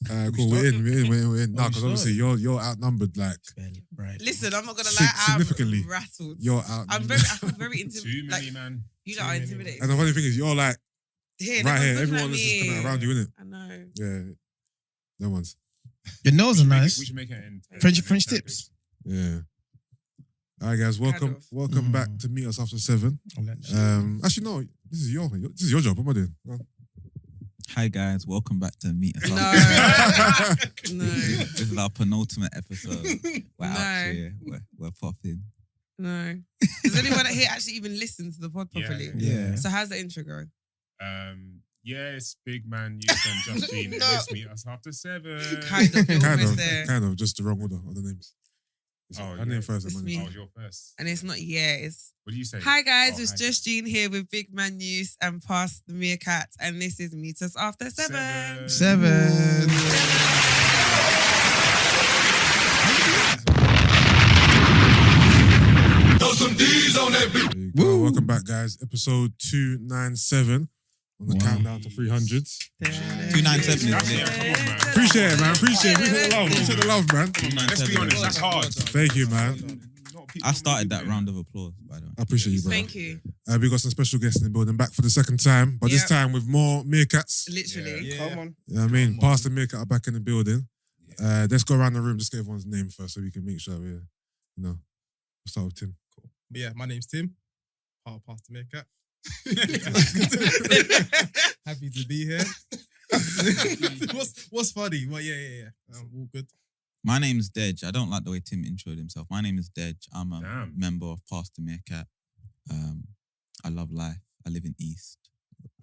Cool. We're in. Nah, because obviously you're outnumbered like. Right. Listen, I'm not gonna lie. Significantly. I'm rattled. You're out. I feel very intimidated. Too many, man. You lot are intimidated. And the funny thing is, you're like Here, right here. everyone's looking Everyone at is just coming me. around you, innit? I know. Yeah. No one's. Your nails are nice. We should make it in French tips. Yeah. All right, guys. Welcome back to Meet Us After 7. Actually, no. This is your job. What am I doing? Go on. Hi guys, welcome back to Meet Us. No. This is our penultimate episode. We're No. out here. We're popping. No. Does anyone here actually even listen to the pod properly? Yeah. So how's the intro go? Yeah, it's Big Man, Youth and Justine. No. It's Meet Us After 7. Kind of. You're almost there. Kind of. Just the wrong order of the names. Her name first. It's And me. my name. Oh, you're first. And it's not it's What do you say? hi guys, Oh, it's hi, just Gene here with Big Man News and Pass The Meerkat, and this is Meet Us After 7. 7. There you go. Welcome back, guys. Episode 297 on the countdown to 300s. 297 is Yeah, it? come on, man. Appreciate it, man. Appreciate the love. Appreciate the love, man. Let's be honest, that's hard. Thank you, man. I started that round of applause, by the way. I appreciate you, bro. Thank you. We got some special guests in the building back for the second time, but this Yep. time with more meerkats. Literally. Come on. You know what I mean? Pass the meerkat are back in the building. Let's go around the room, just get everyone's name first so we can make sure we're, we'll start with Tim. But yeah, my name's Tim. I'll pass the meerkat. Happy to be here. what's funny? Well, yeah. All good. My name's Dej. I don't like the way Tim introed himself. My name is Dej. I'm a Damn. member of Pass The Meerkat. I love life. I live in East.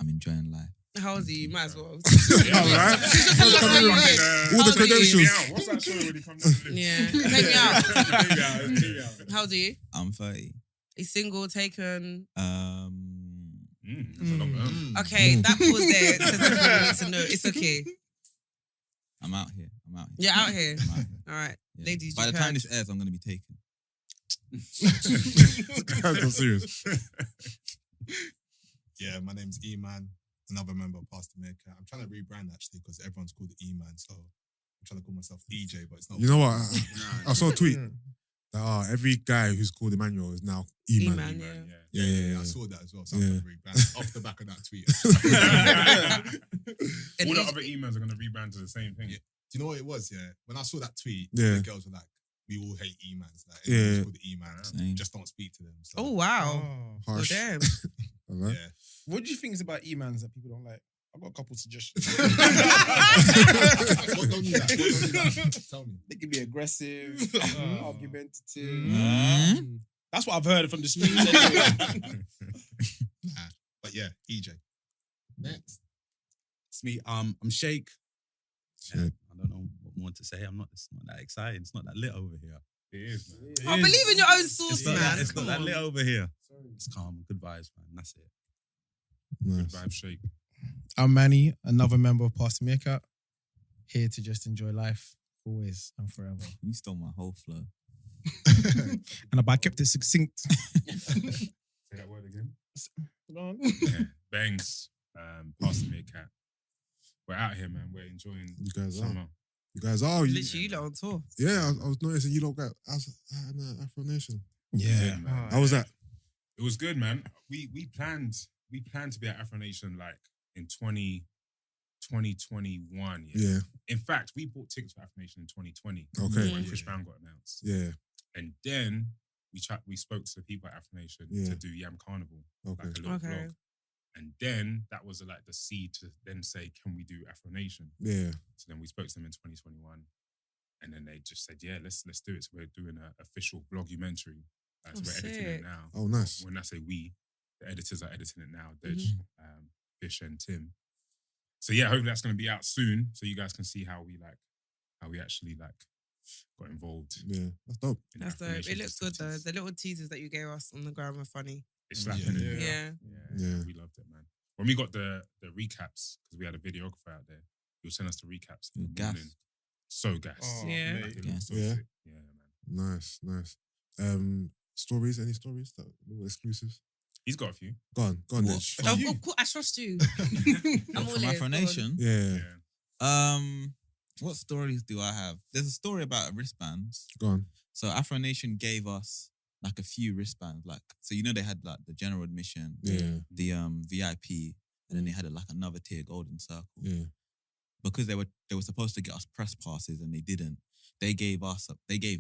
I'm enjoying life. How old are you? Might as well. All right. Tell us how you look. All the How old are you? credentials. What's that show when you come down the list? Yeah. Take me out. Take me out. How old are you? I'm 30. He's single, taken. That's a long term. Okay, that pause there says everything we need to know. It's okay. I'm out here. You're out here. I'm out here. All right. Yeah. Ladies, By you the time heard. this airs, I'm going to be taken. That's not serious. Yeah, my name's E-Man, another member of Pass The Meerkat. I'm trying to rebrand actually because everyone's called E-Man, so I'm trying to call myself EJ, but it's not. You know what? I saw a tweet that every guy who's called Emmanuel is now E-Man. E-Man, Yeah. I saw that as well, so I'm going to rebrand off the back of that tweet. And All the he's- other emails are going to rebrand to the same thing. Yeah. Do you know what it was? Yeah, when I saw that tweet, Yeah. the girls were like, "We all hate E-Mans. Like, Yeah. everyone's called the E-Man. Same. Just don't speak to them." So, Oh, wow. Oh. Oh, Harsh. damn. All right. yeah. What do you think is about E-mans that people don't like? I've got a couple suggestions. What don't you like? What don't you like? Tell me. They can be aggressive, argumentative. Mm. That's what I've heard from the streets. Anyway. But yeah, EJ. Next. It's me. I'm Shake. Shake. I don't know what more to say. It's not that exciting. It's not that lit over here. It is, man. Oh, believe in your own source, It's not, man. that, it's not Come that on. lit over here. It's calm, good vibes, man. That's it. Good Nice. vibe shake. I'm Manny, another member of Pass The Meerkat. Here to just enjoy life, always and forever. You stole my whole flow. And I kept it succinct. Say that word again. Go on. Yeah. Bangs. Pass The Meerkat. We're out here, man. We're enjoying You guys are. summer. You guys are. Literally, you lot on tour. Yeah, I was noticing you lot got Afro Nation. Yeah. man. How was that? It was good, man. We planned to be at Afronation like in 2021. Yeah. In fact, we bought tickets for Afronation in 2020. Okay. When Chris Brown got announced. Yeah. And then we spoke to the people at Afronation Yeah. to do Yam Carnival, Okay. like a little Okay. vlog. And then that was like the seed to then say, can we do Afronation? Yeah. So then we spoke to them in 2021. And then they just said, yeah, let's do it. So we're doing an official vlogumentary. So Oh, we're editing it sick. now. Oh, nice. When I say we, the editors are editing it now. Dej, Fish and Tim. So yeah, hopefully that's going to be out soon. So you guys can see how we actually got involved. Yeah. That's dope. in That's dope. Afronation It looks good, though. festivities. The little teasers that you gave us on the ground were funny. It's slapping. Yeah. It? Yeah. Yeah. We loved it, man. When we got the recaps, because we had a videographer out there, he would send us the recaps in the Gas. morning. So gas. Oh, Yeah. Like, it looked so Yeah. sick. Yeah, man. Nice. Stories? Any stories? That little exclusives? He's got a few. Go on, What? Dej. Of course, I trust you. I'm all From ears, Afro go on. Nation. Yeah. Yeah. What stories do I have? There's a story about wristbands. Go on. So Afronation gave us like a few wristbands. Like, so you know they had like the general admission, Yeah. the VIP, and then they had like another tier, golden circle. Yeah. Because they were supposed to get us press passes and they didn't. They gave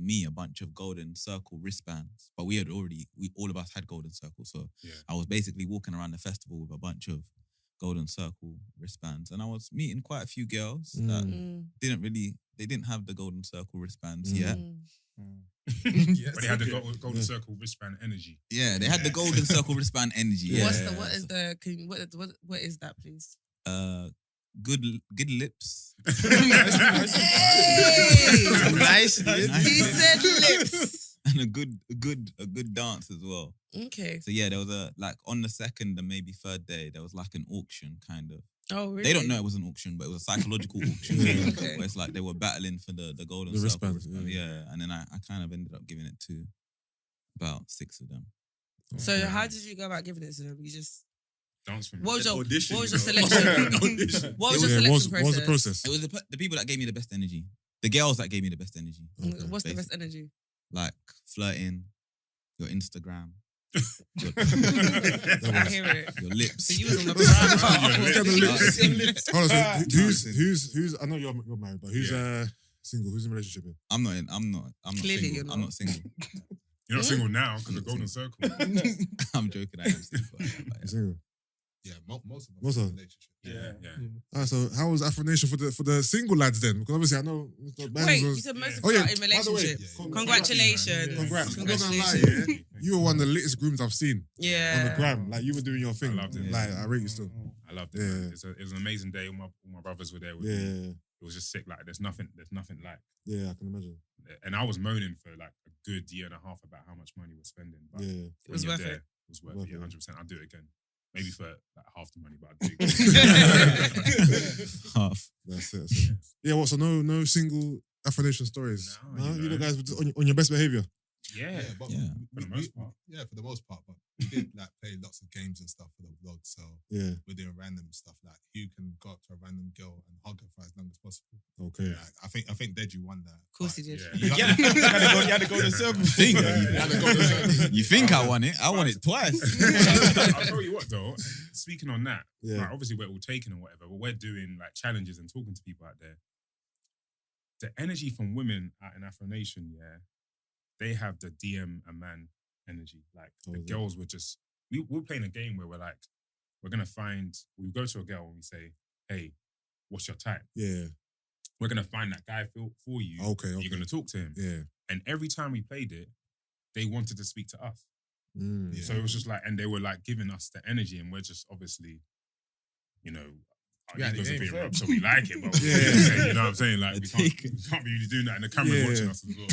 me a bunch of golden circle wristbands, but all of us had golden circle. So I was basically walking around the festival with a bunch of golden circle wristbands, and I was meeting quite a few girls that they didn't have the golden circle wristbands yet. Yes. But they had the golden circle wristband energy. Yeah, they had the golden circle wristband energy. Yeah. What is that, please? Good lips. Nice. He said lips. And a good dance as well. Okay. So yeah, there was on the second and maybe third day, there was like an auction kind of. Oh, really? They don't know it was an auction, but it was a psychological auction. Okay. Where it's like they were battling for the golden The circle wristbands, Yeah, and then I kind of ended up giving it to about 6 of them. So how did you go about giving it to them? You just Dance for me. what was your Audition, selection? What was your selection What was the process? It was the people that gave me the best energy. The girls that gave me the best energy. What's the best energy? Like flirting, your Instagram, I hear it. your lips. So you was on the Lips. Hold on, so who's? I know you're married, but who's single? Who's in a relationship? Here? I'm not Clearly single. you're not. I'm not single. You're not single now because of golden circle. I'm joking. I am single. You're single. Yeah, most of us Most in of a relationship. Yeah. So how was Afronation for the single lads then? Because obviously I know Mr. Benz Wait, you was. said most of Oh, us yeah, are in by the way, relationships. yeah, Congratulations. Congrats. I'm not gonna lie, Congratulations. yeah. You were one of the latest grooms I've seen on the Yeah. gram. Like you were doing your thing. I loved it. Like I rate you still. I loved it. Yeah. Man. It was an amazing day. All my brothers were there with me. Yeah, It was just sick. Like there's nothing like. yeah, I can imagine. And I was moaning for like a good year and a half about how much money we're spending. But Yeah, when was you're worth there, it. It was worth Worth it. it. 100%. I'll do it again. Maybe for like half the money, but I'll do it. Half. that's it. Yeah, what? So no single Afronation stories. No, No, you you know. guys were just on your best behavior. Yeah. But Yeah. For the most part. Yeah, for the most part. But we did like play lots of games and stuff for the vlog. So Yeah. we're doing random stuff like who can go up to a random girl and hug her for as long as possible. Okay. Like, I think Deji won that. Of course he did. Yeah. You had to go to the circle thing. You think I won it? I won it twice. I'll tell you what though, speaking on that, Yeah. like, obviously we're all taken and whatever, but we're doing like challenges and talking to people out there. The energy from women out in Afronation, yeah, they have the DM a man energy. Like the yeah. girls were just, we're playing a game where we're like, we go to a girl and we say, hey, what's your type? Yeah. We're going to find that guy for you. Okay. You're going to talk to him. Yeah. And every time we played it, they wanted to speak to us. Mm. Yeah. So it was just like, and they were like giving us the energy, and we're just obviously, our Yeah, egos the are being game rubbed, so we like it, but Yeah. you know what I'm saying? Like, we can't be really doing that, and the camera's Yeah. watching us as well.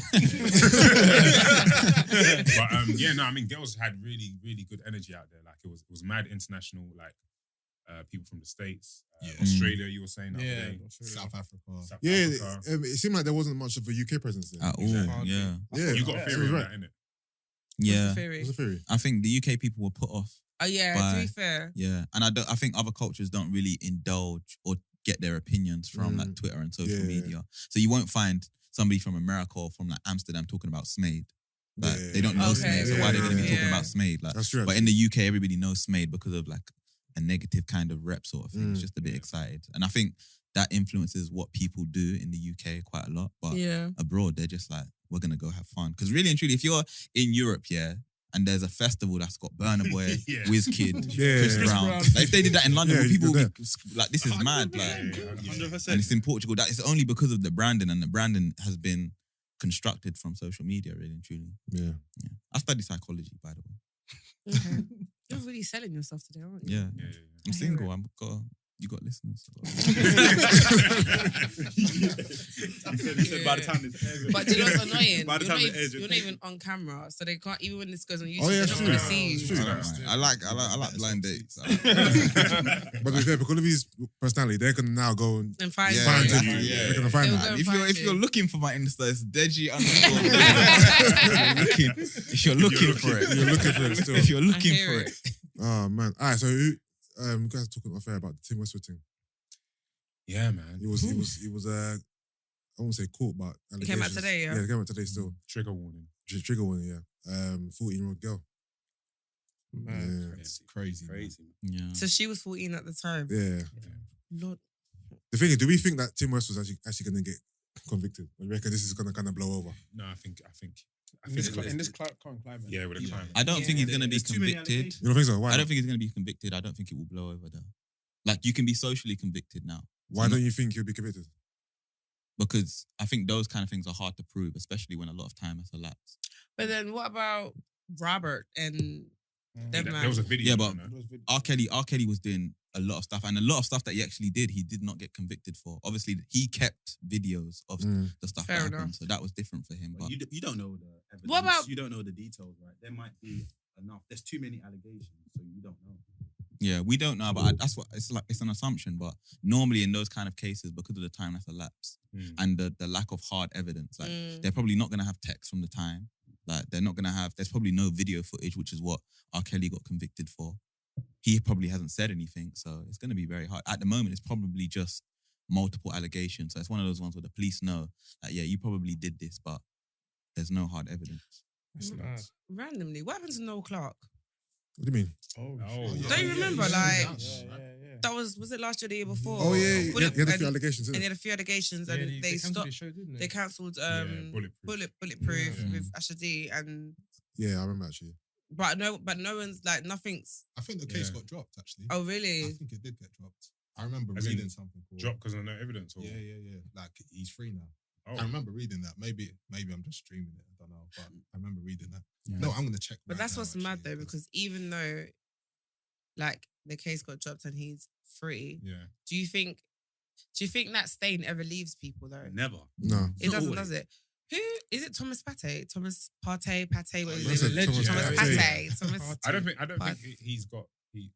But I mean, girls had really, really good energy out there. Like, it was mad international, like, people from the States, Australia, you were saying the other day. South Africa. South Yeah. Africa. It seemed like there wasn't much of a UK presence there. At all. Exactly. Yeah. Yeah. You got a theory on right. that, innit? Yeah. What's the theory? What's the theory? I think the UK people were put off. Oh yeah, to Bye. be fair. Yeah. And I think other cultures don't really indulge or get their opinions from like Twitter and social Yeah. media. So you won't find somebody from America or from like Amsterdam talking about Smade. Like they don't know Okay, Smade, so why are they going to be yeah. talking about Smade? Like, That's true. but in the UK, everybody knows Smade because of like a negative kind of rep sort of thing. It's Mm. just a bit excited, and I think that influences what people do in the UK quite a lot. But Yeah. abroad, they're just like, we're gonna go have fun. Because really and truly, if you're in Europe, yeah, and there's a festival that's got Burna Boy, Yeah. Wizkid, Yeah. Chris Chris Brown. Brown. Like, if they did that in London, Yeah, people you would be like, this is mad. Like, 100%. and it's in Portugal. That is only because of the branding, and the branding has been constructed from social media, really and truly. Yeah. Yeah. I study psychology, by the way. Okay. You're really selling yourself today, aren't you? Yeah, Yeah. I'm I hear single. it. You got listeners. He said by the time this airs, But do you know what's annoying? By the time it airs, You're not even on camera, so they can't. Even when this goes on YouTube, Oh, yeah, they it's don't true. want to see It's you. true. I like blind dates. But to be fair, because of his personality, they can now go and And find Yeah, find exactly. you. Yeah. They're gonna find They'll that. go If you're find you. looking for my Insta, it's Deji underscore. If you're looking for it, You're looking for it still. If you're looking I hear for it. it, Oh man. All right. So you guys are talking off air about the Tim Westwood thing. Yeah, man. He was won't say caught, but It came out allegations. today, yeah? Yeah, it came out today still. Trigger warning. Trigger warning, yeah. 14-year-old girl. Man. Yeah. It's crazy. Crazy. Yeah. So she was 14 at the time. Yeah. Lord. The thing is, do we think that Tim West was actually going to get convicted? Or you reckon this is going to kind of blow over? No, I think In this current climate. yeah, with the climate. I don't think he's going to be There's too many convicted. allegations. You don't think so? Why? I don't think he's going to be convicted. I don't think it will blow over though. Like you can be socially convicted now. Why don't you think he'll be convicted? Because I think those kind of things are hard to prove, especially when a lot of time has elapsed. But then what about Robert and them There was a video. Yeah, but no? R. Kelly was doing a lot of stuff, and a lot of stuff that he actually did, he did not get convicted for. Obviously, he kept videos of the stuff Fair that happened, enough. so that was different for him. But But you don't know the evidence. What about- You don't know the details, right? There might be enough. There's too many allegations, so you don't know. yeah, we don't know. But that's what it's like. It's an assumption. But normally in those kind of cases, because of the time that's elapsed and the lack of hard evidence, like they're probably not gonna have text from the time. Like they're not gonna have. There's probably no video footage, which is what R. Kelly got convicted for. He probably hasn't said anything, so it's gonna be very hard. At the moment, it's probably just multiple allegations. So it's one of those ones where the police know that yeah, you probably did this, but there's no hard evidence. randomly? What happened to Noel Clark? What do you mean? Oh, yeah. Don't you remember? Like yeah. that was it last year, or the year before? Oh, yeah. He Bullet- had a few and- allegations, And innit? he had a few allegations, Yeah, and they they cancelled stopped. the show, didn't They cancelled Bulletproof. Bulletproof Yeah. with Asha D, and Yeah, I remember actually. but no one's like nothing's. I think the case Yeah. got dropped, actually. Oh I really? think it did get dropped. I remember As in reading something called... Drop because of no evidence. Or... Yeah. Like, he's free now. Oh. I remember reading that. Maybe I'm just streaming it. I don't know. But I remember reading that. Yeah. No, I'm going to check But right that's now, what's mad actually, though, because even though, like, the case got dropped and he's free, Yeah. do you think that stain ever leaves people though? Never. No. It doesn't, always. does it? Who is it? Thomas Pate? Thomas Pate? What is That's it? a legend. Thomas Pate. Pate. Thomas. I don't think But- he's got.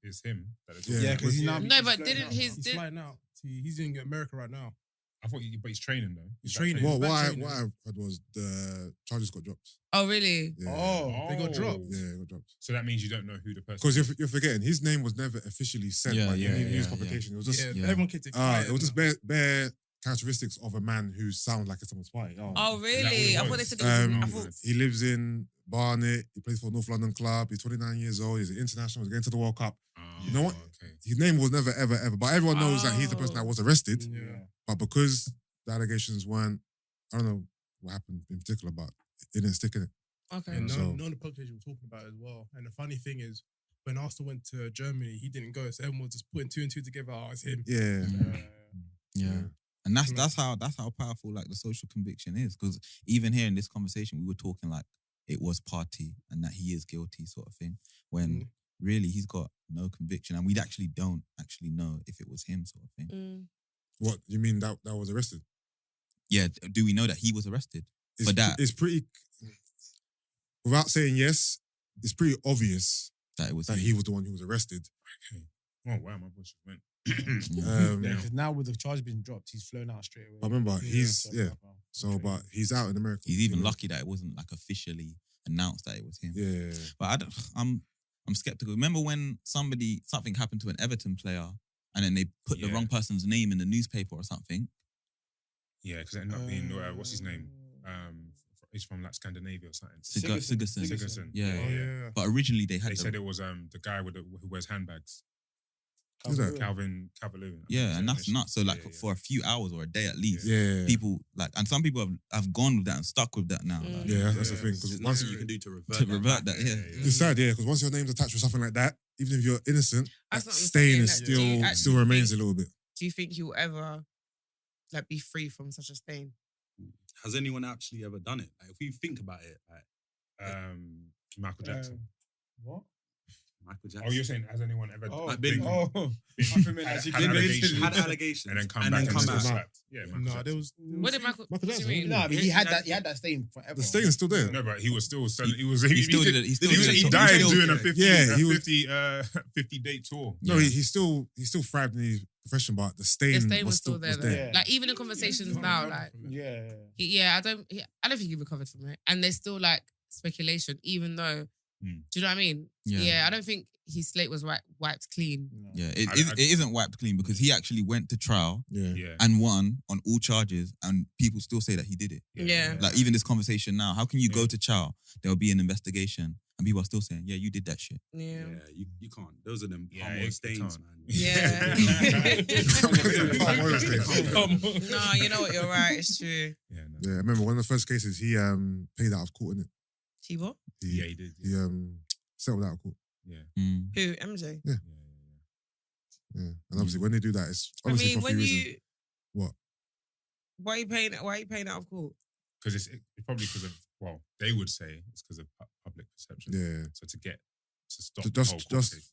It's him. That is Yeah. Yeah, because he's now. No, he's but flying didn't out his- now. He's flying out. He's in America right now. I thought, but he's training though. He's back training. What back I training. heard was the charges got dropped. Oh really? Yeah. Oh, they got dropped. Yeah, it got dropped. So that means you don't know who the person. Because you're forgetting, his name was never officially said Yeah, by yeah, any news yeah, publication. It was just, Yeah, everyone kept it quiet. it was just bare characteristics of a man who sounds like a someone's spy. Oh really? what it I thought was? they said it was. I Um, thought. he lives in Barnet. He plays for North London club. He's 29 years old. He's an international. He's going to the World Cup. Oh, You know what? Okay. His name was never, ever. But everyone knows that he's the person that was arrested. Yeah. But because the allegations weren't, I don't know what happened in particular, but it didn't stick in it. Okay. And So- none of the publications were talking about it as well. And the funny thing is, when Arsenal went to Germany, he didn't go. So everyone was just putting two and two together. Oh, it's him. Yeah. Yeah. And that's how powerful like the social conviction is. Because even here in this conversation, we were talking like it was party and that he is guilty, sort of thing. When really he's got no conviction, and we actually don't actually know if it was him, sort of thing. Mm. What, you mean that was arrested? Yeah. Do we know that he was arrested It's, for that? It's pretty, without saying yes, it's pretty obvious That it was that him. he was the one who was arrested. Oh wow, my voice went. Yeah, because now with the charge being dropped, he's flown out straight away. I remember Yeah. but he's out in America. He's even lucky that it wasn't like officially announced that it was him. Yeah. But I'm skeptical. Remember when something happened to an Everton player and then they put the Yeah. wrong person's name in the newspaper or something? Yeah, because it ended up being what's his name? He's from like Scandinavia or something. Sigurdsson. Sigurdsson. Yeah. Oh, yeah. But originally they had They said it was the guy who wears handbags. Who's that? Calvin Cavaloon. yeah, and that's nuts. So like Yeah. for a few hours or a day at least, Yeah. people like, and some people have gone with that and stuck with that now. Like, Yeah, that's the thing. There's Because nothing once you can do to revert to that revert back. that, yeah. it's sad, yeah, because once your name's attached with something like that, even if you're innocent, That's that what I'm stain saying, is like, do you still actually remains a think- little bit. Do you think he'll ever like be free from such a stain? Has anyone actually ever done it? Like, if you think about it, like Michael Jackson. What? Michael Jackson. Oh, you're saying has anyone ever I've been- had allegations had allegations and then come and back then and come still back. slapped? Yeah, Michael No, Jackson. there was. What did Michael? Michael what do you Jackson, mean? No, but Yeah, he had that- that stain forever. The stain's still there. No, but he was still selling. He still did it. He still did it. He died He still- doing a 50, Yeah, he was- 50 day tour. No, Yeah. he still thrived in his profession, but the stain, The stain was still there. though. there. Like even in conversations now, like Yeah. I don't think he recovered from it, and there's still like speculation, even though Do you know what I mean? Yeah. I don't think his slate was wiped clean. Yeah, it isn't wiped clean because he actually went to trial and won on all charges, and people still say that he did it. Yeah. Like even this conversation now, how can you go to trial? There will be an investigation, and people are still saying, "Yeah, you did that shit." Yeah. You can't. Those are them hormone stains, man. Yeah. No, you know what? You're right. It's true. Yeah, I remember one of the first cases he paid out of court, innit? Chibo? Yeah, he did. He settled out of court. Yeah. Who? MJ? Yeah. And obviously when they do that, it's obviously for a few reasons. What? Why are you paying out of court? Because it's probably because of, well, they would say it's because of public perception. Yeah. So to stop To the whole court case.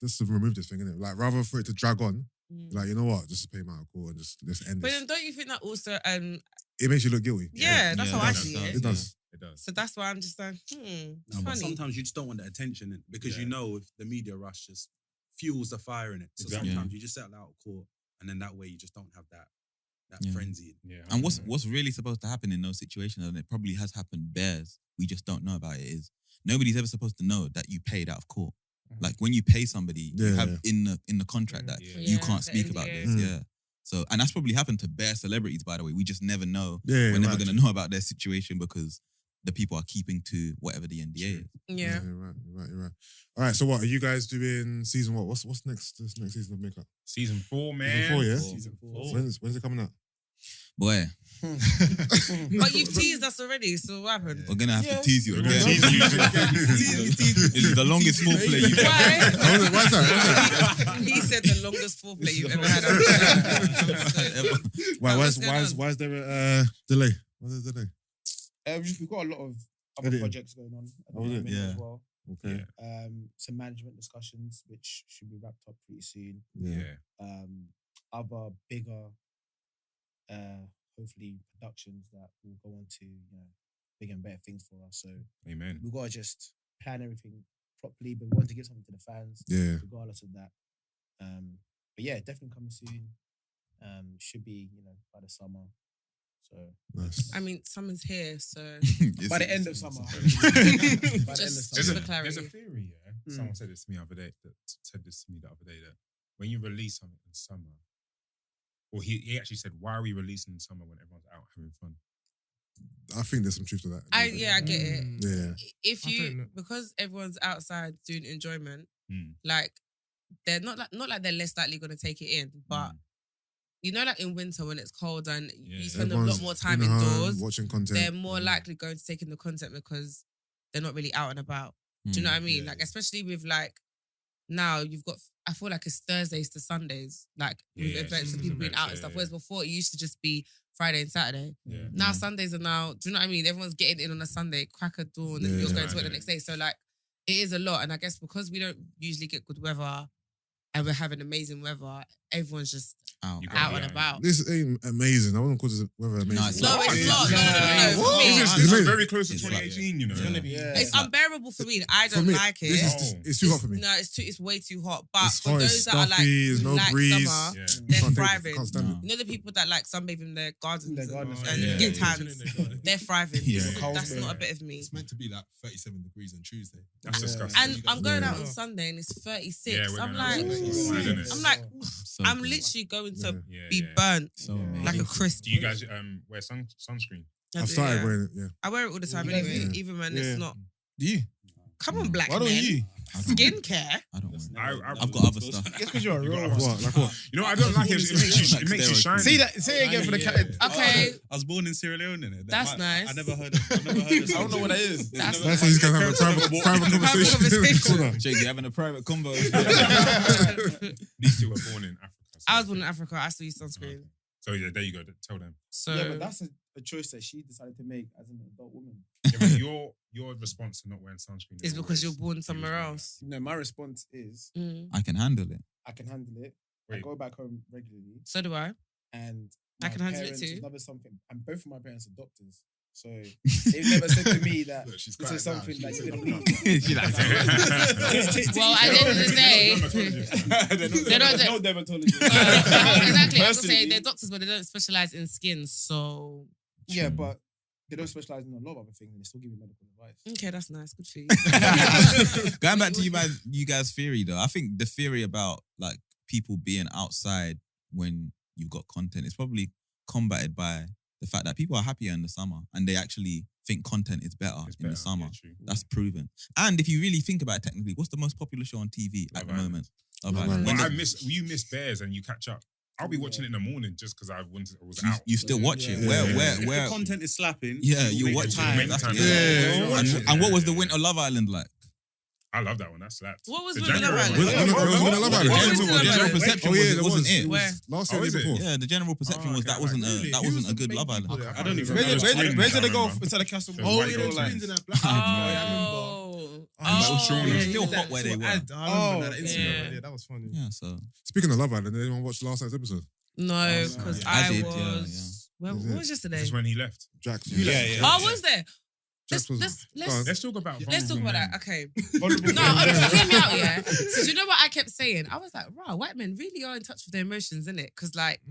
just to remove this thing, innit? Like rather for it to drag on, like, you know what, just to pay him out of court and just let's end But this. then don't you think that also It makes you look guilty. that's how I see it. It does. It does. So that's why I'm just like, No, it's but funny. sometimes you just don't want the attention because you know if the media rush just fuels the fire in it. So Exactly. sometimes you just settle out of court, and then that way you just don't have that Yeah. frenzy. Yeah. And what's really supposed to happen in those situations, and it probably has happened bears, we just don't know about it, is nobody's ever supposed to know that you paid out of court. Like when you pay somebody, you have in the contract that you can't speak about this. Yeah. So, and that's probably happened to bare celebrities, by the way. We just never know. We're never going to know about their situation because the people are keeping to whatever the NDA is. Yeah. You're right. All right, so what are you guys doing? Season what? What's next? This next season of Makeup? Season 4, man. Season 4, yeah. Season 4. When's it coming out? Boy, But you've teased us already, so what happened? we're going to have to tease you We're again. gonna tease you. This is the longest foreplay you've ever had. Why? Why's that? He said the longest foreplay you've ever had. What's going on? Why is there a delay? Why is there a delay? We've got a lot of other Editing. projects going on at the Oh, is it? moment Yeah. as well. Okay. Some management discussions which should be wrapped up pretty soon. Yeah. Other bigger, hopefully productions that will go on to bigger and better things for us. So Amen. we've got to just plan everything properly, but we want to give something to the fans, Yeah. regardless of that. But yeah, definitely coming soon. Should be by the summer. So Nice. I mean, summer's here, so by the end of summer. just There's for a clarity. theory, Someone said this to me the other day. That when you release something in summer, well, he actually said, "Why are we releasing in summer when everyone's out having fun?" I think there's some truth to that. I get it. Yeah. If I don't you know. because everyone's outside doing enjoyment, Mm. like they're not like they're less likely gonna take it in, but like in winter when it's cold and you spend a lot Everyone's more time in the home, indoors, watching content. they're more likely going to take in the content because they're not really out and about. Do you know what I mean? Yeah. Like especially with like now you've got. I feel like it's Thursdays to Sundays, like with events and people being out and stuff. Whereas before it used to just be Friday and Saturday. Yeah. Now Sundays are now. Do you know what I mean? Everyone's getting in on a Sunday, crack of dawn, and you're going to work the next day. So like, it is a lot. And I guess because we don't usually get good weather, and we're having amazing weather, everyone's just Out. out and about. This ain't amazing. I wouldn't call this weather amazing. No, it's No, not. it's not. No. For me, It's It's amazing. very close to It's 2018, you know. It's gonna be- it's unbearable for me. I For don't me, like it. It's too hot for me. No, it's way too hot. But It's for hot, those it's that are like, stuffy, there's no like breeze. summer, Yeah. they're Can't take it, thriving. can't stand No. it. You know the people that like sunbathe in their gardens, In their gardens, and yeah. get Yeah. tans, they're thriving. Yeah. That's Yeah. not a bit of me. It's meant to be like 37 degrees on Tuesday. That's Yeah. disgusting. And I'm going Yeah. out on Sunday and it's 36. Yeah, we're I'm going like, out. It's mad, isn't it? I'm like, So I'm good. literally going to Yeah, be yeah. burnt So Yeah. amazing. like a crisp. Do you guys wear sunscreen? I've started wearing it, yeah. I wear it all the time You guys anyway, do? even when Yeah. it's not. Do you? Come on, black Why don't men. you? Skincare. I don't want. I've I've got other stuff. Guess because you're a You real got one. What? Like what? You know, I don't like it. It makes you shiny. Say that. Say it again for the cat. Okay, I was born in Sierra Leone, innit? That's nice. I never heard of I don't know what that is. That's That's how these guys have a private conversation. conversation. Jake, you having a private combo? These two were born in Africa. so- I was born in Africa. I still use sunscreen. So yeah, there you go. Tell them. So Yeah, but that's a choice that she decided to make as an adult woman. Yeah, but your response to not wearing sunscreen it's is because you're always- born somewhere always else. No, my response is Mm. I can handle it. I can handle it. I Wait. go back home regularly, So do I. and I my can handle it parents too. Another something, and both of my parents are doctors, so they've never said to me that Look, she's this quiet is now. something that She's you're like, gonna need. She like, Well, at the end of the day, They're not no dermatologists. exactly. I was gonna say Personally- they're doctors, but they don't specialize in skin. So Yeah, but they don't specialize in a lot of other things and they still give you medical advice. Okay, that's nice. Good for you. Going back to you guys' theory though, I think the theory about like people being outside when you've got content is probably combated by the fact that people are happier in the summer and they actually think content is better in the summer. Yeah, That's proven. And if you really think about it technically, what's the most popular show on TV at the moment? Love Island. Well, you miss Bears and you catch up. I'll be watching it in the morning just because I was out. You still watch it. Where If the content is slapping. Yeah, you watch it. And what was the Winter Love Island like? I love that one. That slapped. What was The Winter January Love one. Island? The general perception wasn't it. Where? Last year, before. Yeah, the general perception was that wasn't a good Love Island. I don't even Where did they go inside the castle? Oh, yeah, twins in that black. It's still hot where they were. I remember that Instagram. yeah. Yeah, that was funny. Yeah, so Speaking of Love Island, did anyone watch last night's episode? No, because I I did, was. Where was yesterday? This is when he left. Jax. Oh, was there? Jax was. Let's talk about. Let's talk vulnerable about men. that. Okay. Vulnerable No, men. honestly, hear me out, yeah. So do you know what I kept saying? I was like, wow, white men really are in touch with their emotions, innit? Because like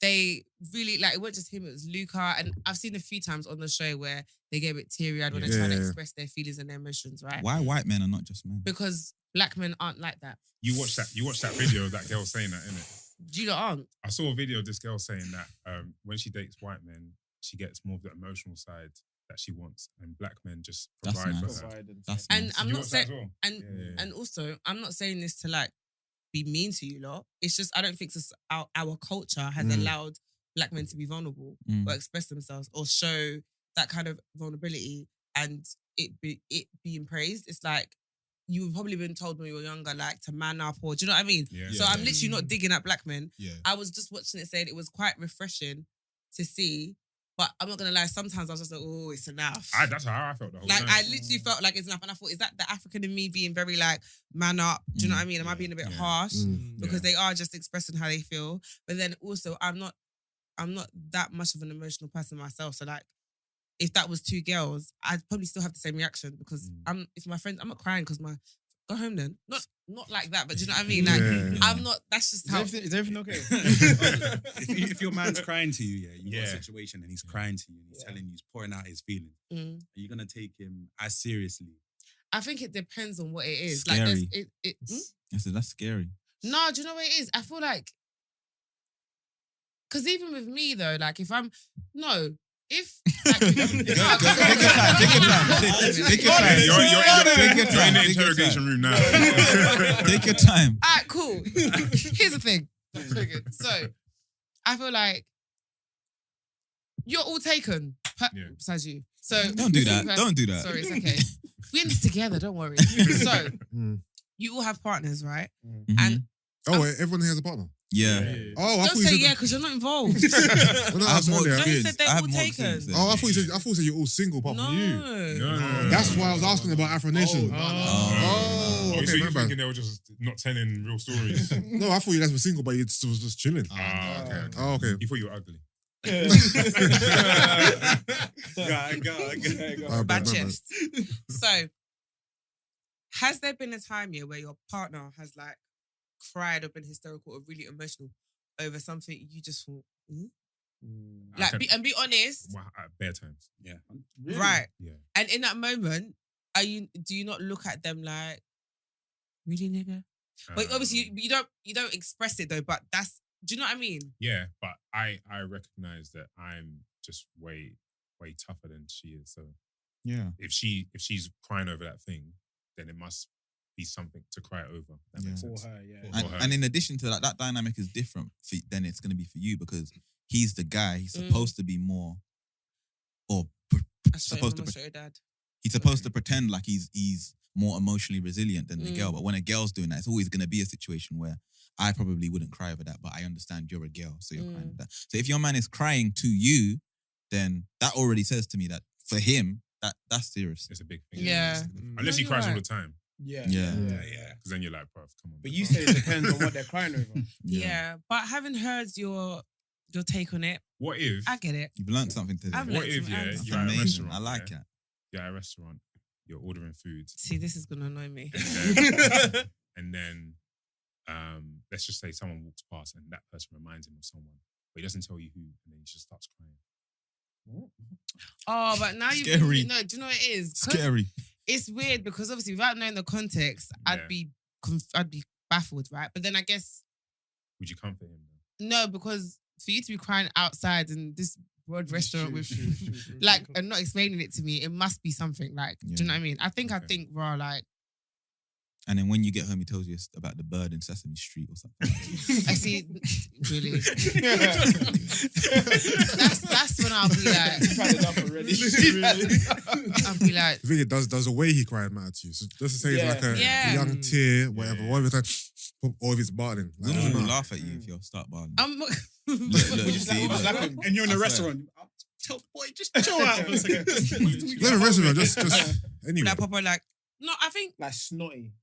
they really like it wasn't just him, it was Luca. And I've seen a few times on the show where they get a bit teary-eyed when they're trying to express their feelings and their emotions, right? why white men are not just men? Because black men aren't like that. You watched that video of that girl saying that, innit? You lot aren't. I saw a video of this girl saying that when she dates white men, she gets more of the emotional side that she wants, and black men just That's provide nice. for her. That's And nice. I'm You not watched that saying, as well? and and also I'm not saying this to like be mean to you lot. It's just I don't think our culture has allowed black men to be vulnerable or express themselves or show that kind of vulnerability and it being praised. It's like you've probably been told when you were younger, like to man up or do you know what I mean? Yeah. So I'm literally not digging at black men. Yeah. I was just watching it saying it was quite refreshing to see. But I'm not gonna lie, sometimes I was just like, oh, it's enough. That's how I felt the whole Like time. I literally felt like it's enough. And I thought, is that the African in me being very like man up? Do you know what I mean? Am I being a bit harsh? Because they are just expressing how they feel. But then also I'm not that much of an emotional person myself. So like if that was two girls, I'd probably still have the same reaction because it's my friends, I'm not crying because go home then. Not like that, but do you know what I mean? Like I'm not. That's just how. Is everything okay? if your man's crying to you, you've got a situation and he's crying to you and he's telling you, he's pouring out his feelings, are you gonna take him as seriously? I think it depends on what it is. Scary. Like I said that's scary. No, do you know what it is? I feel like because even with me though, like if I'm if like, Take your time. Take your time. You're in the interrogation room now. Take your time. all right, cool. Here's the thing. So I feel like you're all taken besides you. So Don't do that. Don't do that. Sorry, it's okay. We're in this together. Don't worry. So you all have partners, right? And everyone here has a partner. Yeah. Oh, I don't thought you say said yeah because you're not involved. Well, no, I have more earlier. No, he experience. said they're I have all more taken. experience. Oh, I thought you said you're all single apart from you. No. That's why I was asking about Afronation. Oh, so Okay, you're my bad. thinking they were just not telling real stories? No, I thought you guys were single, but you was just chilling. Okay. Oh, okay. You thought you were ugly. My Bad bad. chest. So, has there been a time here where your partner has like cried or been hysterical or really emotional over something you just thought, like, be honest, Wow, at bare times. Yeah. right? Yeah. And in that moment, do you not look at them like, really, nigga? But obviously, you don't express it though. But do you know what I mean? Yeah, but I recognize that I'm just way tougher than she is. So Yeah. if she's crying over that thing, then it must be something to cry over. That makes sense. For her, yeah. For her. And in addition to that dynamic is different than it's going to be for you because he's the guy. He's supposed to be more, or supposed to. Show your dad. He's supposed to pretend like he's more emotionally resilient than the girl. But when a girl's doing that, it's always going to be a situation where I probably wouldn't cry over that, but I understand you're a girl, so you're crying over that. So if your man is crying to you, then that already says to me that for him, that's serious. It's a big thing. Yeah. Unless he No, cries you're all the time. Yeah. Because then you're like, bro, come on. But you say it depends on what they're crying over. Yeah, but having heard your take on it, What if? I get it. You've learned something today. I've What learned if, some- yeah, That's you're at a amazing. restaurant. I like yeah? it. You're at a restaurant, you're ordering food. See, this is gonna annoy me. And then let's just say someone walks past and that person reminds him of someone, but he doesn't tell you who, and then he just starts crying. Oh, but now you Scary. no. Do you know what it is? 'Cause Scary. It's weird because obviously without knowing the context, I'd be baffled, right? But then I guess Would you comfort him? no, because for you to be crying outside in this broad restaurant with like and not explaining it to me, it must be something like. Do you know what I mean? I think, raw like. And then when you get home, he tells you about the bird in Sesame Street or something. I see, really. that's when I'll be like, I'll be like, I think it does the way he cried matter to you. So just to say it's like a young tear, whatever. Or if it's like, or if it's barling. Like, Women will laugh at you if you start barling. I'm And you're in a restaurant. Tell boy, just chill out for a second. Let me restaurant, just anyway. like proper like. No, I think. Like snotty.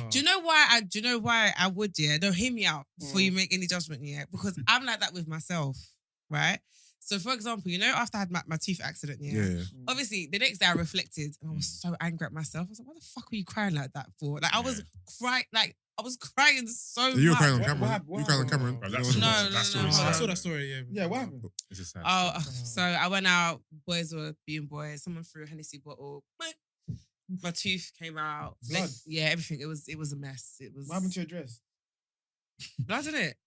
Do you know why? Do you know why I would? Yeah, no, hear me out before you make any judgment. Yeah, because I'm like that with myself, right? So, for example, after I had my tooth accident, obviously the next day I reflected and I was so angry at myself. I was like, "What the fuck were you crying like that for?" Like I was crying, so much. You were crying on camera. You crying on camera. No. I saw that story. Yeah, what happened? It's a sad So I went out. Boys were being boys. Someone threw a Hennessy bottle. My tooth came out. Blood. Everything. It was a mess. It was. What happened to your dress? Blood in it.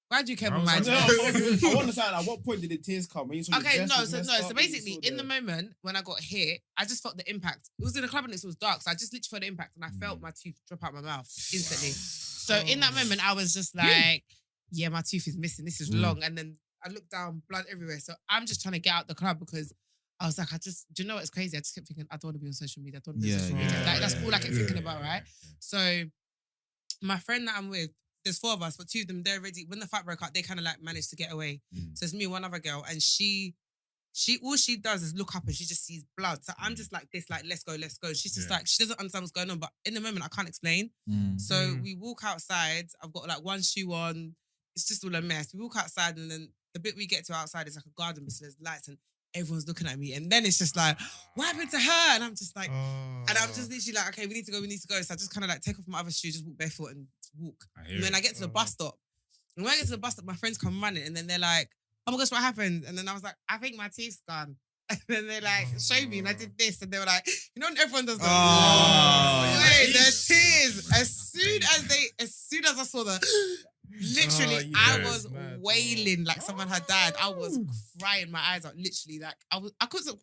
Why do you care about my I dress? want to understand. At what point did the tears come? When you saw your Okay, dress was messed up, So when you basically, saw in the moment when I got hit, I just felt the impact. It was in a club and it was dark, so I just literally felt the impact, and I felt my tooth drop out my mouth instantly. So in that moment, I was just like, "Yeah, my tooth is missing. This is long." And then I looked down, blood everywhere. So I'm just trying to get out the club because. I was like, do you know what's crazy? I just kept thinking, I don't want to be on social media. I don't want to be on social media. Like, that's all I kept thinking about, right? So my friend that I'm with, there's 4 of us, but 2 of them, they're already, when the fight broke out, they kind of like managed to get away. So it's me and one other girl, and she all she does is look up and she just sees blood. So I'm just like this, like, let's go. She's just like, she doesn't understand what's going on, but in the moment, I can't explain. So we walk outside. I've got like one shoe on. It's just all a mess. We walk outside, and then the bit we get to outside is like a garden, but so there's lights, and everyone's looking at me, and then it's just like, what happened to her? And I'm just like, and I'm just literally like, okay, we need to go. So I just kind of like take off my other shoe, just walk barefoot and walk. And then I get to the bus stop. And when I get to the bus stop, my friends come running, and then they're like, oh my gosh, what happened? And then I was like, I think my teeth's gone. And then they like showed me, and I did this, and they were like, when everyone does that. Wait, the tears. As soon as I saw the. Literally, I was wailing like someone had died. I was crying my eyes out. Literally, like I couldn't.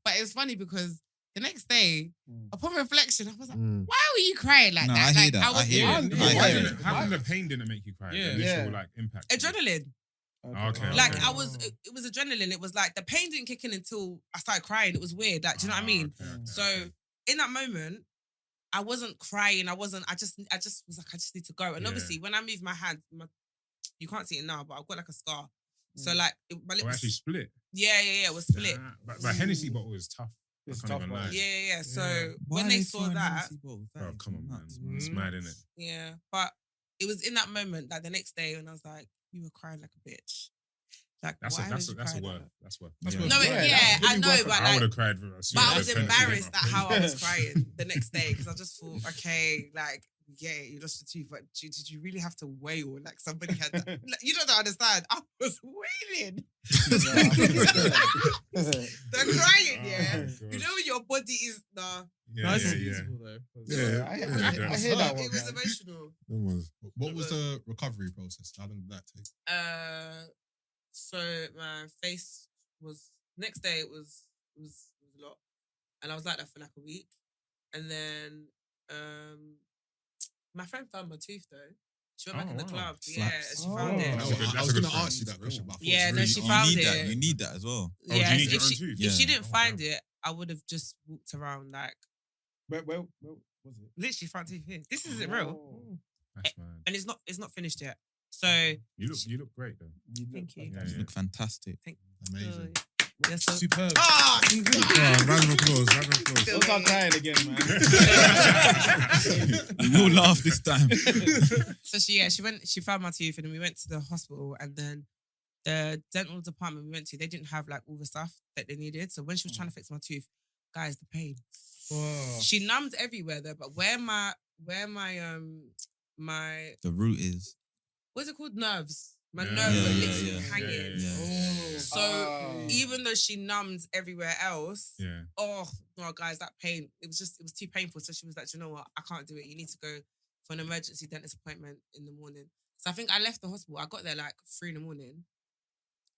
But it was funny because the next day, upon reflection, I was like, "Why were you crying like that?" I hear that. I hear it. How come the pain didn't make you cry? The initial like impact. Adrenaline. Okay. Like it was adrenaline. It was like the pain didn't kick in until I started crying. It was weird. Like, do you know what I mean? So in that moment. I wasn't crying. I just was like, I just need to go. And obviously, when I move my hand, you can't see it now, but I've got like a scar. So like, my lip was actually split. Yeah, it was split. But Hennessy bottle was tough. It's tough, man. Yeah. So when they saw that, bro, come on, man, it's mad, isn't it? Yeah, but it was in that moment, like the next day, when I was like, you were crying like a bitch. Like, that's worth. No, I know, but I would have cried. But I was embarrassed at how I was crying the next day because I just thought, okay, like, you lost your tooth, but did you really have to wail? Like somebody had that? Like, you don't understand. I was wailing. They're crying, You know when your body is I hear that one. It was emotional. What was the recovery process? How long did that take? So my face was next day. It was a lot, and I was like that for like a week, and then my friend found my tooth though. She went back in the club, and she found it. I was going to ask you that question, but she found it. You need that as well. Yeah, do you need your own tooth? If she didn't find it, I would have just walked around like. Where was it? Literally front tooth here. This isn't real, That's mad. and it's not finished yet. So you look great though. Thank you. You look fantastic. Amazing. Yes, so, Superb. Round of applause. Don't start crying again, man. We will laugh this time. So she found my tooth, and then we went to the hospital, and then the dental department we went to, they didn't have like all the stuff that they needed. So when she was trying to fix my tooth, guys, the pain. Whoa. She numbed everywhere though, but where my The root is. what's it called? Nerves. My Yeah. nerves were Yeah, literally yeah. hanging. Yeah. So even though she numbed everywhere else, Yeah. oh no, guys, that pain, it was too painful. So she was like, you know what, I can't do it. You need to go for an emergency dentist appointment in the morning. So I think I left the hospital. I got there like 3 in the morning,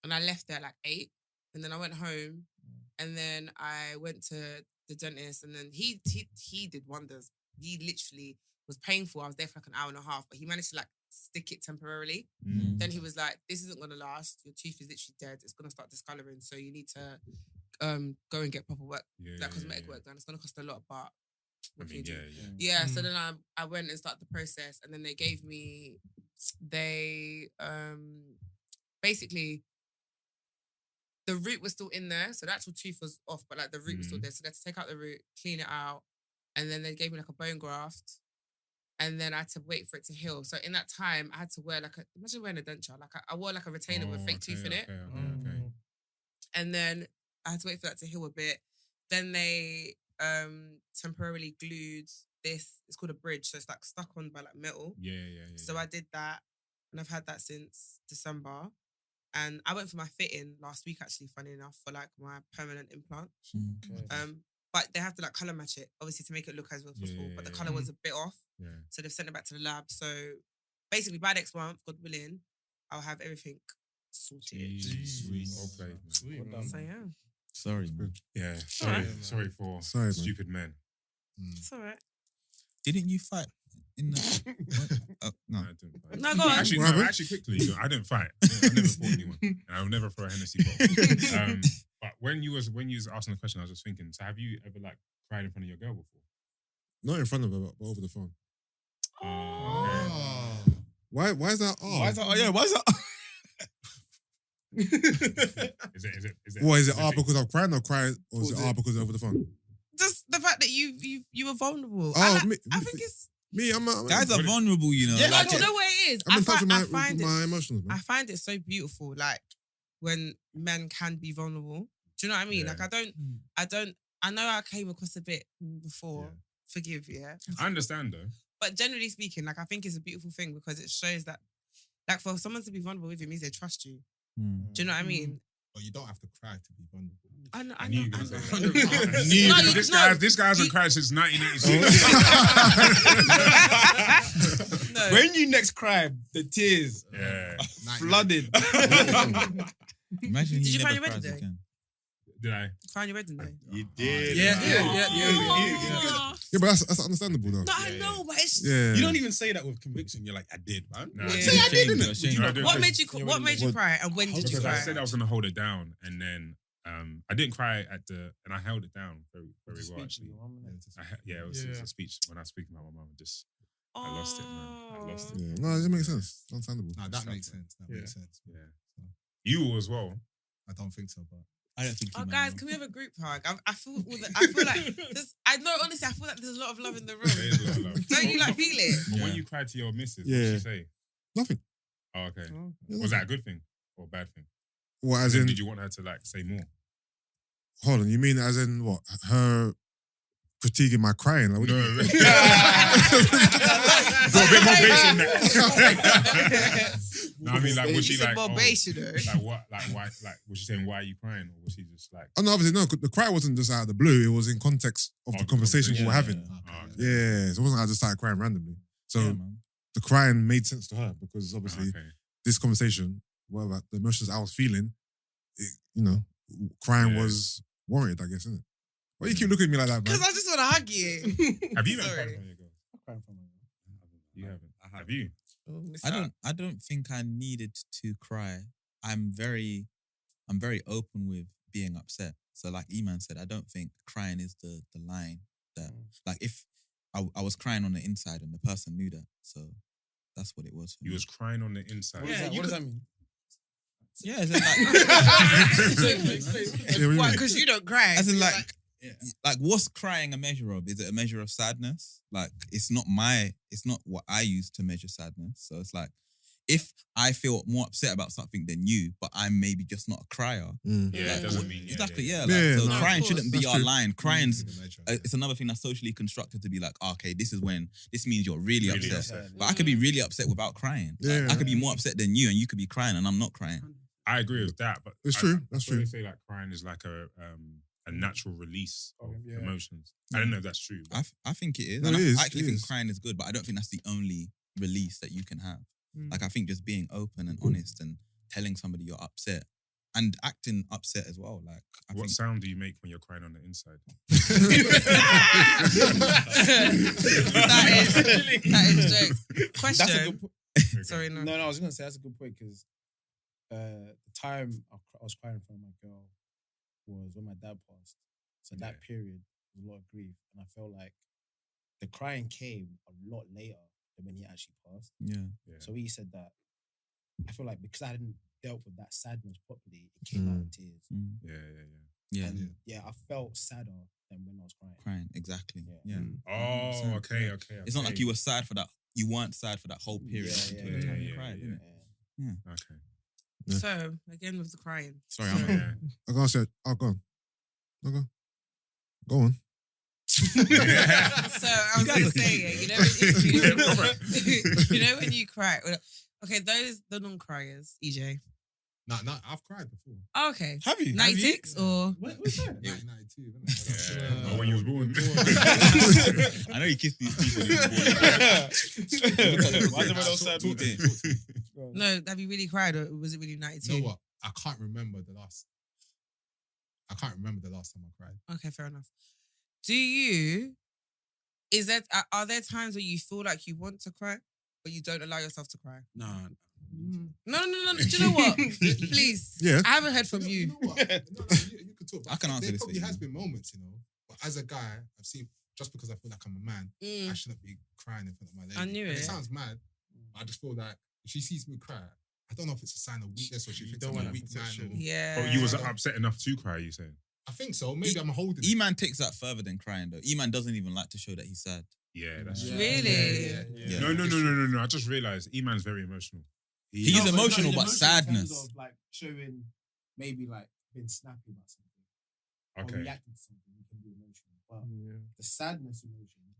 and I left there like 8. And then I went home, and then I went to the dentist, and then he did wonders. He literally was painful. I was there for like an hour and a half, but he managed to like stick it temporarily. Then he was like, this isn't gonna last. Your tooth is literally dead. It's gonna start discoloring. So you need to go and get proper work, cosmetic work done. It's gonna cost a lot, but what can you do? Yeah, so then I went and started the process, and then they gave me basically the root was still in there, so the actual tooth was off, but like the root was still there. So they had to take out the root, clean it out, and then they gave me like a bone graft, and then I had to wait for it to heal. So in that time, I had to wear like imagine wearing a denture. Like I wore like a retainer with fake tooth in it, and then I had to wait for that to heal a bit. Then they temporarily glued this. It's called a bridge, so it's like stuck on by like metal. So I did that, and I've had that since December. And I went for my fitting last week, actually, funny enough, for like my permanent implant. But they have to like colour match it, obviously, to make it look as well as possible. But the colour was a bit off. So they've sent it back to the lab. So basically, by next month, God willing, I'll have everything sorted. Sweet. Okay. So yeah. Sorry, man. Yeah. Sorry for man. stupid men. It's all right. Didn't you fight in the? No. I didn't fight. No, go on. Actually, quickly, I didn't fight. I never fought anyone, and I will never throw a Hennessy bottle. But when you was asking the question, I was just thinking. So, have you ever like cried in front of your girl before? Not in front of her, but over the phone. Oh. Why is that? Why is that? Oh, yeah, why is that? Is it? What is it? Because I'm crying or is it because over the phone? Just the fact that you were vulnerable. Oh, I think it's me. Guys are vulnerable, you know. yeah. like You know what it is. I'm in touch with I find my emotions, man. I find it so beautiful, like when men can be vulnerable. Do you know what I mean? Yeah. Like I know I came across a bit before. Yeah. Forgive, yeah. I understand though. But generally speaking, like I think it's a beautiful thing because it shows that, like, for someone to be vulnerable with you means they trust you. Do you know what I mean? But you don't have to cry to be vulnerable. I know. I knew you were I gonna say know. that. I knew No, this guy hasn't cried since 1986. No. When you next cry, the tears Yeah. flooded. Imagine Did he you find never your wedding cries day? again. Did I? Find your wedding day. You did. Yeah. Yeah, but that's understandable though. No, I know, but it's Yeah. You don't even say that with conviction. You're like, I did, man. No. Yeah. Say I did, innit? Ashamed. No, I didn't. What made you cry, and when did you Because I cry? said I was gonna hold it down, and then I didn't cry and I held it down very, very well actually. It was a speech when I was speaking about my mum. I lost it, man. I lost it. Yeah. No, it makes sense. Understandable. No, that makes sense. That makes sense. Yeah. You as well. I don't think so, but I don't think. Oh, guys, can we have a group hug? I feel like there's, I know, honestly, I feel like there's a lot of love in the room. There is a lot of love. Don't you like feel it? But when you cried to your missus, what Yeah. did she say? Nothing. Oh, okay. Yeah, Was that a good thing or a bad thing? What, as in? Did you want her to like say more? Hold on. You mean as in what? Her critiquing my crying? Like, what do you mean? Got a bit more bass in that. No, I mean, like, was she like, more bass, you know? like what? Like, why? Like, was she saying, why are you crying? Or was she just like, Oh no, obviously no. The cry wasn't just out of the blue. It was in context of the conversation we were having. oh, okay. Yeah, so it wasn't I just started crying randomly. So Yeah, man. the crying made sense to her because obviously Okay. this conversation, whatever the emotions I was feeling, crying Yeah. was warranted, I guess, isn't it? Why you keep looking at me like that, man? Because I just want to hug you. Have you met Sorry. cried from your girl? You haven't. Have you? I don't think I needed to cry. I'm very open with being upset. So like E-Man said, I don't think crying is the line that like if I was crying on the inside and the person knew that. So that's what it was. For You me. was crying on the inside. What does that mean? Yeah, as in like, Why? Because you don't cry. as in like what's crying a measure of? Is it a measure of sadness? Like it's not what I use to measure sadness. So it's like if I feel more upset about something than you, but I'm maybe just not a crier. Yeah, it doesn't mean Exactly, yeah. Yeah, So no, crying of shouldn't course. be our line. Crying's Yeah. it's another thing that's socially constructed to be like, okay, this means you're really, Really upset. upset. But I could be really upset without crying. Like, Yeah. I could be more upset than you, and you could be crying, and I'm not crying. I agree with that, but It's true, that's That's true. true. They say like crying is like a natural release of Yeah. emotions. I don't know if that's true. But I think it is. No, And it I is, actually it think is. crying is good, but I don't think that's the only release that you can have. Mm. Like, I think just being open and honest and telling somebody you're upset and acting upset as well. Like, I what think sound do you make when you're crying on the inside? that is jokes. That's a Question. good point. Sorry, no. No, I was gonna say that's a good point because the time I was crying for my girl was when my dad passed. So that period was a lot of grief, and I felt like the crying came a lot later than when he actually passed. yeah. So he said that I feel like because I hadn't dealt with that sadness properly, it came out in tears. Mm. Yeah. And I felt sadder than when I was crying. Crying, exactly. Yeah. Yeah. Oh, okay. It's not like you were sad for that. You weren't sad for that whole period. Yeah, until the time you yeah, cried, yeah. innit? Okay. Yeah. So again with the crying. Sorry, So- I'm Yeah. I'm gonna say, oh, go on. Okay. Go on. So I was going to say, you know when you cry. Okay, those the non-criers, EJ. Nah, I've cried before. Oh, okay, Have you? 96 or What was that? 1992, Yeah. Oh, when you was born. I know you kissed these people. Why is everyone else sad? no? Have you really cried, or was it really You 92? know what? I can't remember the last time I cried. Okay, fair enough. Are there times where you feel like you want to cry, but you don't allow yourself to cry? No. No. Do you know what? Please. Yeah. I haven't heard from know you. what? You could talk. I can answer there this for probably you. has been moments, but as a guy, I've seen, just because I feel like I'm a man, Mm. I shouldn't be crying in front of my lady. I knew And it. It sounds mad, but I just feel like if she sees me cry, I don't know if it's a sign of weakness or she thinks I'm a weak man. Or, Yeah. Oh, you was upset enough to cry, you saying? I think so. Maybe I'm holding it. E-Man takes that further than crying, though. E-Man doesn't even like to show that he's sad. Yeah, that's true. Really? Yeah. No. I just realised E-Man's very emotional. He's emotional, but sadness. In terms of like showing maybe like being snappy about something or Okay. reacting to something, you can be emotional. But the sadness emotion,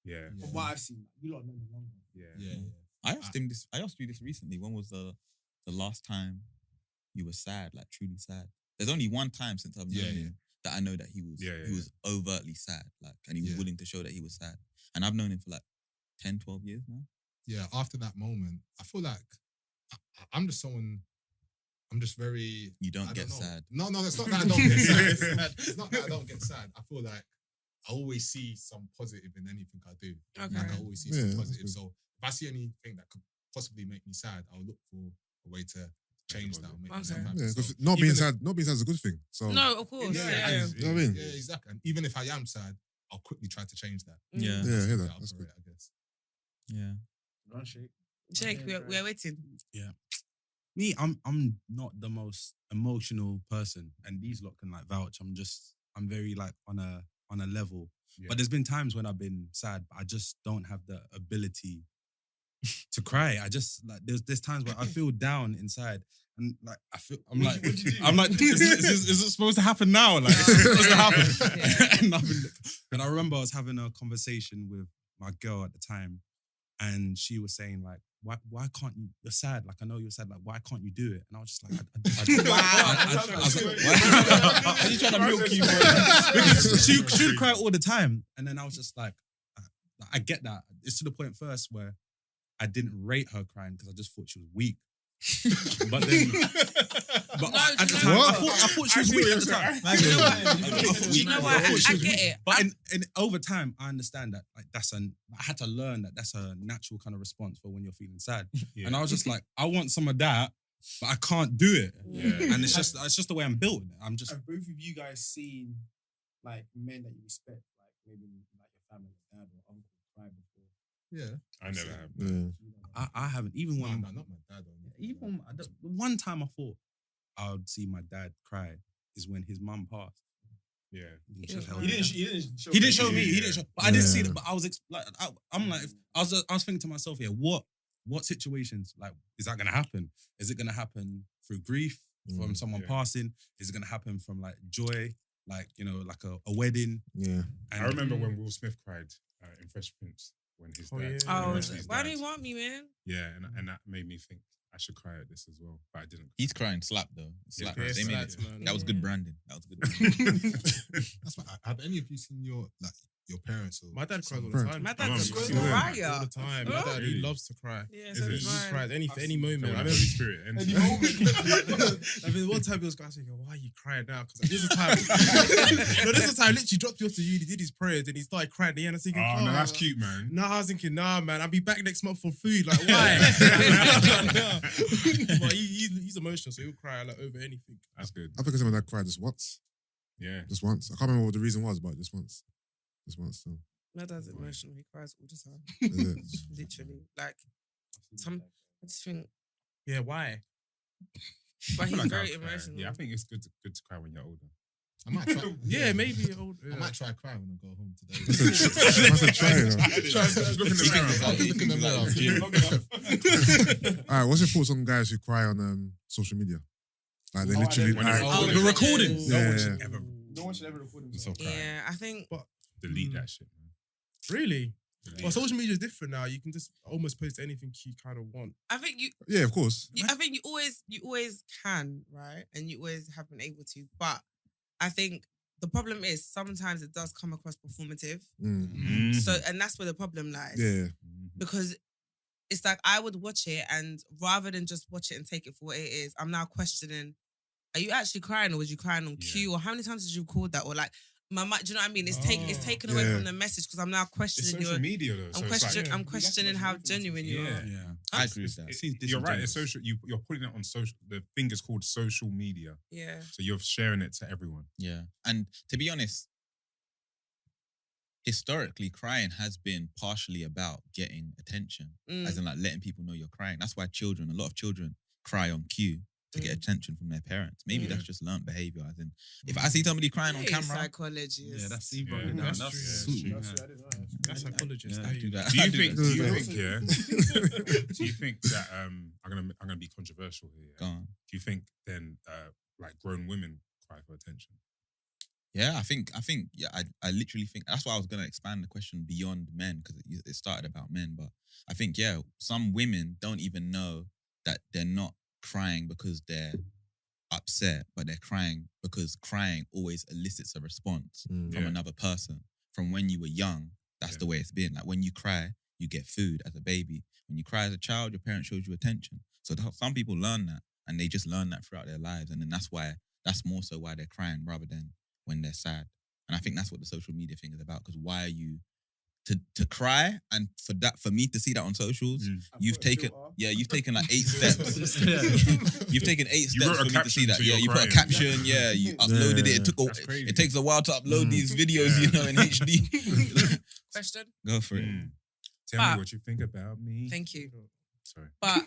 Yeah. from what I've seen, you lot know no longer. Yeah. I asked you this recently. When was the last time you were sad, like truly sad? There's only one time since I've known him that I know that he was was overtly sad, like, and he was willing to show that he was sad. And I've known him for like 10, 12 years now. Yeah, after that moment, I feel like I'm just someone. I'm just very. You don't I get know. sad. No, it's not that I don't get sad. It's not that I don't get sad. I feel like I always see some positive in anything I do. Okay. Like I always see Yeah, some that's positive. good. So if I see anything that could possibly make me sad, I'll look for a way to change that. Or make myself Okay. happy. Yeah, So because not being even sad is a good thing. So No, of course. Yeah, Yeah. and- You know what I mean? Yeah, exactly. And even if I am sad, I'll quickly try to change that. Mm. Yeah. yeah, I hear that. I'll That's operate, good. I guess. Yeah. Jake, we're waiting. Me, I'm not the most emotional person, and these lot can like vouch. I'm very like on a level. Yeah. But there's been times when I've been sad, but I just don't have the ability to cry. I just like there's times where I feel down inside, and like I'm like is it supposed to happen now? Like it's supposed to happen. And I remember I was having a conversation with my girl at the time, and she was saying like, why can't you? You're sad. Like I know you're sad. Like why can't you do it? And I was just like, I was like, are you trying to milk you? Because she would cry all the time, and then I was just like, I get that. It's to the point first where I didn't rate her crying because I just thought she was weak. But then, at the time, I thought she was weak at the time. Do you know what? I get it. But in over time, I understand that like I had to learn that that's a natural kind of response for when you're feeling sad. Yeah. And I was just like, I want some of that, but I can't do it. Yeah. And it's just the way I'm built. I'm just Have both of you guys seen like men that you respect, like maybe like your family, dad or uncle, cry before? Yeah. I never have. Yeah. I haven't even No, when not my dad. even one time I thought I would see my dad cry is when his mum passed. Yeah. He just held He me didn't down. show He didn't show me. Yeah. He didn't show. But I didn't see Yeah. it. But I was I'm like, I was thinking to myself, yeah, what what situations like is that gonna happen? Is it gonna happen through grief from someone passing? Is it gonna happen from like joy, like like a wedding? Yeah. I remember when Will Smith cried in Fresh Prince when his dad. Oh, his why dad- do you want me, man? Yeah, and that made me think I should cry at this as well, but I didn't. He's crying slap though. Slap. Yeah, They made slaps, it. man. That was Yeah. good branding. That was good branding. That's why. Have any of you seen your parents? Or My dad cries all the Friend. time. My My mum dad just used goes to to do it. riot. All the time. My dad, Really? he loves to cry. Yeah, Is so it? does He mine. cries any moment. When I the remember Holy Spirit enters. any moment. I mean, one time he was asking, "Why are you crying now?" Because this is the time. No, this is the time. Literally dropped you off to uni, did his prayers, and he started crying. At the end, I was thinking, Oh, no, that's cute, man. No, I was thinking, nah, man, I'll be back next month for food. Like, why? But he's emotional, so he'll cry like over anything. That's good. I think someone that cried just once. Yeah. Just once. I can't remember what the reason was, but just once. Just once. So. My dad's emotional. He cries all the time. Is it? Literally. Like, I just think, Yeah, why? but I he's feel like very I'll cry. emotional. Yeah, I think it's good to cry when you're older. I might try. Yeah, maybe. I might try cry when I go home today. That's a try, you know. Look in the mirror. I'll look in the mirror. All right, what's your thoughts on guys who cry on social media? Like they literally. when they're like, recording. The recording. Yeah, No one yeah. should ever. No one should ever record himself. Yeah, I think, Delete that shit, man. Really? Delete Well, it. social media is different now. You can just almost post anything you kind of want. I think Yeah, of course. I think you always can, right? And you always have been able to. But I think the problem is sometimes it does come across performative. Mm. So, and that's where the problem lies. Yeah. Because it's like I would watch it, and rather than just watch it and take it for what it is, I'm now questioning: are you actually crying, or was you crying on cue, or how many times did you record that, or like my mic? Do you know what I mean? It's taken away Yeah. from the message because I'm now It's questioning social your. media though. So I'm questioning how genuine you are. Yeah. I agree with that. You're right. It's social. You're putting it on social. The thing is called social media. Yeah. So you're sharing it to everyone. Yeah. And to be honest, historically, crying has been partially about getting attention, as in like letting people know you're crying. That's why a lot of children cry on cue to get attention from their parents. Maybe that's just learnt behavior. As in, if I see somebody crying on camera, Psychologist. Yeah, that's Yeah, even. that's That's true. yeah. That's psychologist. Yeah. There you do go. that. Do you I do think? that. Do you think? Yeah. Do you think that I'm gonna be controversial here? Go on. Do you think then like grown women cry for attention? Yeah, I think, yeah, I literally think that's why I was going to expand the question beyond men because it started about men. But I think, yeah, some women don't even know that they're not crying because they're upset, but they're crying because crying always elicits a response from Yeah. another person. From when you were young, that's the way it's been. Like when you cry, you get food as a baby. When you cry as a child, your parent shows you attention. So some people learn that and they just learn that throughout their lives. And then that's more so why they're crying rather than when they're sad. And I think that's what the social media thing is about. Because why are you to cry and for me to see that on socials, you've taken like 8 steps. You've taken 8 steps wrote a for me to caption see that. to Yeah, your you put a crying. caption. Yeah, you uploaded it. That's crazy. It takes a while to upload these videos, in HD. Question? Go for it. Tell me But- what you think about me. Thank you. Sorry. But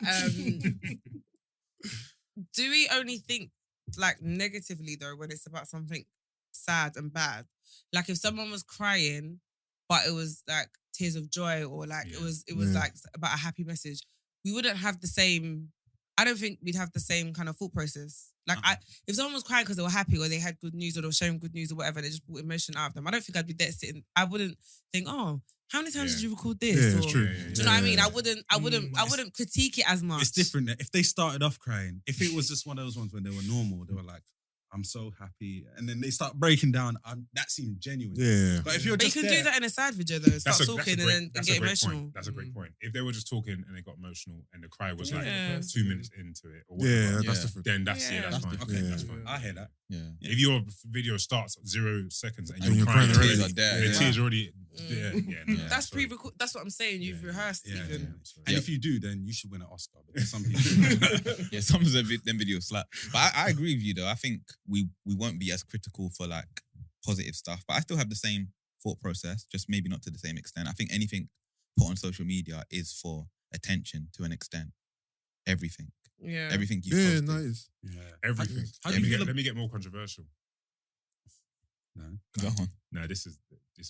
do we only think like negatively though when it's about something sad and bad? Like if someone was crying, but it was like tears of joy, or like it was like about a happy message, we wouldn't have the same. I don't think we'd have the same kind of thought process. Like if someone was crying because they were happy or they had good news or they were sharing good news or whatever, they just brought emotion out of them. I don't think I'd be there sitting. I wouldn't think, oh, how many times did you record this? Yeah, it's Or, true. do you know what I mean? I wouldn't critique it as much. It's different. If they started off crying, if it was just one of those ones when they were normal, they were like, I'm so happy. And then they start breaking down. That seemed genuine. Yeah. But if you're But you just can there, do that in a sad video though. Start talking and then that's get a great emotional. point. That's a great point. If they were just talking and they got emotional and the cry was like Yeah. 2 minutes into it or Yeah, whatever, that's different. then that's Yeah. that's fine. okay, Yeah. that's fine. I hear that. Yeah. If your video starts at 0 seconds and And you're you're crying crying already, already. Tears are there, the yeah. tears already Mm. there. Yeah, no, That's sorry. pre-record. That's what I'm saying. You've Yeah, rehearsed yeah, even. Yeah. And Yeah. if you do, then you should win an Oscar because some people. Yeah, some of them videos slap. But I agree with you though. I think we won't be as critical for like positive stuff. But I still have the same thought process, just maybe not to the same extent. I think anything put on social media is for attention to an extent. Everything. Yeah. Everything you Yeah, post. nice. Yeah. Everything. How do you feel Let me get more controversial. No. Go on. No, this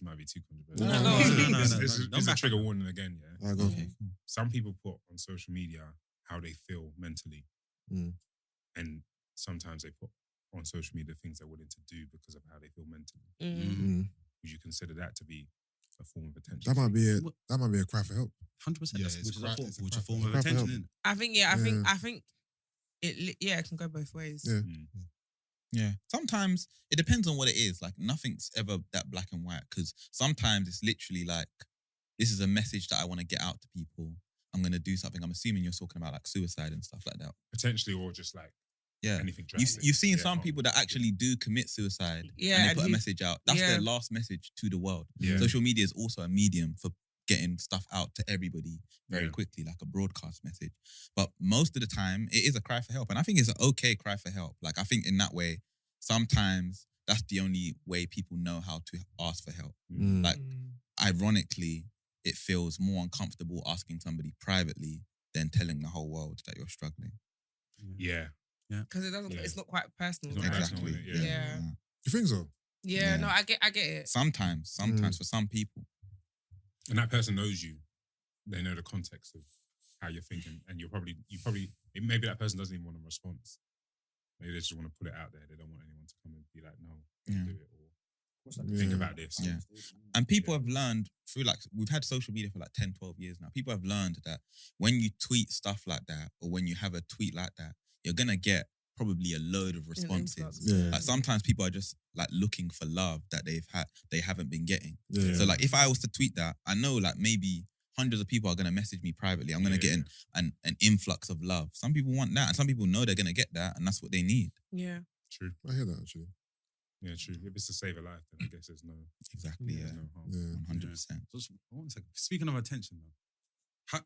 might be too controversial. No. This Don't is a back trigger up. warning again, yeah? I go. Okay, cool. Some people put on social media how they feel mentally. Mm. And sometimes they put on social media things they're willing to do because of how they feel mentally. Mm. Would you consider that to be a form of attention? That might be a cry for help. 100%. Yeah, Which it's is cry- a form, it's a which cry a for form help. of Cry for attention, help. isn't it? I think it can go both ways. Yeah. Yeah. Sometimes it depends on what it is. Like nothing's ever that black and white because sometimes it's literally like, this is a message that I want to get out to people. I'm going to do something. I'm assuming you're talking about like suicide and stuff like that. Potentially, or just like Yeah. anything You've, drastic. you've seen Yeah, some oh, people that actually do commit suicide Yeah, and they and put a who- message out. That's yeah. their last message to the world. Yeah. Social media is also a medium for getting stuff out to everybody very Yeah. quickly, like a broadcast message. But most of the time, it is a cry for help. And I think it's an okay cry for help. Like, I think in that way, sometimes that's the only way people know how to ask for help. Mm. Like, ironically, it feels more uncomfortable asking somebody privately than telling the whole world that you're struggling. Yeah. Because it doesn't. Yeah. It's not quite personal. It's not right? personal, Exactly. innit? Yeah. You think so? Yeah, Yeah. no, I get it. Sometimes for some people. And that person knows you. They know the context of how you're thinking, and maybe that person doesn't even want a response. Maybe they just want to put it out there. They don't want anyone to come and be like, "No, don't Yeah. do it," or think about this. Yeah. And people have learned through like, we've had social media for like 10, 12 years now. People have learned that when you tweet stuff like that, or when you have a tweet like that, you're going to get probably a load of responses. influx. Yeah. Like sometimes people are just like looking for love that they haven't been getting. Yeah. So like if I was to tweet that, I know like maybe hundreds of people are going to message me privately. I'm going to get an influx of love. Some people want that and some people know they're going to get that and that's what they need. Yeah. True. I hear that actually. Yeah, true. If it's to save a life, then I guess there's no Exactly, yeah. there's no harm. Yeah. 100%. So, one second. Speaking of attention, though, how,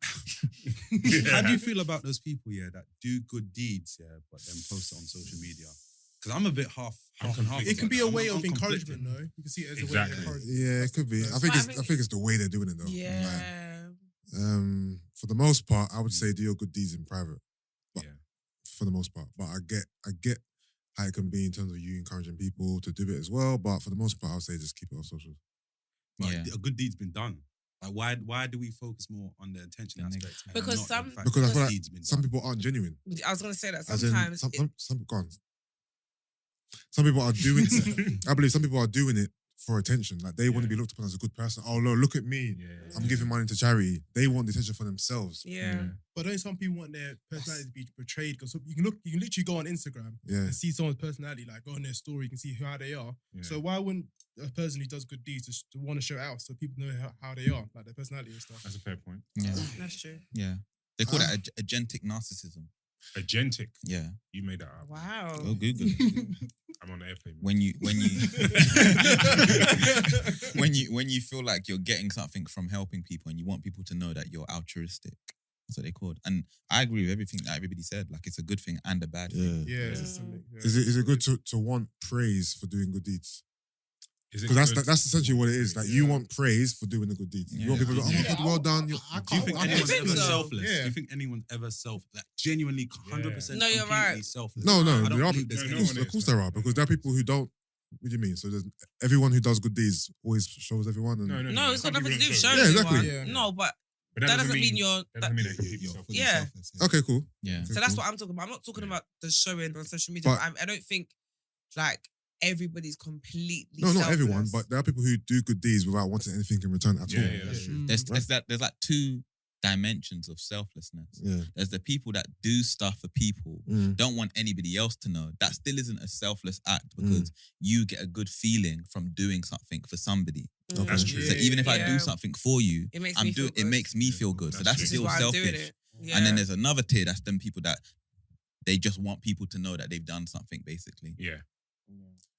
Yeah. how do you feel about those people, that do good deeds, but then post it on social media? Because I'm a bit half and half. It can about be that. a way I'm of conflicted. encouragement, though. You can see it as a way Exactly. of encouragement. Yeah, it could be. I think But I think it's the way they're doing it though. Yeah. Like, for the most part, I would say do your good deeds in private. But Yeah. for the most part, but I get how it can be in terms of you encouraging people to do it as well. But for the most part, I would say just keep it off social. But Yeah. a good deed's been done. Like, why do we focus more on the intention The aspect? and Because not some- the fact Because I that feel the like deed's been some done? people aren't genuine. I was gonna say that As in, sometimes. go on. Some people are doing. I believe some people are doing it for attention. Like they want to be looked upon as a good person. Oh no, look at me. Yeah. I'm giving money to charity. They want the attention for themselves. yeah. But don't some people want their personality to be portrayed? Because you can literally go on Instagram Yeah. and see someone's personality, like go on their story, you can see how they are. Yeah. So why wouldn't a person who does good deeds to want to show it out so people know how they are, like their personality and stuff? That's a fair point. Yeah. That's true. Yeah. They call that agentic narcissism. Agentic. Yeah. You made that up. Wow. Go Google it. I'm on the airplane. when you when you feel like you're getting something from helping people and you want people to know that you're altruistic. That's what they called. And I agree with everything that everybody said. Like it's a good thing and a bad thing. Yeah. Yeah, Yeah. it's something. Yeah. Is it good to want praise for doing good deeds? Is it Because good? that's essentially what it is. Like you want praise for doing the good deeds. You want people to go, oh my God, well done. I Do you can't- think I anyone's think ever so. selfless? Yeah. Do you think anyone's ever genuinely 100% No, you're completely right. selfless? No, I there don't are believe people. there's No, anyone. one Of course there are, because there are people who don't. What do you mean? So there's everyone who does good deeds always shows everyone. And No, it's got Some nothing to people do with don't showing Yeah, anyone. exactly. Yeah. No, but But that doesn't mean you're. That doesn't mean that you're You're yourself. fully Yeah. selfless, Okay, cool. Yeah. So that's what I'm talking about. I'm not talking about the showing on social media. But- But I don't think like everybody's completely. No, not everyone, selfless. but there are people who do good deeds without wanting anything in return at Yeah, all. yeah, that's true. There's like two dimensions of selflessness. Yeah. There's the people that do stuff for people, Mm. don't want anybody else to know. That still isn't a selfless act because you get a good feeling from doing something for somebody. Mm. That's true. So even if I do Yeah. something for you, It makes I'm me feel doing it good. makes me feel good. So That's that's true. This is still why I'm doing selfish. it. Yeah. And then there's another tier that's them people that they just want people to know that they've done something basically. Yeah.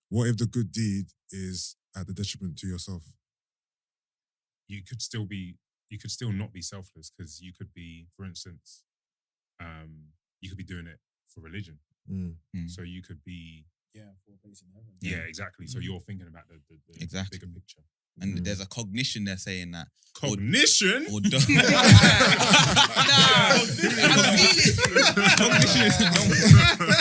What if the good deed is at the detriment to yourself? You could still not be selfless because you could be, for instance, you could be doing it for religion. Mm. So you could be for a place in heaven. Yeah, exactly. So you're thinking about the Exactly. bigger picture. And there's a cognition there saying that. Cognition? Or Nah, I'm feeling.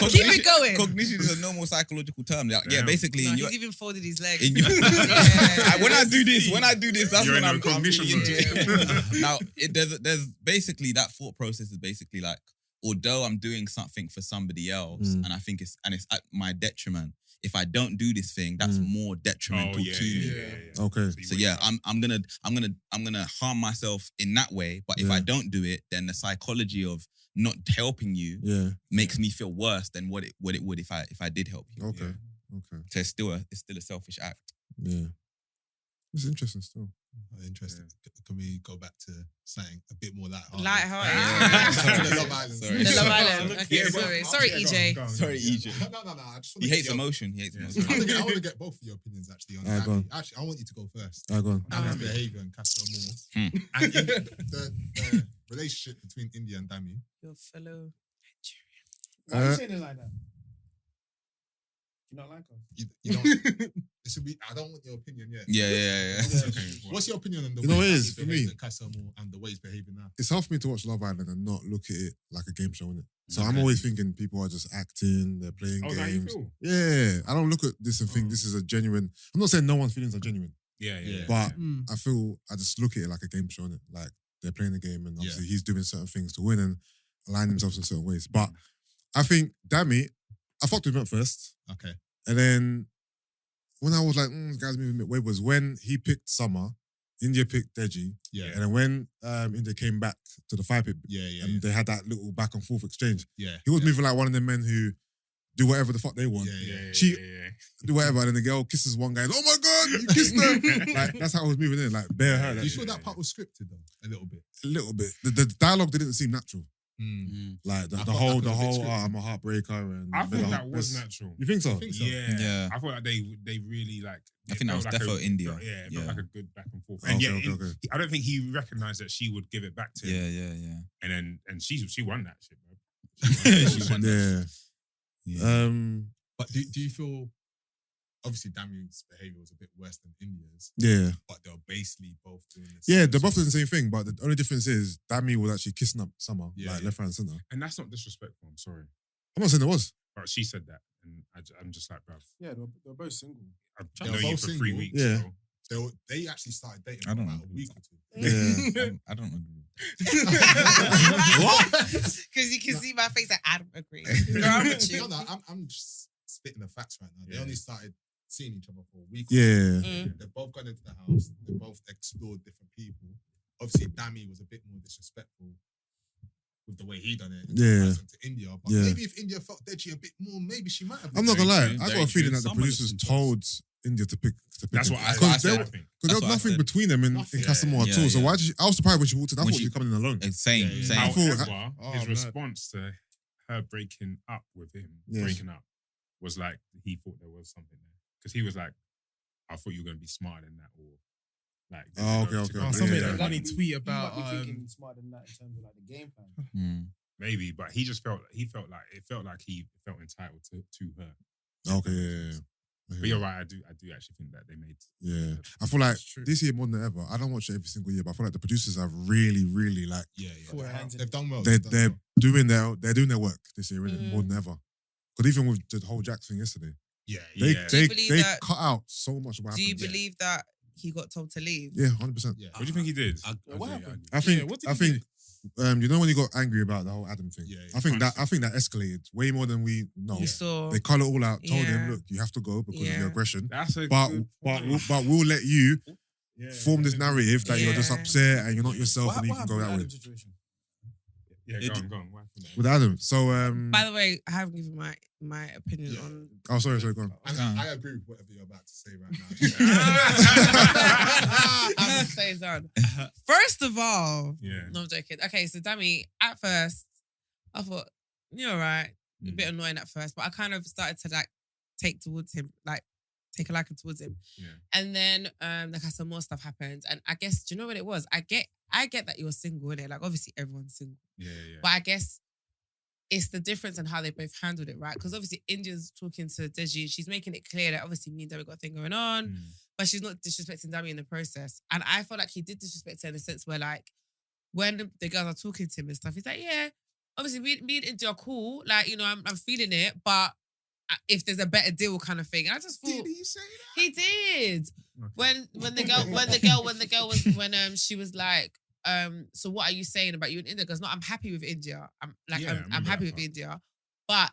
Keep it going. Cognition is a normal psychological term. Like, yeah, Damn. basically. No, in he's your, even folded his legs. in your, Yeah. when I do this, that's You're when in I'm a cognition really into mode. it. Now, there's basically that thought process is basically like, although I'm doing something for somebody else, and I think it's at my detriment. If I don't do this thing, that's more detrimental to me. Okay. So yeah, I'm gonna harm myself in that way. But if I don't do it, then the psychology of not helping you makes me feel worse than what it would if I did help you. Okay. So it's still a selfish act. Yeah. It's interesting still. Interesting. Can we go back to something a bit more light-hearted? Light-hearted. The Love Island. Sorry. The Love Island. Okay, Yeah, sorry. but- Sorry, yeah, EJ. go on. Sorry, EJ. No. I just He hates emotion. He hates emotion. I want to get both of your opinions actually on Alright, go on. Dami. Actually, I want you to go first. Go on. Dami's behaviour and Casper Moore. And the relationship between Indiyah and Dami. Your fellow. Why are you saying it like that? You not like her? You don't. It should be. I don't want your opinion yet. Yeah. What's your opinion on the You way know what it Dami is, for behaved me? at Casper Moore and the way he's behaving now? It's hard for me to watch Love Island and not look at it like a game show, innit? So I'm always thinking people are just acting, they're playing Oh, is that how you games. feel? Yeah, I don't look at this and think this is a genuine. I'm not saying no one's feelings are genuine, Yeah. but I just look at it like a game show, innit? Like they're playing the game and obviously he's doing certain things to win and align himself in certain ways. But I think Dami, I fucked with him at first. Okay. And then when I was like, this guy's moving a bit weird, was when he picked Summer, Indiyah picked Deji. Yeah. And then when Indiyah came back to the fire pit and they had that little back and forth exchange, Yeah. he was moving like one of them men who do whatever the fuck they want. She do whatever, and then the girl kisses one guy. Oh my god, you kissed her! Like that's how I was moving in, like bare her. Do Like, you feel that part was scripted though? A little bit. a little bit. The dialogue didn't seem natural. Like the I thought whole, that was a bit scripted. I'm a heartbreaker, and I thought that was natural. You think so? think so? Yeah. I thought like they really like. I think that was defo Indiyah. Yeah, it felt like a good back and forth. Okay, And yeah, okay. I don't think he recognized that she would give it back to him. Yeah. And she won that shit, bro. She won that. Yeah. But do you feel obviously Dami's behaviour was a bit worse than Indiyah's, Yeah. but they were basically both doing this. Yeah, they're both doing the same thing, but the only difference is Dami was actually kissing up Summer, like left, right, and centre. And that's not disrespectful. I'm sorry, I'm not saying it was. but she said that, and I'm just like, bruv, Yeah, they're both single. I've They known were you both for 3 single. weeks. Yeah. Bro. They actually started dating I for don't about a agree week with or two. Yeah. I don't agree. Because you can see my face. Like, I don't agree. Girl, I'm with you. No, I'm just spitting the facts right now. They Yeah. only started seeing each other for a week. Or Yeah. two. They've both gone into the house. They both explored different people. Obviously, Dami was a bit more disrespectful with the way he done it. in Yeah. comparison to Indiyah. But Yeah. maybe if Indiyah felt Deji a bit more, maybe she might have. I'm not gonna lie. true, I got very a feeling true. that the Some of producers the told Indiyah to pick. That's him. what I Because said. there I think. was That's what I nothing said. between them in Nothing. Casamore Yeah, at all. So yeah. why did she? I was surprised when she walked in. I When thought she she- was coming in alone. Same. Yeah. Same. I thought- However, Oh, his man. response to her breaking up with him, Yes. breaking up, was like he thought there was something there because he was like, "I thought you were gonna be smarter than that," or like, Oh, okay, to okay, go- okay. Oh, somebody Yeah. had a funny Like, tweet you about might be thinking smarter than that in terms of like the game plan. maybe, but he just felt like it felt like he felt entitled to her. Okay, yeah. But you're right. I do actually think that they made. Yeah. I feel like That's true. this year more than ever. I don't watch it every single year, but I feel like the producers have really, really like Yeah. Full hands in They've done well. they're They've done they're doing their work this year innit? More than ever. Because even with the whole Jax thing yesterday, Yeah. they Yeah. Do you believe they that- cut out so much of what Do you happened. believe that he got told to leave? Yeah, 100%. Yeah. What do you think he did? What happened? I think Yeah, what did I he think you know when you got angry about the whole Adam thing. Yeah, yeah. I think that escalated way more than we know. You saw. They cut it all out. Told Yeah. him, look, you have to go because of Yeah. your aggression. That's a But good but point. we'll let you Yeah. form this narrative that you're just Yeah. upset and you're not yourself and you can happened go with that way Adam's situation? Yeah, go on. What happened there? with Adam. So By the way, I haven't given my opinion Yeah. on. oh sorry, go on. And Yeah. I agree with whatever you're about to say right now. I'm gonna say it's done. First of all, Yeah. no, I'm joking. Okay, so Dami, at first, I thought you're alright, a bit annoying at first, but I kind of started to like take towards him, like take a liking towards him. Yeah. And then like some more stuff happened, and I guess do you know what it was? I get that you're single, innit? Like obviously everyone's single, Yeah. but I guess it's the difference in how they both handled it, right? Because obviously India's talking to Deji, she's making it clear that obviously me and Dami got a thing going on, but she's not disrespecting Dami in the process. And I felt like he did disrespect her in a sense where like, when the girls are talking to him and stuff, he's like, yeah, obviously me and India are cool, like, you know, I'm feeling it, but if there's a better deal kind of thing. And I just thought, Did he say that? he did. Okay. When she was like, so what are you saying about you and India? Because no, I'm happy with India. I'm happy with India, but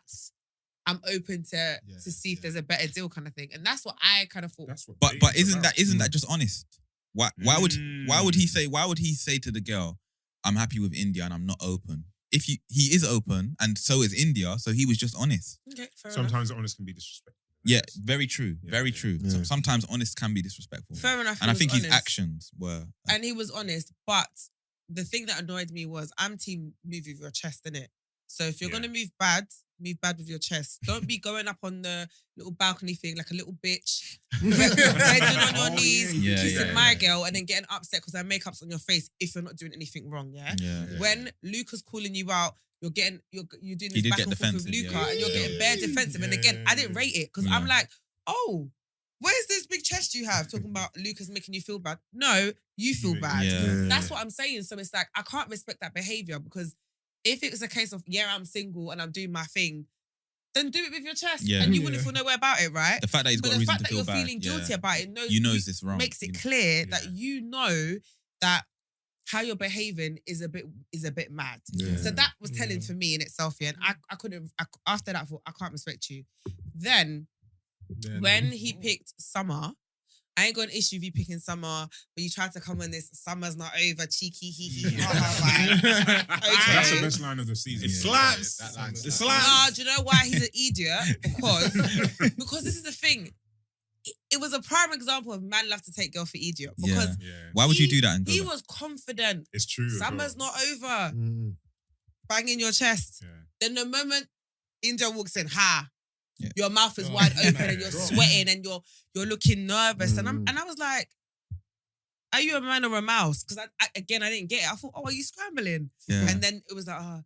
I'm open to see if there's a better deal kind of thing. And that's what I kind of thought. But isn't that just honest? Why would he say to the girl, I'm happy with India and I'm not open? If he is open and so is India, so he was just honest. Okay, fair Sometimes honest can be disrespectful. Yeah, very true. Yeah, very yeah. true. Yeah. So sometimes honest can be disrespectful. Fair enough. And I think his honest. actions were. And he was honest, but the thing that annoyed me was I'm team move with your chest, innit? So if you're gonna move bad with your chest. Don't be going up on the little balcony thing like a little bitch, bending on your knees, kissing my girl, and then getting upset because her makeup's on your face if you're not doing anything wrong. Yeah. When Luca's calling you out, you're doing this back and forth with Luca, and you're getting bare defensive. And again, I didn't rate it because I'm like, oh, where's this big chest you have? Talking about Luca's making you feel bad. No, you feel bad. That's what I'm saying. So it's like, I can't respect that behavior because if it was a case of, I'm single and I'm doing my thing, then do it with your chest. And you wouldn't feel nowhere about it, right? The fact that he's got a reason to feel bad. The fact that you're feeling guilty about it, it's wrong. Makes it clear that you know that how you're behaving is a bit mad. So that was telling for me in itself, and I couldn't, after that I thought, I can't respect you. Then when he picked Summer, I ain't got an issue with you picking Summer, but you tried to come on this, Summer's not over, cheeky, okay. That's the best line of the season. It slaps. That line slaps. No, do you know why he's an idiot? Because this is the thing. It was a prime example of man love to take girl for idiot. Because why would you do that? He was confident. It's true. Summer's not over. Banging your chest. Then the moment India walks in, your mouth is wide open and you're sweating and you're looking nervous. And I was like, are you a man or a mouse? Because I didn't get it. I thought, are you scrambling? And then it was like, I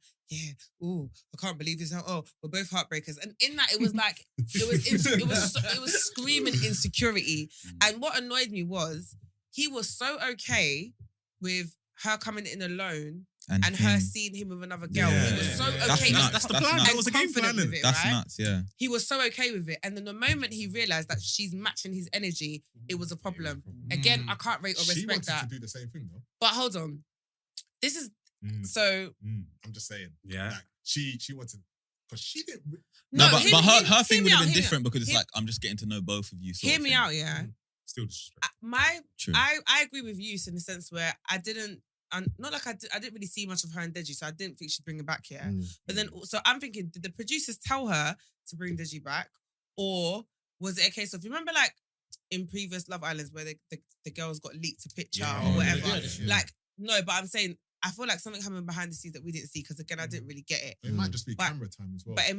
can't believe this. We're both heartbreakers. And in that, it was like, it was screaming insecurity. And what annoyed me was he was so okay with her coming in alone and her seeing him with another girl. He was so okay. That's the plan. That was the game plan. With it, That's right? nuts, yeah. He was so okay with it. And then the moment he realised that she's matching his energy, it was a problem. Again, I can't rate or respect that. She wanted to do the same thing though. But hold on. This is... So... I'm just saying. Yeah. Like, she wanted... Because she didn't... But her thing would have been different because it's like, I'm just getting to know both of you. Hear me out, yeah? Still disrespectful. I agree with you in the sense where I didn't really see much of her and Deji, so I didn't think she'd bring her back here. But then, so I'm thinking, did the producers tell her to bring Deji back? Or was it a case of, remember like in previous Love Islands where the girls got leaked a picture or whatever? Like, no, but I'm saying, I feel like something happened behind the scenes that we didn't see because again, I didn't really get it. It might just be camera time as well. But it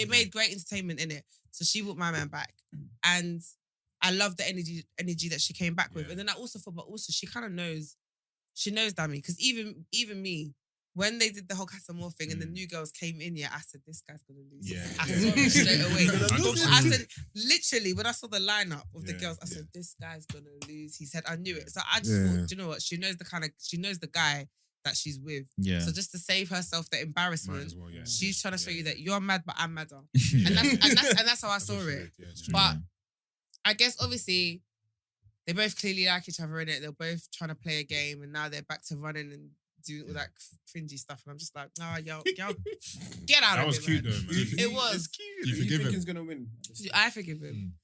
made great entertainment in it. So she brought my man back. And I love the energy that she came back with. And then I also thought, but also she kind of knows, she knows Dami. Because even me, when they did the whole Casamore thing and the new girls came in, I said, this guy's going to lose. I saw it straight away. I said, literally, when I saw the lineup of the girls, I said, this guy's going to lose. He said, I knew it. So I just thought, do you know what? She knows the guy that she's with. So just to save herself the embarrassment, she's trying to show you that you're mad, but I'm madder. and that's how I saw it. But I guess obviously they both clearly like each other in it. They're both trying to play a game, and now they're back to running and doing all that fringy stuff. And I'm just like, yo, get out of here. That was cute man. though, man. It was. You forgive him? He's gonna win. I forgive him.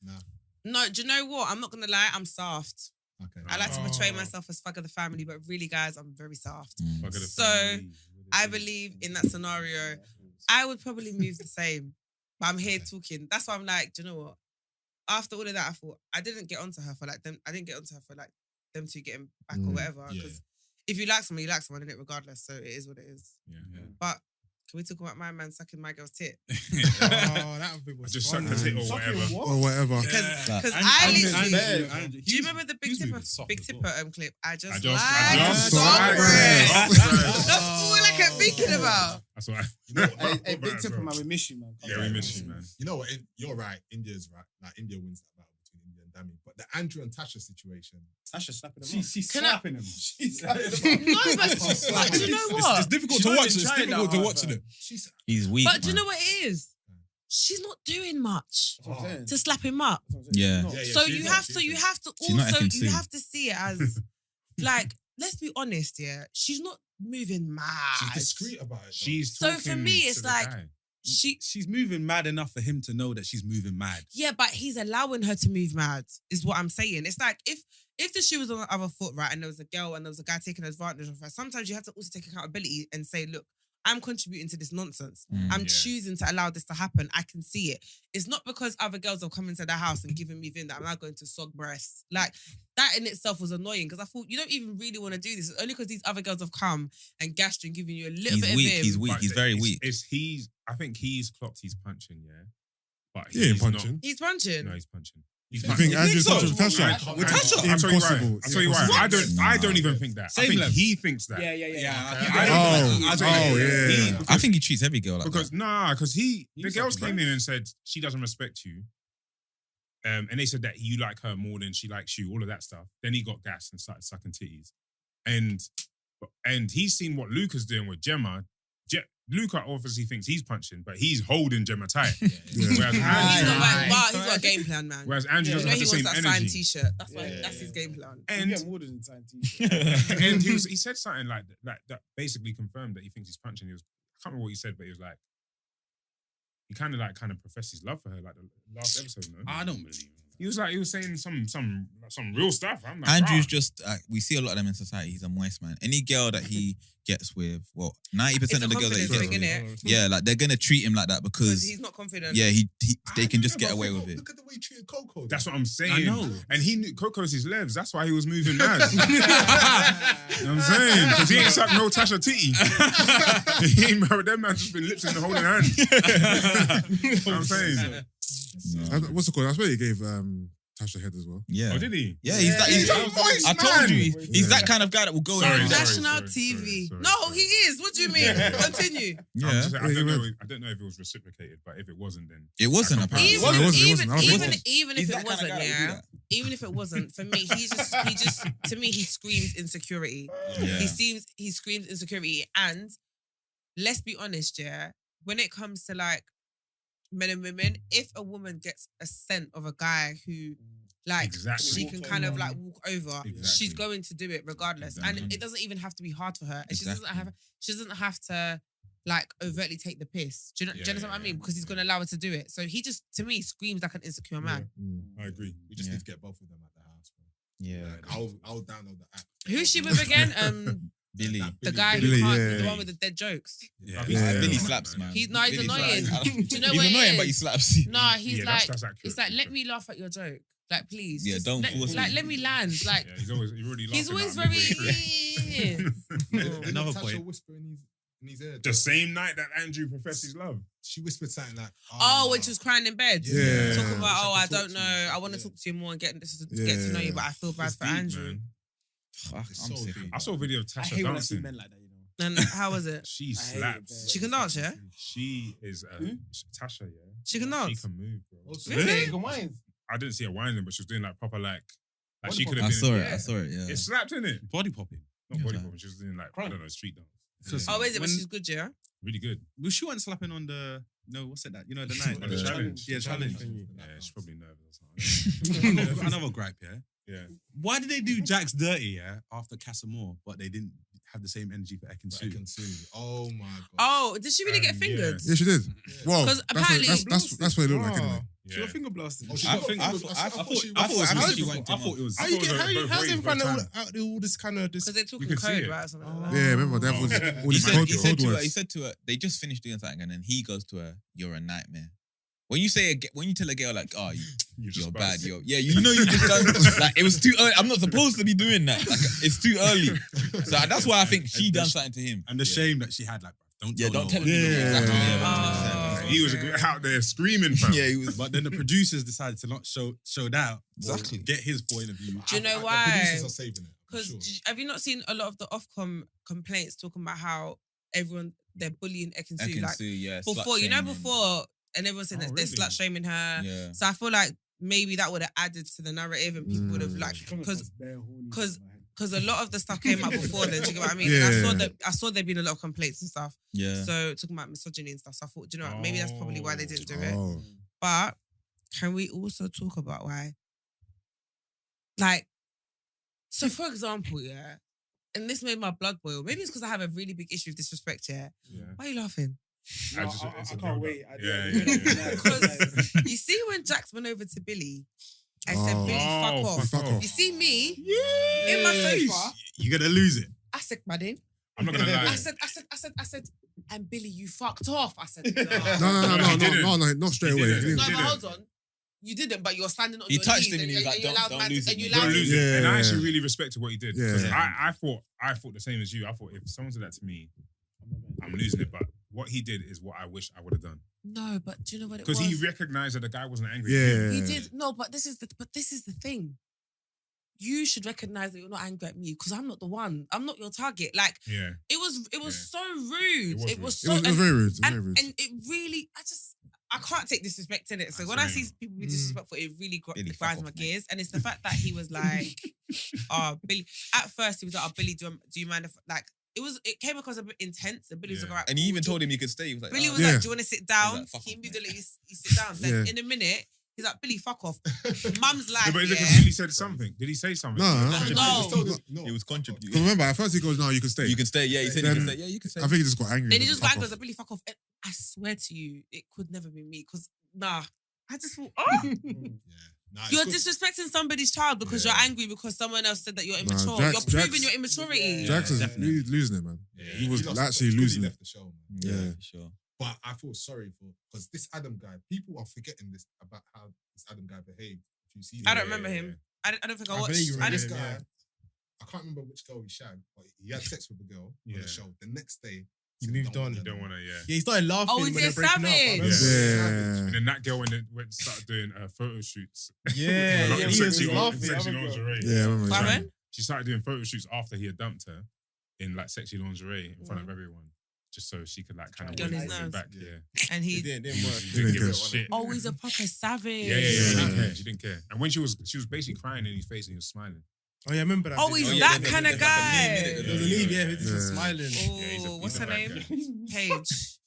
No, do you know what? I'm not gonna lie. I'm soft. Okay. I like to portray myself as fuck of the family, but really, guys, I'm very soft. So I believe in that scenario, I would probably move the same. But I'm here talking. That's why I'm like, do you know what? After all of that, I thought I didn't get onto her for like them. I didn't get onto her for like them two getting back or whatever. Because if you like someone, you like someone, innit? Regardless. So it is what it is. But can we talk about my man sucking my girl's tit? That was just suck the tit or whatever. Or whatever. Because I literally... Andrew, do you remember the Big Tipper clip? I just like saw breasts. breasts. That's all I kept thinking about. That's what You know, Hey, big tip, man. We miss you, man. Yeah, we miss you, man. you know what? You're right. India's right. Like India wins that battle between India and Dami. But the Andrew and Tasha situation. Tasha slapping him. She's Can I- slapping him. She's slapping him. No, but do you know what? It's difficult She to might watch. be It's trying difficult that to hard, watch fam. it. She's. He's weak. But do you man. know what it is? She's not doing much That's what I'm saying. to slap him up. That's what I'm saying. Yeah. No. So she's you not, have she's to, you not. have to She's not also, acting you soon. have to see it as like, let's be honest, yeah. She's not moving mad. She's discreet about it. though. She's So talking for me, to it's the like- guy. She's moving mad enough for him to know that she's moving mad. Yeah, but he's allowing her to move mad, is what I'm saying. It's like if the shoe was on the other foot, right, and there was a girl and there was a guy taking advantage of her, sometimes you have to also take accountability and say, look, I'm contributing to this nonsense. I'm choosing to allow this to happen. I can see it. It's not because other girls have come into the house and given me vin that I'm now going to sog breasts. Like, that in itself was annoying because I thought, you don't even really want to do this. It's only because these other girls have come and gashed you and given you a little He's bit weak. of him. He's weak. But He's very it's- weak. I think he's clocked he's punching, yeah. But He ain't he's not- punching. He's punching. No, he's punching. He's You think Andrew's so? punching with Tasha? With Tasha? I'll tell you why. Impossible. I'll tell you why. Impossible. I don't even think that. I Same think level. he thinks that. Yeah. Yeah. I think he treats every girl like Because that. because the He's girls like came in and said she doesn't respect you. And they said that you like her more than she likes you, all of that stuff. Then he got gas and started sucking titties. And he's seen what Luca's doing with Gemma. Luca obviously thinks he's punching, but he's holding Gemma tight. Yeah. Whereas He's Andrew, got a game plan, man. whereas Andrew You doesn't know have he the wants same that signed energy. t-shirt. That's why. Yeah, That's yeah, his yeah. game plan. You And get more than time t-shirt. and he said something like that basically confirmed that he thinks he's punching. He was, I can't remember what he said, but he was like, he kind of professed his love for her, like the last episode. No, I don't believe him. he was saying some real stuff. I'm like, Andrew's "Rah." just, we see a lot of them in society. He's a moist man. Any girl that he gets with, 90% of the girls that he It's a gets confidence with, thing, innit? like they're gonna treat him like that Because because, he's not confident. yeah, they can just I get don't know, away but with it. Look at the way he treated Coco. That's what I'm saying. I know. And he knew Coco's his levs. That's why he was moving mad. You know what I'm saying? Because he ain't sucked no Tasha titty. He ain't married them man just been lips in the holding hand. You know what I'm saying? What's it called? That's where he gave Tasha head as well. Yeah. Oh, did he? Yeah, he's that. He's a moist I told you, man. he's that kind of guy that will go Sorry, in. sorry. National TV. sorry. No, he is. What do you mean? Continue. Yeah, I don't know if it was reciprocated, but if it wasn't, then it wasn't I apparently. Even, It wasn't. even, I was even, watching. even He's if that it kind of wasn't, guy that will do yeah. that. Even if it wasn't, for me, he just, to me, he screams insecurity. Yeah. He screams insecurity. And let's be honest, yeah, when it comes to like men and women, if a woman gets a scent of a guy who, like, Exactly. she can kind of like walk over, Exactly. she's going to do it regardless. Exactly. And it doesn't even have to be hard for her. And Exactly. she doesn't have to like overtly take the piss. Do you understand what I mean? Because he's going to allow her to do it. So he just, to me, screams like an insecure man. I agree. We just Yeah. need to get both of them at the house. Bro. Yeah, Like, I'll download the app. Who's she with again? Billy. The guy Billy, who can't, yeah. the one with the dead jokes. Yeah. Yeah. Billy slaps, man. He's Billy annoying. slaps. Do you know He's what it annoying, is? but he slaps. Nah, he's Yeah, like, that's accurate. it's like, let me laugh at your joke. Like, please. Yeah, just don't let, force like, me. let me land. Like, Yeah, he already he's laughing always at me. very. Another Tasha point. whisper in his ear. The same night that Andrew professed his love. She whispered something like, Oh, when she was crying in bed. Yeah. Talking about, She oh, I had to talk don't to know. you. I want to Yeah. talk to you more and get to know you, but I feel bad It's for deep, Andrew. man. I'm It's sick. so deep. I saw a video of I Tasha hate when I see dancing. men like that, you know. And how was it? She I hate it, slaps. bro. She can dance, yeah? She is Tasha, yeah. She can She dance. can move, bro. Really? You can whine. I didn't see her whining, but she was doing like proper like she Body could have I been. saw it. yeah. I saw it. Yeah. It slapped in it. Body popping. Not Yeah, body like- popping. She was doing like I Crunk. don't know street dance. Because Oh, is it? But when- she's good, yeah? Really good. Well, she wasn't slapping on the what's it that? You know, the night. On the challenge. Yeah, challenge. Yeah, she's probably nervous or something. Another gripe, yeah. Yeah. Why did they do Jack's dirty, yeah, after Casamore, but they didn't have the same energy for Ekin-Su? Oh my god. Oh, did she really get fingered? Yeah, she did. Well, 'Cause that's apparently- that's what it looked like anyway. She got finger blasted. Oh, she I got think- finger I blasted. thought- I thought she I thought was- it was. How you get? both How's ways, them find both out all this kind of this? Because they're talking You can see code, it. right? Or something like that. Yeah, remember that was all He these said, code he said to her, words. he said to her, they just finished doing something, and then he goes to her, "You're a nightmare." When you say when you tell a girl like, "Oh, you're bad," you know you just done, like it was too early. I'm not supposed to be doing that. Like it's too early. So that's why I think she done something to him. And the shame that she had, like, don't tell Don't tell no him. one. Exactly. Oh, He was okay. out there screaming, fam. Yeah, he was. But then the producers decided to not show that. Exactly. Get his point of view. Do you know The why? producers are saving it. I'm Because sure. have you not seen a lot of the Ofcom complaints talking about how everyone they're bullying Ekin-Su. Like yeah. before, before, and everyone said that they're really? slut shaming her. Yeah. So I feel like maybe that would have added to the narrative, and people would have like because a lot of the stuff came out before then. Do you get what I mean? Yeah. And I saw there'd been a lot of complaints and stuff. Yeah. So talking about misogyny and stuff. So I thought, do you know what? Maybe that's probably why they didn't do it. Oh. But can we also talk about why? Like, so for example, yeah, and this made my blood boil. Maybe it's because I have a really big issue with disrespect. Yeah. Why are you laughing? I can't wait. Because you see when Jax went over to Billy and said, Billy, fuck off. Fuck off. You see me in my sofa. You're gonna lose it. I said, Madden. I'm not gonna lie. I said, and Billy, you fucked off. I said, No, not straight away. didn't. He No, didn't. but hold on. You didn't, but you're standing on He your touched knees him and he was like, you allowed don't man lose to- it. and you Don't allowed lose him- it. And I Yeah. actually really respected what he did. Because Yeah. I thought the same as you. I thought if someone said that to me, I'm losing it. But what he did is what I wish I would have done. No, but do you know what it was? Because he recognized that the guy wasn't angry. Yeah. He did. No, but this is the thing. You should recognize that you're not angry at me because I'm not the one. I'm not your target. Like Yeah. it was Yeah. so rude. It It was was It so was very rude. It was very and, rude. and it really I can't take disrespect in it. So That's when I right. see people be disrespectful, it really Billy, grinds fuck my off, mate. gears. And it's the fact that he was like, "Oh, Billy." At first, he was like, "Oh, Billy, do you mind if like?" It came across a bit intense. And Billy was Yeah. like, "Alright, And he cool, even do you-" told him he could stay. He was like, Billy "Oh, was Yeah. like, "Do you want to sit down?" like, "Fuck He off, moved mate." a little. You sit down. Then Yeah. in a minute, he's like, "Billy, fuck off." Mum's life. Yeah, but is it yeah. because Billy said something? Did he say something? No. He was Because contributing. remember, at first he goes, "No, you can stay." You can stay. Yeah, he said you Then- can stay. Yeah, you can stay. I think he just got angry. Then he and just fuck got off. like, "Billy, fuck off." And I swear to you, it could never be me because I just thought, you're disrespecting somebody's child because you're angry because someone else said that you're immature. Jax- You're proving Jax- your immaturity. Jax is definitely. losing it, man. Yeah, He was lost actually because he losing it. left the show, man. Yeah. for sure. But I feel sorry because this Adam guy, people are forgetting this about how this Adam guy behaved. If you see, I don't remember him. I don't think I I watched. vaguely I remember just this him, guy. yeah. I can't remember which girl he shagged, but he had sex with a girl on Yeah. the show. The next day, He said, moved "Don't on. want You that don't no want more." to, Yeah, he started laughing Oh, when he's they're breaking up. I savage. remember. Yeah. And then that girl started doing photo shoots. Yeah, Like, yeah, in he was sexy laughing. sexy I remember. lingerie. Yeah, I remember. What that. happened? She started doing photo shoots after he had dumped her in like sexy lingerie in front of everyone, just so she could like kind of Get on win his him nerves. back. Yeah, And he. It didn't work. She Didn't didn't give care. a shit. Oh, he's a proper savage. Yeah. She Yeah. didn't care. She didn't care. And when she was basically crying in his face and he was smiling. Oh, yeah, I remember that. Oh, video. he's yeah, that there's kind of like a meme, guy. innit? There was a meme, yeah, he's Yeah. just smiling. he's a- Oh, what's he's a her bad name? guy. Paige.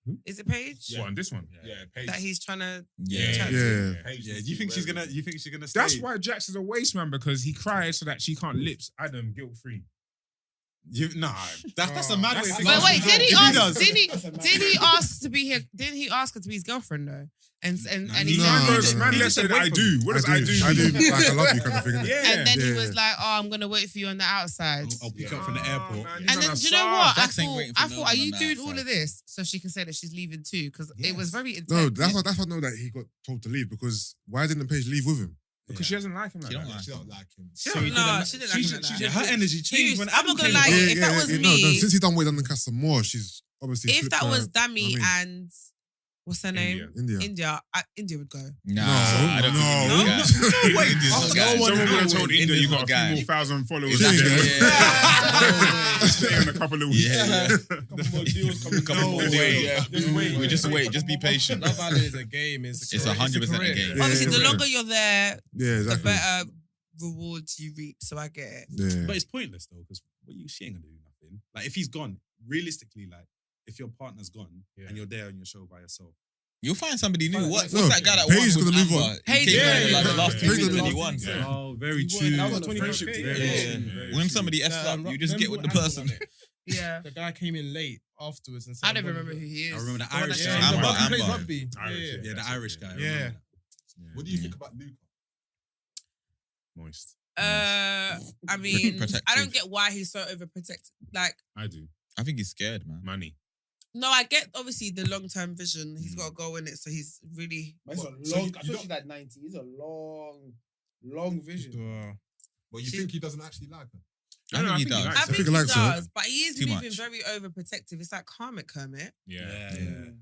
Who? Is it Paige? What on this one? Yeah, Paige. That he's trying to. Yeah. Yeah. Paige Yeah, was do you think she's wearing- gonna? You think she's gonna stay? That's why Jax is a waste man, because he cried so that she can't lips Adam guilt free. That's a mad way. of thinking. But wait, did he If ask? does- Did he ask to be here? Didn't he ask her to be his girlfriend though? And he No, said, Man, no. let's say that I do. What does I do? I do. Like, I love you kind of thing. innit? Yeah. and then he Yeah. was like, "Oh, I'm gonna wait for you on the outside." I'll pick up from the airport. man, And then, do you know what? Jax ain't waiting for I no thought, one are you on doing that all side. of this so she can say that she's leaving too? Because it was very intense. No, that's why I know that he got told to leave because why didn't Paige leave with him? Because she doesn't like him like She don't that. like She don't like him. She don't, no, she didn't like him like that. Yeah, her energy changed You- when I'm Adam not gonna came lie, along. if that was No, me- since he done with Doncaster more, she's obviously. If flipped that her- was Dami I mean, and what's her name? India. India would go. Nah, No, I don't no. think he's a guy. Wait, India's not after guy. no one Someone would have told India's India you not got a guy. few more thousand followers. Exactly. Yeah. Stay in a couple of weeks. Yeah. Couple more deals coming. Couple more No deals. way. Yeah. Just wait. Just be patient. Love Island is a game. It's It's 100% a career. game. Yeah, Obviously, the yeah. longer you're there, Yeah, the exactly. better rewards you reap. So I get it. Yeah. But it's pointless though, because she ain't gonna do nothing. Like if he's gone, realistically, like if your partner's gone and you're there on your show by yourself, You'll find somebody new. What's No, that guy that Paige is won with gonna move Amber? on. He Paige, came yeah, in like the yeah. last Paige 2 weeks gonna and he move won. on. Yeah. oh, very He won. true. That was Friendship, 25K. very Yeah. true. When somebody F's up, you just get with the person. Yeah. The guy came in late afterwards and said, I don't even remember who he is. I remember the The one Irish that- guy. Yeah, he's a Amber, rugby, he plays Amber. rugby. Irish, Yeah. Yeah, the Irish guy. I Yeah. remember that. What do you think about Luca? Moist. I mean, Protective. I don't get why he's so overprotected. Like, I do. I think he's scared, man. Money. no, I get obviously the long-term vision. He's got to go in it, so he's really. But it's a So long, you I thought don't- she's like 90. It's a long vision. But you think he doesn't actually like her? I think he does. I think he he likes her. does, but he is Too moving much. very overprotective. It's like Kermit. Yeah. 100%.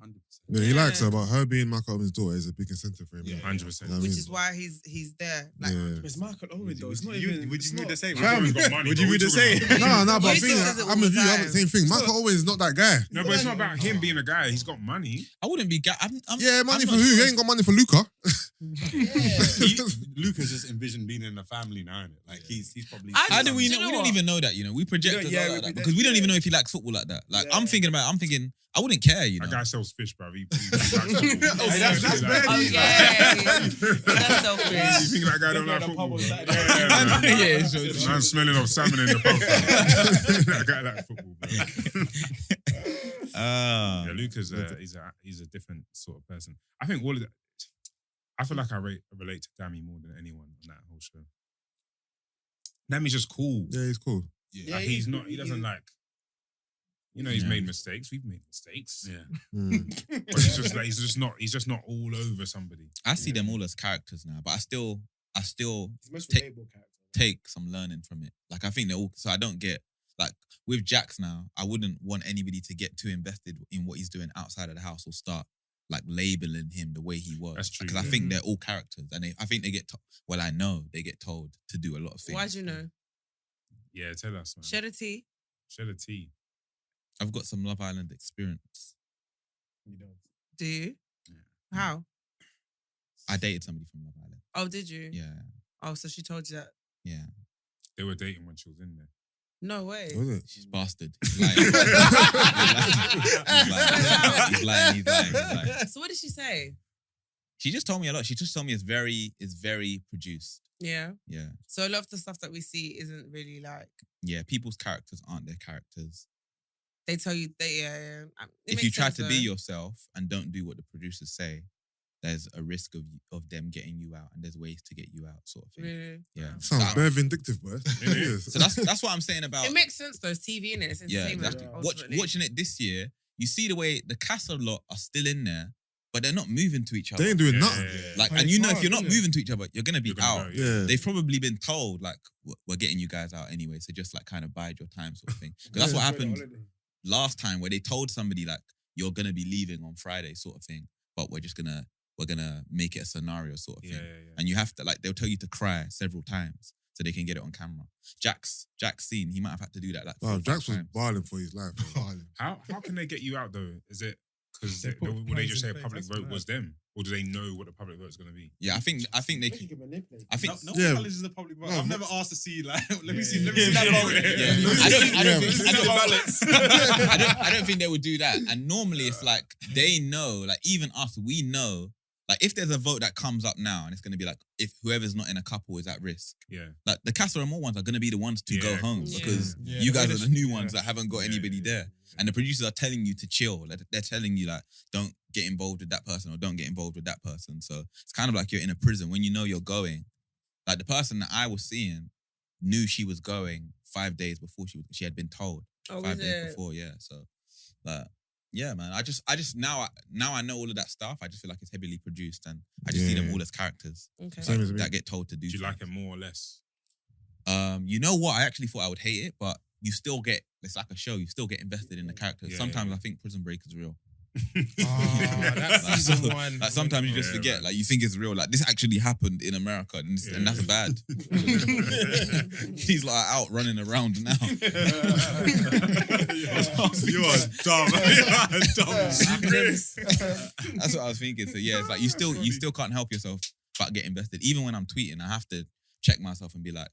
Yeah, he likes her, Yeah. but her being Michael Owen's daughter is a big incentive for him. Yeah. 100%. You know what I Which mean? is why he's there. Like, Yeah. It's Michael Owen though. It's not Would even. you it's do not- the same? Fam. Everyone's got money, Would but you what do the are talking same? about? No, Well, but he thing, still says it all I'm the with you. I have the time. same thing. Michael Owen is not that guy. No, but it's not about him being a guy. He's got money. I wouldn't be. Yeah, money I'm for not who? sure. He ain't got money for Luca. Lucas just envisioned being in a family now, innit? Like he's probably. How do we Do know? you know We don't what? even know that, We project We don't- it yeah, out we like that project- because we don't even yeah. know if he likes football like that. Like Yeah. I'm thinking, I wouldn't care, That guy sells fish, bro. He likes football. Hey, that's Like- Oh yeah, that's selfish. You think that guy don't like Go to the football? pub on bro? Saturday. man. Yeah, sure. Man smelling of salmon in the pub. That guy like football, bro. Yeah, Luca's he's a different sort of person. I think all of that. I feel like I relate to Dami more than anyone on that whole show. Dami's just cool. Yeah, he's cool. Like, he's not. He doesn't like. He's made mistakes. We've made mistakes. Yeah. But he's just like he's just not all over somebody. I see them all as characters now, but I still He's the most Take- relatable character. take some learning from it. Like I think they're all. So I don't get like with Jax now. I wouldn't want anybody to get too invested in what he's doing outside of the house or start like labeling him the way he was. That's true, Because I yeah. think they're all characters, and I think they get. I know they get told to do a lot of things. Why do you know? Yeah, tell us, man. Shed a tea. Shed a tea. I've got some Love Island experience. You know. Do you? Yeah. How? I dated somebody from Love Island. Oh, did you? Yeah, Oh, so she told you that? yeah. They were dating when she was in there. No way. Was it? She's bastard. He's lying. He's lying. So what did she say? She just told me a lot. She just told me it's very produced. Yeah. Yeah. So a lot of the stuff that we see isn't really like Yeah. People's characters aren't their characters. they tell you they. It If you makes try sense, to though. be yourself and don't do what the producers say, there's a risk of them getting you out, and there's ways to get you out, sort of thing. Really? Yeah. Sounds very vindictive, boy. So that's what I'm saying about. It makes sense though. It's TV in it. It's Yeah, entertainment. exactly. Ultimately. Watching it this year, you see the way the Casa lot are still in there, but they're not moving to each other. They ain't doing Yeah, nothing. yeah, yeah. Like, But and it's if hard, you're not isn't it? moving to each other, you're gonna be You're gonna out. go, Yeah. They've probably been told like, we're getting you guys out anyway, so just like kind of bide your time, sort of thing. Because that's what happened last time, where they told somebody like, you're gonna be leaving on Friday, sort of thing, but we're gonna make it a scenario, sort of Yeah, thing. yeah, yeah. And you have to like, they'll tell you to cry several times so they can get it on camera. Jack's scene, he might have had to do that like Wow, 4 or 5 Jax was times. balling for his life. bro. How can they get you out though? Is it because They put would they just say a plans in public place, vote that's was them, or do they know what the public vote is going to be? Yeah, I think they You can. can manipulate. I think No Yeah. one challenges the public vote. No, I've but- never asked to see like. Let me Yeah, see. yeah, Let me see yeah. that vote. Yeah. I don't think they would do that. And normally it's like they know, like even us, we know, like if there's a vote that comes up now and it's gonna be like if whoever's not in a couple is at risk, Yeah, like the Casa Amor ones are gonna be the ones to go Yeah. home Yeah. because Yeah, you guys the are the British- new ones that haven't got anybody there. And the producers are telling you to chill. Like, they're telling you like, don't get involved with that person or don't get involved with that person. So it's kind of like you're in a prison when you know you're going. Like the person that I was seeing knew she was going 5 days before she had been told Oh, 5 was days it? before. Yeah. So, like, yeah, man. I just now I know all of that stuff. I just feel like it's heavily produced, and I just see them Yeah. all as characters Okay. Same as me. that get told to do. do you like things. it more or less? You know what? I actually thought I would hate it, but you still get. It's like a show. You still get invested in the characters. Yeah, Sometimes yeah. I think Prison Break is real. Oh, that's Like, season so- one. Like sometimes you just Yeah, forget. man. Like you think it's real. Like this actually happened in America, and, Yeah. and that's bad. He's like out running around now. You are dumb. You are dumb. That's what I was thinking. So yeah, it's like you still can't help yourself but get invested. Even when I'm tweeting, I have to check myself and be like,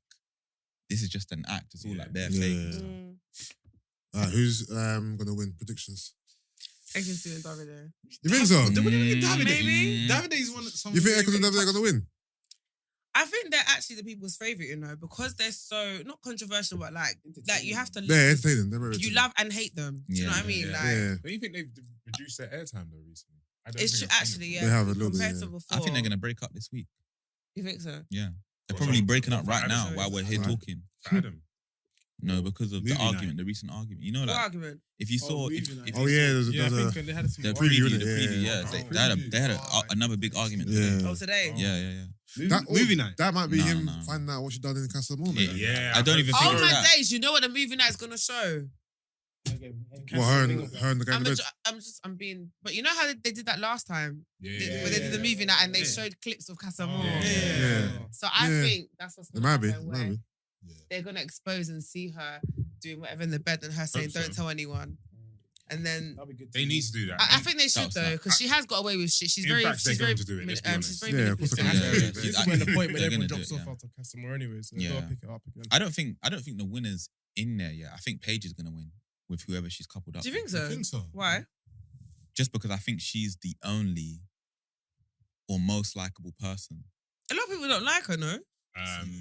this is just an act. It's all like bare Yeah. fake. Mm. Alright, who's gonna win predictions? Agency and Davide. You think so? Maybe. Davide's one. You think Eccles and David are gonna win? I think they're actually the people's favorite, because they're so not controversial, but like you have to They're entertaining. They're very you entertaining. love and hate them. Do you know what I mean? Yeah. Like Yeah. Don't you think they've reduced their airtime though recently? I don't it's think true, I've seen actually, it. yeah. They have a little bit, compared yeah. to before. I think they're gonna break up this week. You think so? Yeah, they're What, probably so- breaking up what, right now Adam? while we're here Right. talking. For Adam. No, because of the Movie night. argument, the recent argument. You know, What like argument? if you saw, movie if night. you Oh yeah, saw there's Yeah, I a think they had some the preview, preview, innit? yeah, Yeah. they had another big argument. Yeah. today. Oh, today? Yeah. Movie night. That might be No, him no. finding out what she done in Casa Amor. Yeah. Yeah, I don't even think Oh it's my that. days! You know what the movie night is gonna show? Well, her and the guy in the bed. I'm being. But you know how they did that last time? Yeah. Where they did the movie night and they Yeah. showed clips of Casa Amor. Yeah. So I Yeah. think that's what's It gonna might be. happen. It might Where be. they're gonna expose and see her doing whatever in the bed and her saying, so. "Don't tell anyone." And then That'd be good. They need to do that. I think they should was though, that. because she has got away with shit. She's In very, fact, they're she's going very, to do it, let's be she's honest. very Yeah, of course manipulative. they Yeah, This is I- when the point where they're everyone gonna drops do it, off yeah. after Casamore anyway, so they Yeah. gotta pick it up again. I don't think the winner's in there yet. I think Paige is gonna win with whoever she's coupled up. Do you think with. so? I think so. Why? Just because I think she's the only or most likable person. A lot of people don't like her, no?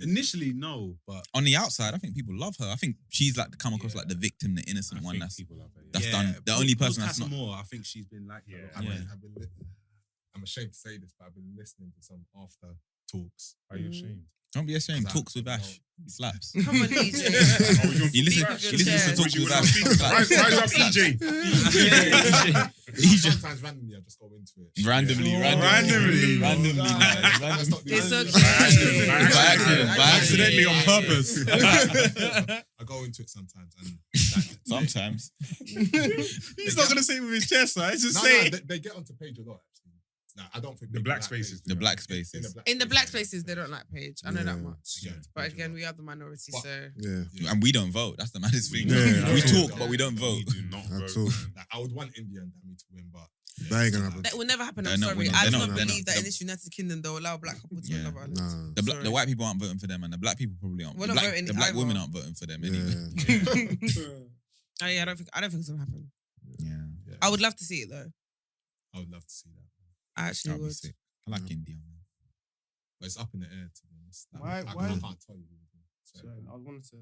Initially, no, but On the outside, I think people love her. I think she's like come across like the victim, the innocent one. That's people love it. that's done. The only person that's not. More, I think she's been like, Yeah. I'm ashamed to say this, but I've been listening to some after talks. Are you ashamed? Don't be ashamed. Because I- Talks with Ash slaps. Come on, EJ. You listen. Speak with You your listen to chest. talks with Ash. Rise up, Slaps. EJ. EJ. Sometimes randomly I just go into it. Randomly. Randomly. It's okay. By accident. accidentally on purpose. I go into it sometimes, and Sometimes. He's not gonna say it with his chest, right? He's just no, saying. they get onto Page a lot. Actually, no, I don't think The black spaces. The black spaces. In the black spaces, they don't like Paige. I know that Yeah. much. Yeah. But again, we are the minority, But- so. Yeah. And we don't vote. That's the maddest thing. Yeah, we that's talk, all. but we don't vote. We do not At vote. all. man. Like, I would want India and Dami to win, but That ain't gonna happen. That will never happen. They're I'm not sorry. winning. I They're do not- not they're believe not- that in this United Kingdom they'll allow black couple to Yeah. Love Island. Nah. The Sorry. white people aren't voting for them, and the black people probably aren't. We're The not black, voting the black either. women aren't voting for them anyway. Yeah. Oh yeah, I don't think it's gonna happen. Yeah, I would love to see it though. I would love to see that. I actually that'd be would. sick. I like India, man. But it's up in the air, to be honest. Like, Why- I why- can't tell you. So, So I wanted to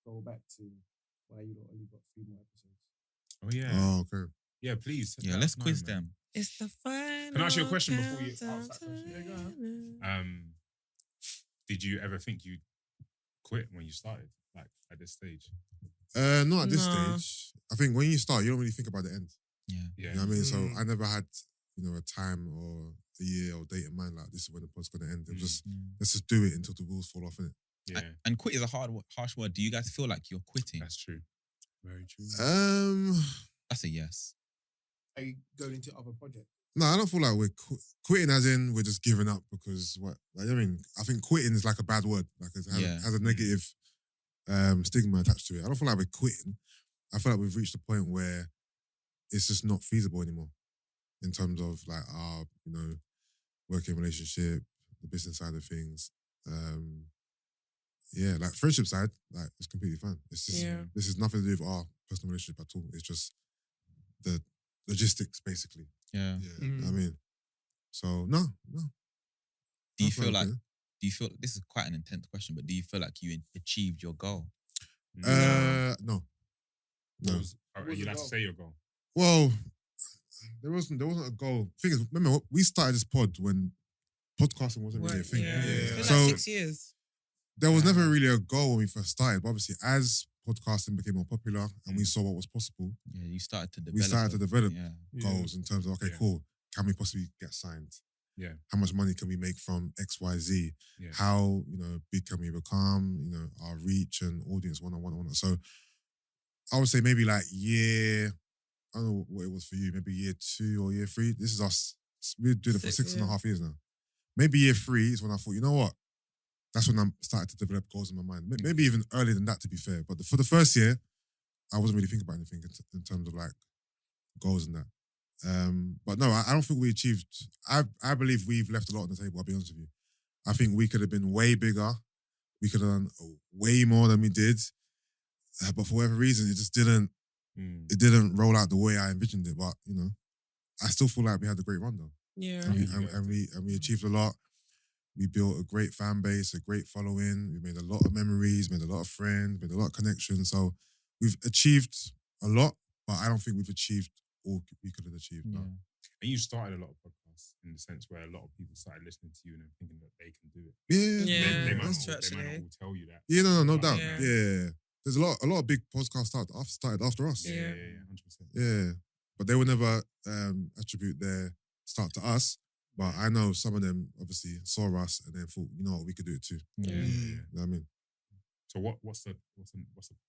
go back to why you only got 3 more episodes. Oh yeah. Oh, okay. Yeah, please. Yeah, let's quiz them. It's the final. Can I ask you a question before you countdown ask that question? to Yeah, go the- Did you ever think you'd quit when you started, like at this stage? Not at this No. stage. I think when you start, you don't really think about the end. Yeah, Yeah. You know what I mean? So Mm. I never had, a time or a year or date in mind like this is when the pod's gonna end. It was just let's just do it until the wheels fall off, innit? Yeah, And quit is a harsh word. Do you guys feel like you're quitting? that's true. Very true. That's a yes. Are you going into other projects? No, I don't feel like we're quitting as in we're just giving up because what? Like, I mean, I think quitting is like a bad word. Like it Yeah. has a negative stigma attached to it. I don't feel like we're quitting. I feel like we've reached a point where it's just not feasible anymore in terms of like our, working relationship, the business side of things. Yeah, like friendship side, like it's completely fine. It's just this is nothing to do with our personal relationship at all. It's just the logistics, basically. Yeah. You know what I mean? So no. Do you That's feel not like? okay. Do you feel this is quite an intense question? But do you feel like you achieved your goal? No. What was- was you'd the have to goal? say your goal. Well, there wasn't a goal. Thing is, remember we started this pod when podcasting wasn't really a thing. It's been So like 6 years. there was never really a goal when we first started. But obviously, as podcasting became more popular and we saw what was possible, Yeah, you started to develop. we started to develop Yeah. goals in terms of okay, Yeah. cool. Can we possibly get signed? Yeah. How much money can we make from XYZ? Yeah. How big can we become? Our reach and audience one. So I would say maybe like year. I don't know what it was for you. Maybe year 2 or year 3. This is us. We're doing it for 6.5 years now. Maybe year 3 is when I thought, you know what? That's when I started to develop goals in my mind. Maybe even earlier than that, to be fair. But for the first year, I wasn't really thinking about anything in terms of like goals and that. But no, I don't think we achieved. I believe we've left a lot on the table. I'll be honest with you. I think we could have been way bigger. We could have done way more than we did. But for whatever reason, it just didn't. It didn't roll out the way I envisioned it. But I still feel like we had a great run though. Yeah. And we achieved a lot. We built a great fan base, a great following. We made a lot of memories, made a lot of friends, made a lot of connections. So we've achieved a lot, but I don't think we've achieved all we could have achieved. No. And you started a lot of podcasts in the sense where a lot of people started listening to you and thinking that they can do it. Yeah, Yeah, They might that's not, true, they might not actually. all tell you that. Yeah, no But, doubt. Yeah. Yeah. there's a lot of big podcasts started after us. Yeah, 100%. Yeah, but they would never attribute their start to us. But I know some of them obviously saw us and then thought, you know what, we could do it too. Yeah. You know what I mean? So what's the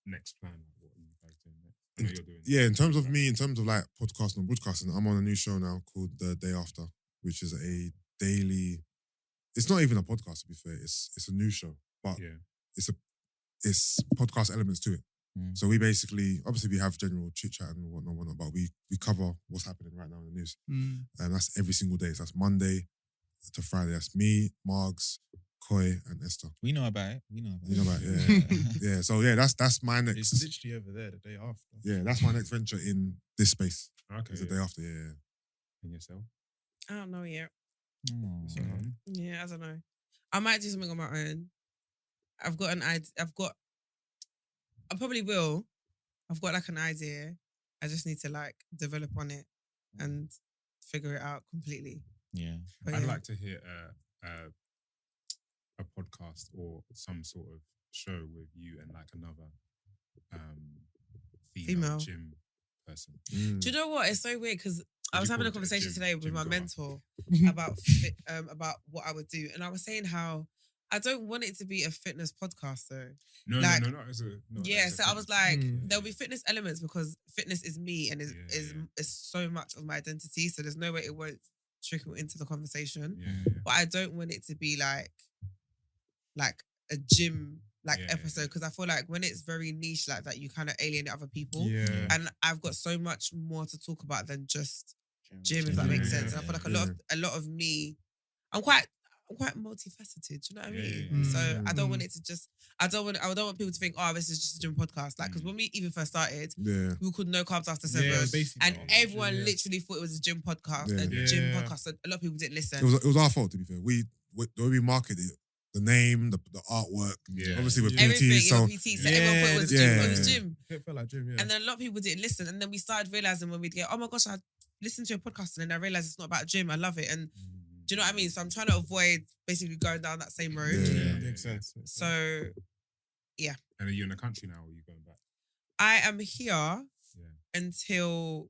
next plan? What are you guys doing next? I know you're doing. Yeah, in terms of like podcasting and broadcasting, I'm on a new show now called The Day After, which is a daily. It's not even a podcast, to be fair. It's a new show, but it's podcast elements to it. So we basically, obviously, we have general chit chat and whatnot, but we cover what's happening right now in the news, and that's every single day. So that's Monday to Friday. That's me, Margs, Koi, and Esther. We know about it. You know about it, yeah. So yeah, that's my next. It's literally over there the day after. Yeah, that's my next venture in this space. Okay. It's The Day After. Yeah. And yourself? I don't know yet. Mm-hmm. Yeah, I don't know. I might do something on my own. I've got an idea. I probably will. I've got like an idea. I just need to like develop on it and figure it out completely. Yeah. But I'd yeah. like to hear a podcast or some sort of show with you and like another female gym person. Do you know what? It's so weird because I was you having call a it? conversation Gym- today with gym my goer. mentor about what I would do, and I was saying how I don't want it to be a fitness podcast though. No, Like- no, not as a. Not Yeah, as a so I was fitness like, person. there'll be fitness elements because fitness is me and is so much of my identity. So there's no way it won't trickle into the conversation. Yeah. But I don't want it to be like a gym Yeah, episode because I feel like when it's very niche like that, you kind of alienate other people. Yeah. And I've got so much more to talk about than just gym, if Gym, that makes yeah, sense. And I feel like a lot of me, I'm quite multifaceted. Do you know what I mean? Yeah. So I don't want it to just. I don't want people to think, oh, this is just a gym podcast. Like, because when we even first started, we called No Carbs After 7, basically. and everyone literally thought it was a gym podcast. Yeah. A gym podcast. So a lot of people didn't listen. It was our fault, to be fair. The way we marketed it, the name, the artwork, Yeah. obviously with Everything, PT, so PT, so everyone thought it was a gym. It was gym. It felt like gym, yeah. And then a lot of people didn't listen. And then we started realizing when we'd get, oh my gosh, I listened to a podcast and then I realized it's not about gym. I love it. And do you know what I mean? So I'm trying to avoid basically going down that same road. Yeah. Makes sense. So And are you in the country now or are you going back? I am here Yeah. until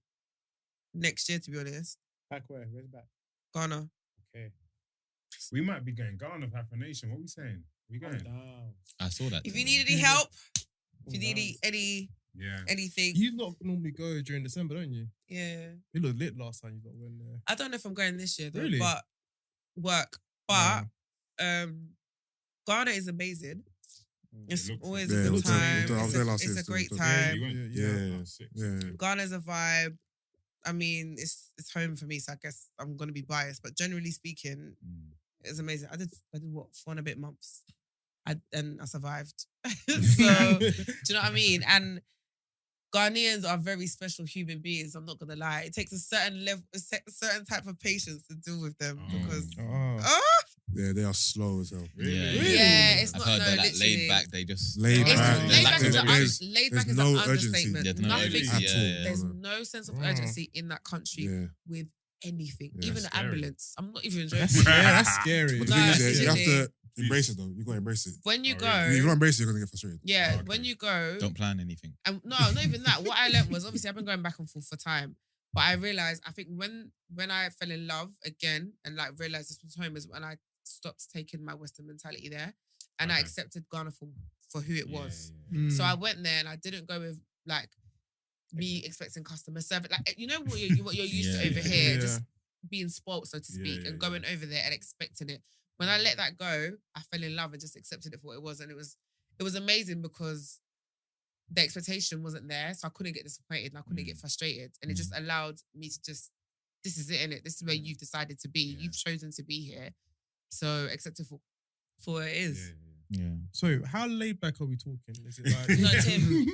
next year, to be honest. Back where? Where's back? Ghana. Okay. We might be going Ghana with Afronation. What are we saying? We going? Down. I saw that. If you need any help, if you need Yeah. anything, You lot normally go during December, don't you? yeah. You looked lit last time you lot went there. I don't know if I'm going this year though, Really? but work. But Ghana is amazing. It's looks always Yeah, a it good looks- time. I was there last It's year, a so great it was- Yeah, time. you went? Yeah. Sick. yeah. Ghana's a vibe. I mean, it's home for me, so I guess I'm gonna be biased. But generally speaking, it's amazing. I did what 4 and a bit months, and I survived. So do you know what I mean? And Ghanaians are very special human beings. I'm not gonna lie. It takes a certain level, a certain type of patience to deal with them because Yeah, they are slow as hell. yeah, it's I've not heard no that like, literally. laid back. They just Laid It's back. laid back is There's- laid there's back is no an urgency. understatement. There's no Nothing. urgency. At Yeah, all. yeah. There's no sense of urgency in that country Yeah. with anything, Yeah. even That's the scary. ambulance. I'm not even joking. That's scary. But the No, thing is, it's you have literally- to embrace it though. You gotta embrace it. When you Oh, go, really? If you don't embrace it, you're gonna get frustrated. yeah, Okay. when you go, don't plan anything. and no, not even that. What I learned was obviously I've been going back and forth for time, but I realized I think when I fell in love again and like realized this was home is when I stopped taking my Western mentality there, and I Okay. accepted Ghana for who it was. Yeah. So I went there and I didn't go with like me expecting customer service, like you know what you're used to Yeah, over yeah. here, Yeah. just being spoilt, so to speak, Yeah, and going over there and expecting it. When I let that go, I fell in love and just accepted it for what it was, and it was amazing because the expectation wasn't there, so I couldn't get disappointed and I couldn't get frustrated, and it just allowed me to just, this is it, innit? This is where you've decided to be. Yeah. You've chosen to be here, so accept it for what it is. Yeah. So, how laid back are we talking? Is it like No,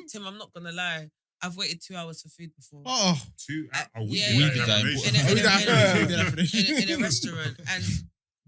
Tim, I'm not gonna lie. I've waited 2 hours for food before. Oh, 2 a week. yeah. We like did that in Afronation. In a restaurant, and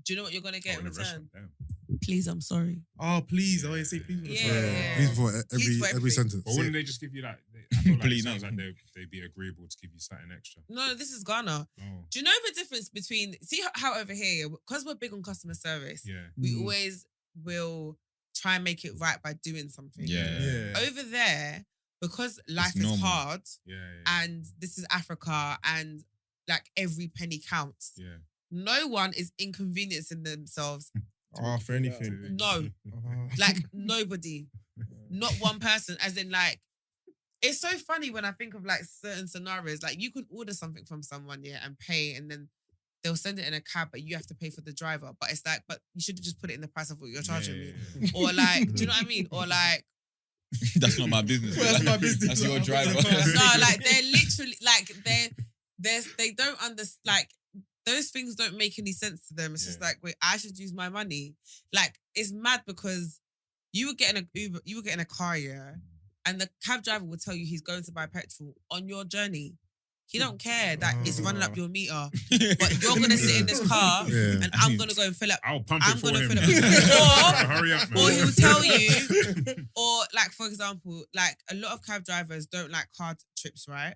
do you know what you're gonna get Oh, in in a return? restaurant, damn. Please, I'm sorry. oh, please! I always say please. Yeah. Please for Please for every everything. sentence. But wouldn't they just give you like? I feel like Please, it sounds no. like they'd be agreeable to give you something extra. No, this is Ghana. Oh, Do you know the difference between, see how over here, because we're big on customer service, yeah. we always will try and make it right by doing something. Yeah. Over there, because life is normal. hard Yeah. and this is Africa and like every penny counts. Yeah. No one is inconveniencing themselves. Oh, for anything. No. Like nobody. Not one person. As in like, it's so funny when I think of like certain scenarios. Like you can order something from someone, and pay, and then they'll send it in a cab, but you have to pay for the driver. But it's like, but you should have just put it in the price of what you're charging me. Or like, do you know what I mean? Or like, That's not my business. Well, that's my business. That's your driver. no, like they're literally like they don't understand. Like those things don't make any sense to them. It's just like, wait, I should use my money. Like it's mad because you were getting a car, and the cab driver will tell you he's going to buy petrol on your journey. He don't care that it's running up your meter, but you're gonna sit in this car and I'm gonna go and fill up. I'll pump I'm it for gonna him. fill up. Hurry up, man. Or he'll tell you, or like for example, like a lot of cab drivers don't like car trips, right?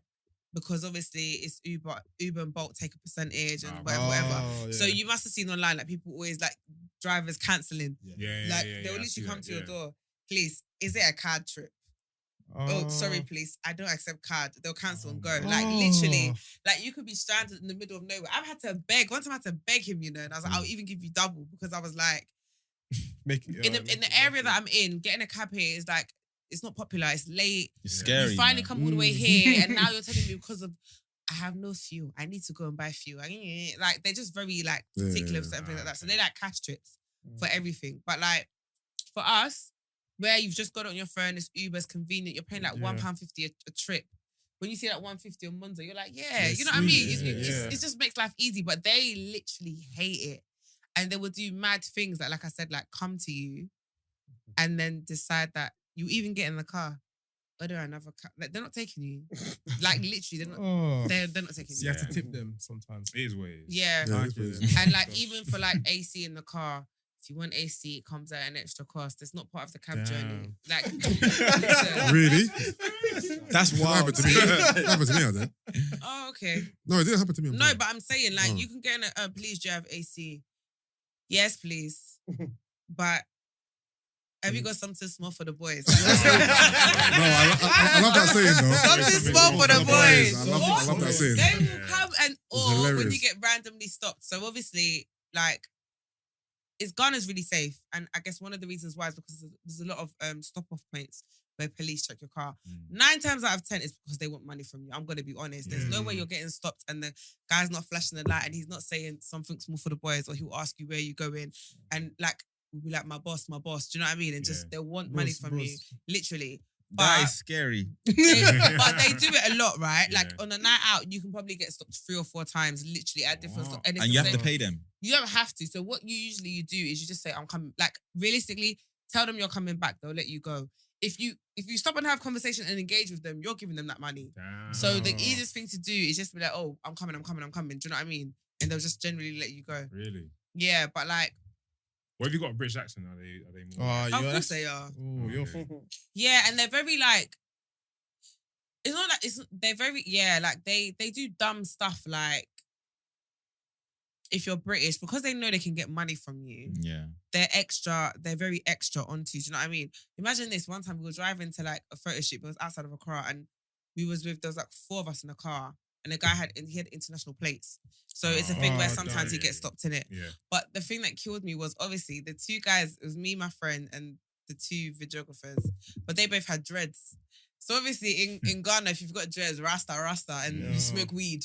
Because obviously it's Uber and Bolt take a percentage and whatever. So you must have seen online like people always like drivers cancelling. Like they'll literally come to your door. Please, is it a card trip? Oh, sorry, please. I don't accept card. They'll cancel and go. Like literally, like you could be stranded in the middle of nowhere. I've had to beg. One time I had to beg him, and I was like, I'll even give you double because I was like, in the area that I'm in, getting a cab here is like it's not popular. It's late. It's scary. You finally come all the way here, and now you're telling me because of I have no fuel. I need to go and buy fuel. Like they're just very like particular for certain things like that. So they like cash trips for everything. But like for us, where you've just got it on your phone, it's Uber's convenient. You're paying like £1.50 a trip. When you see that £1.50 on Monzo, you're like, you know what I mean? It just makes life easy. But they literally hate it, and they will do mad things like I said, like come to you, and then decide that you even get in the car. Order another car. Like, they're not taking you. Like literally, they're not. They're not taking you. You have to tip them sometimes. It is what it is. Yeah. And like even for like AC in the car, if you want AC, it comes at an extra cost. It's not part of the cab journey. Like Really? That's What wild. happened to me? What happened to me, I did. Oh, okay. No, it didn't happen to me. No, but I'm saying like you can get in a please, do you have AC? Yes, please. But have you got something small for the boys? No, I love that saying though. Something small for the boys. I love that saying. They will come and or when hilarious. you get randomly stopped. So obviously, like, Ghana's really safe, and I guess one of the reasons why is because there's a lot of stop-off points where police check your car. 9 times out of 10 is because they want money from you. I'm gonna be honest. There's no way you're getting stopped and the guy's not flashing the light and he's not saying something small for the boys, or he'll ask you where you going, and like we'll be like my boss. Do you know what I mean? And just they'll want money from you, literally. That is scary. But they do it a lot, right? Yeah. Like on a night out, you can probably get stopped 3 or 4 times, literally at different. And it's you the have to same- pay them. You don't have to. So what you do is you just say, I'm coming. Like realistically, tell them you're coming back. They'll let you go. If you stop and have conversation and engage with them, you're giving them that money. Damn. So the easiest thing to do is just be like, oh, I'm coming. Do you know what I mean? And they'll just generally let you go. Really? Yeah, but like, What have you got a British accent? Are they more? of course they are. Ooh, you're Yeah, and they're very like. It's not like they're very like they do dumb stuff like if you're British, because they know they can get money from you, they're very extra onto you. Do you know what I mean? Imagine this. One time we were driving to like a photo shoot, but it was outside of a car, and there was like 4 of us in the car, and the guy had international plates. So it's a thing where sometimes he gets stopped in it. Yeah. But the thing that killed me was obviously the 2 guys, it was me, my friend, and the 2 videographers, but they both had dreads. So obviously in Ghana, if you've got dreads, rasta, and you smoke weed,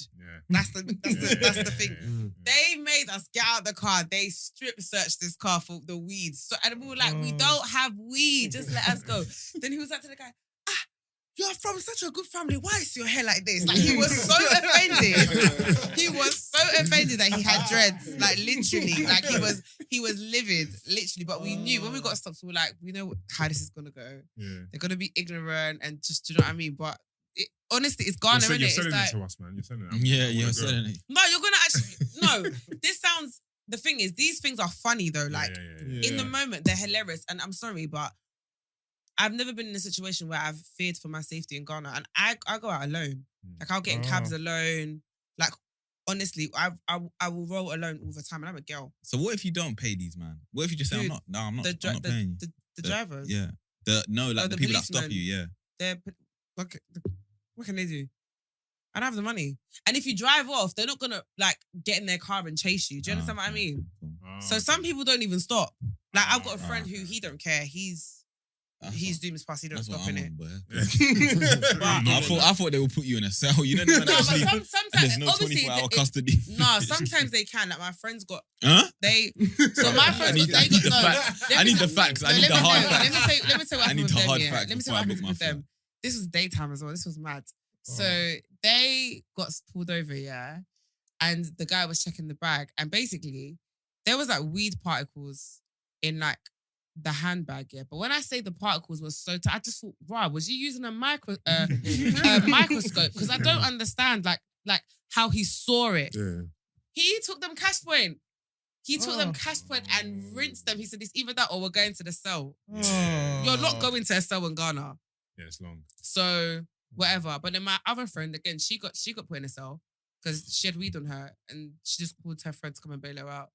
that's the thing. They made us get out of the car. They strip searched this car for the weed. So and we were like, we don't have weed. Just let us go. Then he was like to the guy, you're from such a good family. Why is your hair like this? Like he was so offended. He was so offended that he had dreads. Like literally, like he was livid, literally. But we knew when we got stopped, we were like, we know how this is gonna go. Yeah. They're gonna be ignorant and just, do you know what I mean? But honestly, it's Ghana, You're innit? selling It's it to us, man. You're selling it. Yeah, you're selling it. No, you're gonna actually no. This sounds. The thing is, these things are funny though. Like in the moment, they're hilarious. And I'm sorry, but I've never been in a situation where I've feared for my safety in Ghana, and I go out alone. Like I'll get in cabs alone. Like honestly, I will roll alone all the time, and I'm a girl. So what if you don't pay these, man? What if you just say, Dude, I'm not paying you? The drivers. Yeah. Oh, The the people that stop policemen. you, yeah. What can they do? I don't have the money. And if you drive off, they're not gonna like get in their car and chase you. Do you understand what I mean? Cool. So some people don't even stop. Like I've got a Ah, friend who he don't care. He's doing his pass. He don't That's what stop in I'm it. on, boy. But- I thought they would put you in a cell. You know, no, No, but sometimes there's no obviously 24-hour it- custody. No, sometimes they can. Like my friends got Huh? they. So my friends I got, need they the got no. facts. let I me need tell- the facts. I no, need let the me hard tell- facts. Let me tell you what I happened need with the them. hard Yeah. facts Let me tell before you I what book happened my with them. flight. This was daytime as well. This was mad. So they got pulled over, yeah, and the guy was checking the bag, and basically there was like weed particles in like the handbag, yeah. But when I say the particles were so tight, I just thought, wow, was you using a microscope? Because I don't understand like how he saw it. Yeah. He took them cash point. He took them cash point and rinsed them. He said, it's either that or we're going to the cell. You're not going to a cell in Ghana. Yeah, it's long. So whatever. But then my other friend, again, she got put in a cell because she had weed on her and she just called her friend to come and bail her out.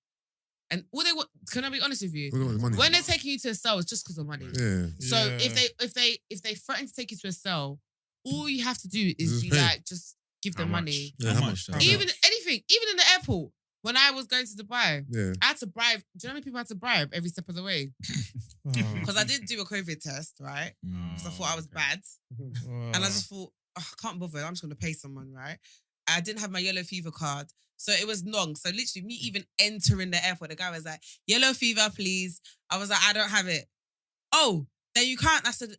And all they want, can I be honest with you? What about the money? When they're taking you to a cell, it's just because of money. Yeah. So if they threaten to take you to a cell, all you have to do is Just be pay. like, just give them How much? money. Yeah, How how much, much? though? Even anything, even in the airport. When I was going to Dubai, Yeah. I had to bribe. Do you know how many people I had to bribe every step of the way? Because I did do a COVID test, right? Because I thought I was bad. And I just thought, oh, I can't bother. I'm just going to pay someone, right? I didn't have my yellow fever card. So it was long. So literally me even entering the airport, the guy was like, yellow fever, please. I was like, I don't have it. Oh, then you can't. I said,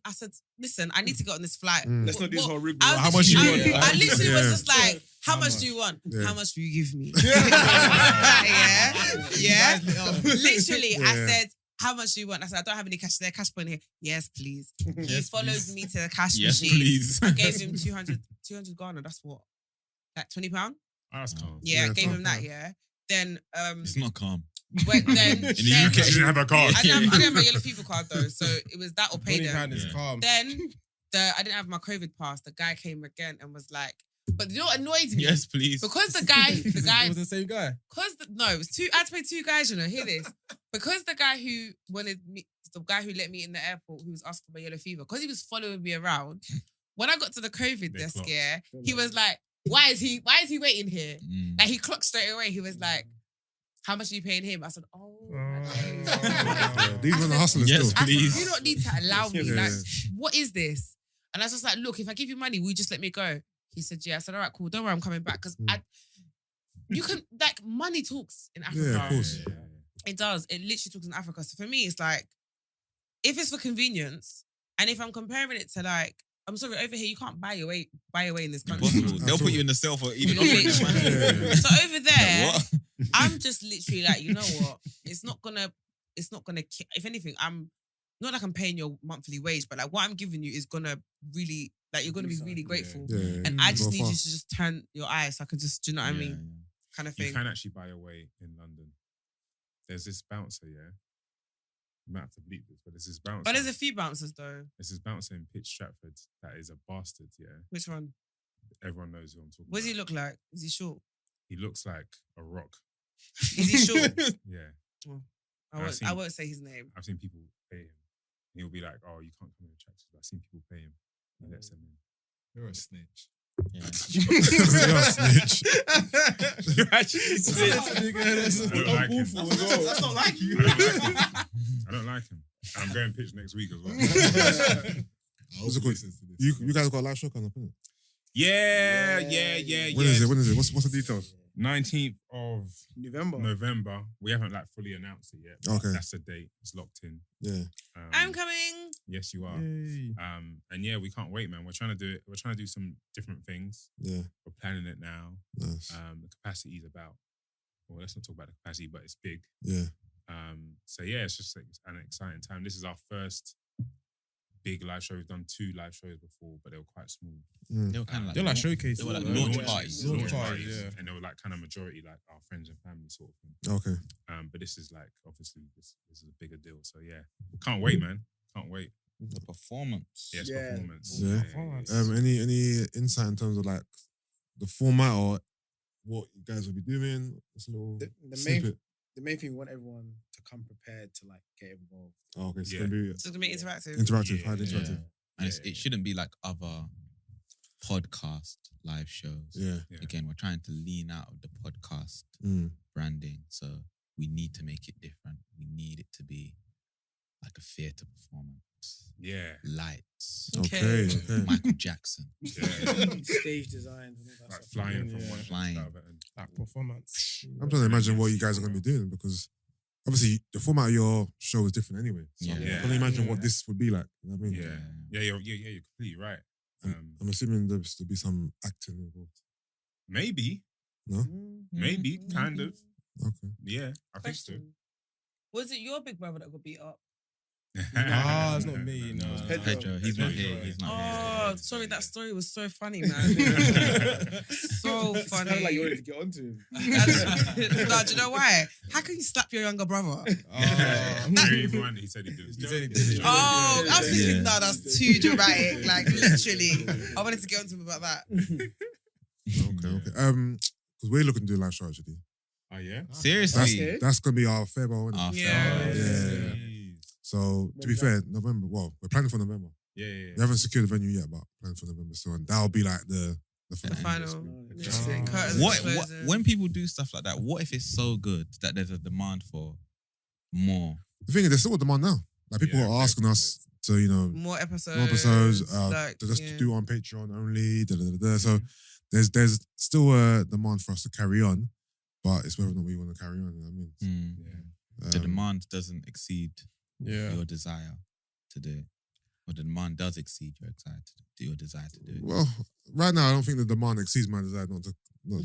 listen, I need to get on this flight. Mm. Let's not do this whole rigmarole. I was How much literally- you want? I literally was Yeah. just like, how How much much? do you want? Yeah. How much will you give me? Yeah. yeah. Yeah. Literally, I Yeah. said, how much do you want? I said, I don't have any cash there. Cash point here. Yes, please. He followed me to the cash Yes, machine. please. I gave him 200 Ghana. That's what? Like £20? Oh, that's calm. Yeah, Yeah, gave calm, him that, calm. yeah. Then It's not calm. then In the then UK. She didn't have a card. I didn't have my yellow fever card though, so it was that or pay them. £20 is Yeah. calm. Then I didn't have my COVID pass. The guy came again and was like, but you know what annoyed me? Yes, please. Because the guy, It was the same guy. no, it was two. I had to pay two guys. You know, hear this? Because the guy who wanted me, the guy who let me in the airport, who was asking for my yellow fever, because he was following me around. When I got to the COVID They desk, clocked. yeah, he was like, "Why is he waiting here?" Like he clocked straight away. He was like, "How much are you paying him?" I said, "Oh, Yeah. These men are hustlers Yes, still. I said, please. you don't need to allow me. Yeah. Like, what is this?" And I was just like, "Look, if I give you money, will you just let me go?" He said, "Yeah." I said, "All right, cool. Don't worry, I'm coming back because you can like money talks in Africa. Yeah, of course. It does. It literally talks in Africa. So for me, it's like, if it's for convenience, and if I'm comparing it to like, I'm sorry, over here you can't buy your way in this country. Impossible. They'll put you in the cell for even Literally. offering you money. Yeah. So over there, What? I'm just literally like, you know what? It's not gonna. If anything, I'm not like I'm paying your monthly wage, but like what I'm giving you is gonna really like you're gonna be really grateful. Yeah. And I just Go need you far. to just turn your eyes so I can just, do you know what I mean? Yeah. Kind of You thing. can actually buy a way in London. There's this bouncer, yeah. You might have to bleep this, but there's this bouncer. But there's a few bouncers though. There's this bouncer in Pitch Stratford that is a bastard, yeah. Which one? Everyone knows who I'm talking What does he about. look like? Is he short? He looks like a rock. Is he short? Yeah. I won't say his name. I've seen people pay him. He'll be like, oh, you can't come in the tracksuit. I've seen people pay him. He lets them in. You're a snitch. Yeah. You're a snitch. You're actually I don't like him. That's not like you. I don't like him. And I'm going pitch next week as well. What's it called? You guys got a live show coming up, innit? Yeah. When is it? When is it? What's the details? 19th of November. November. We haven't like fully announced it yet. but Okay. That's the date. It's locked in. Yeah. I'm coming. Yes, you are. Yay. And yeah, we can't wait, man. We're trying to do it. We're trying to do some different things. Yeah. We're planning it now. Nice. The capacity is about. Well, let's not talk about the capacity, but it's big. Yeah. So yeah, it's just like an exciting time. This is our first big live show. We've done 2 live shows before, but they were quite small. Mm. They were kind of like, They're like showcases. They were like Yeah. launch Launches, parties. Launch parties, yeah. and they were like kind of majority like our friends and family sort of thing. Okay. But this is like obviously this is a bigger deal. So yeah, can't wait, man. Can't wait. The performance. Yes, Yeah. performance. Yeah. Any insight in terms of like the format or what you guys will be doing? What's a little The main snippet? the main thing, we want everyone to come prepared to like get involved. Oh, okay, so Yeah. it's gonna be It's gonna be interactive. interactive, Yeah, highly yeah. interactive. And it shouldn't be like other podcast live shows. Yeah. Yeah. Again, we're trying to lean out of the podcast Mm. branding, so we need to make it different. We need it to be like a theatre performance. Yeah. Lights. Okay. Okay. Okay. Michael Jackson. Yeah. Stage designs and all that Like stuff. flying from Yeah. one Flying. to the other. And Like performance. I'm trying to imagine what you guys are going to be doing because obviously the format of your show is different anyway. So Yeah. I can imagine what this would be like. You know what I mean? Yeah. You're completely right. I'm assuming there's to be some acting involved. Maybe, No? maybe, kind of. Okay. Yeah, I think so. Question. Was it your big brother that got beat up? Nah, it's not me, no. It's Pedro. Pedro, he's not here. He's not Oh, here. sorry, that story was so funny, man. So It funny. sounded like you wanted to get onto him. No, do you know why? How can you slap your younger brother? Very one, he said he did. He said he did it. Oh, I was thinking, Yeah. no, that's too dramatic. Like, literally. I wanted to get onto him about that. Okay. Because we're looking to do a live show actually. Oh, yeah? Seriously. That's going to be our farewell. Isn't it? Our Yeah. farewell. Yeah. So to be fair, November. Well, we're planning for November. Yeah. We haven't secured the venue yet, but planning for November. So and that'll be like the The final. final. Just- Literally, curtains What closing. when people do stuff like that, what if it's so good that there's a demand for more? The thing is, there's still a demand now. Like people Yeah, are asking us to, More episodes. more episodes, like, to just yeah. do it on Patreon only. So there's still a demand for us to carry on, but it's whether or not we want to carry on. You know what I mean? Hmm. The Um, demand doesn't exceed Yeah. your desire to do it, or the demand does exceed your desire to do it. Well, right now I don't think the demand exceeds my desire not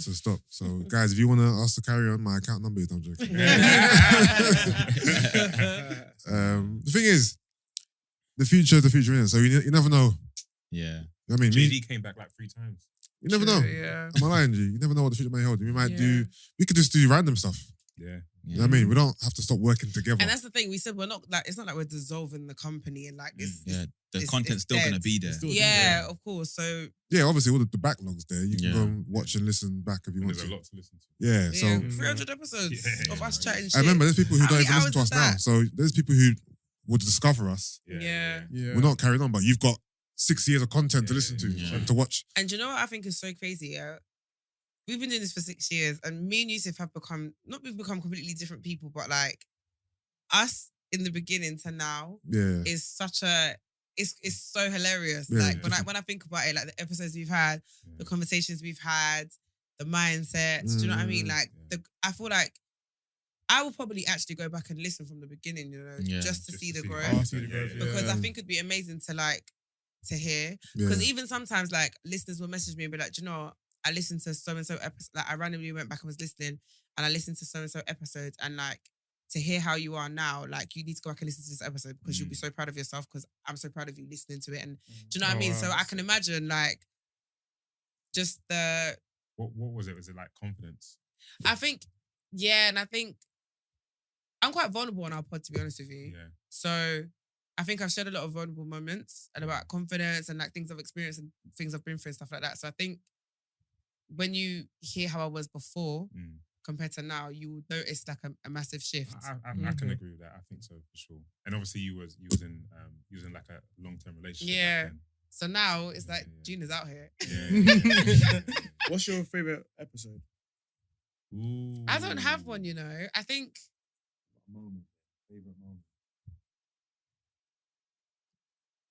to stop. So guys, if you want us to carry on, my account number is. I'm joking. The thing is, the future, is. So you never know. Yeah. You know what I mean, JD came back like 3 times. you never True, know. Yeah. Am I lying to you? You never know what the future may hold. We might Yeah. we could just do random stuff. Yeah. You know what I mean? We don't have to stop working together. And that's the thing. We said we're not like, it's not like we're dissolving the company and like, it's, Yeah. The it's content's still dead. gonna be there. yeah, of course. So, Yeah, obviously all the backlog's there. You can Yeah. go and watch and listen back if you And want there's a to. lot to listen to. Yeah, so yeah, 300 episodes Yeah. of us chatting shit. I remember there's people who How don't many even listen to hours us is now. that? So there's people who would discover us. Yeah. Yeah. We're not carrying on, but you've got 6 years of content to Yeah, listen to yeah. and to watch. And do you know what I think is so crazy? Yeah? We've been doing this for 6 years and me and Yusuff have we've become completely different people, but like us in the beginning to now Yeah. is such a, it's so hilarious. Yeah, like when I think about it, like the episodes we've had, the conversations we've had, the mindsets, do you know what I mean? Like I feel like I will probably actually go back and listen from the beginning, you know, Yeah. just to see the growth. Oh, see the growth, yeah. Because I think it'd be amazing to hear. Yeah. Because even sometimes like listeners will message me and be like, do you know what? I listened to so and so episode. Like I randomly went back and was listening, and I listened to so and so episodes, and like to hear how you are now, like you need to go back and listen to this episode because you'll be so proud of yourself. Because I'm so proud of you listening to it, and do you know what I mean? wow. So I can imagine like just the. What was it? Was it like confidence? I think, yeah, and I think I'm quite vulnerable on our pod, to be honest with you. Yeah. So I think I've shared a lot of vulnerable moments and about confidence and like things I've experienced and things I've been through and stuff like that. So I think when you hear how I was before compared to now, you would notice like a massive shift. I can agree with that. I think so for sure. And obviously you was in like a long-term relationship. Yeah. back then. So now it's like Yeah. Gina's out here. Yeah. What's your favorite episode? Ooh. I don't have one, you know. I think Favorite moment.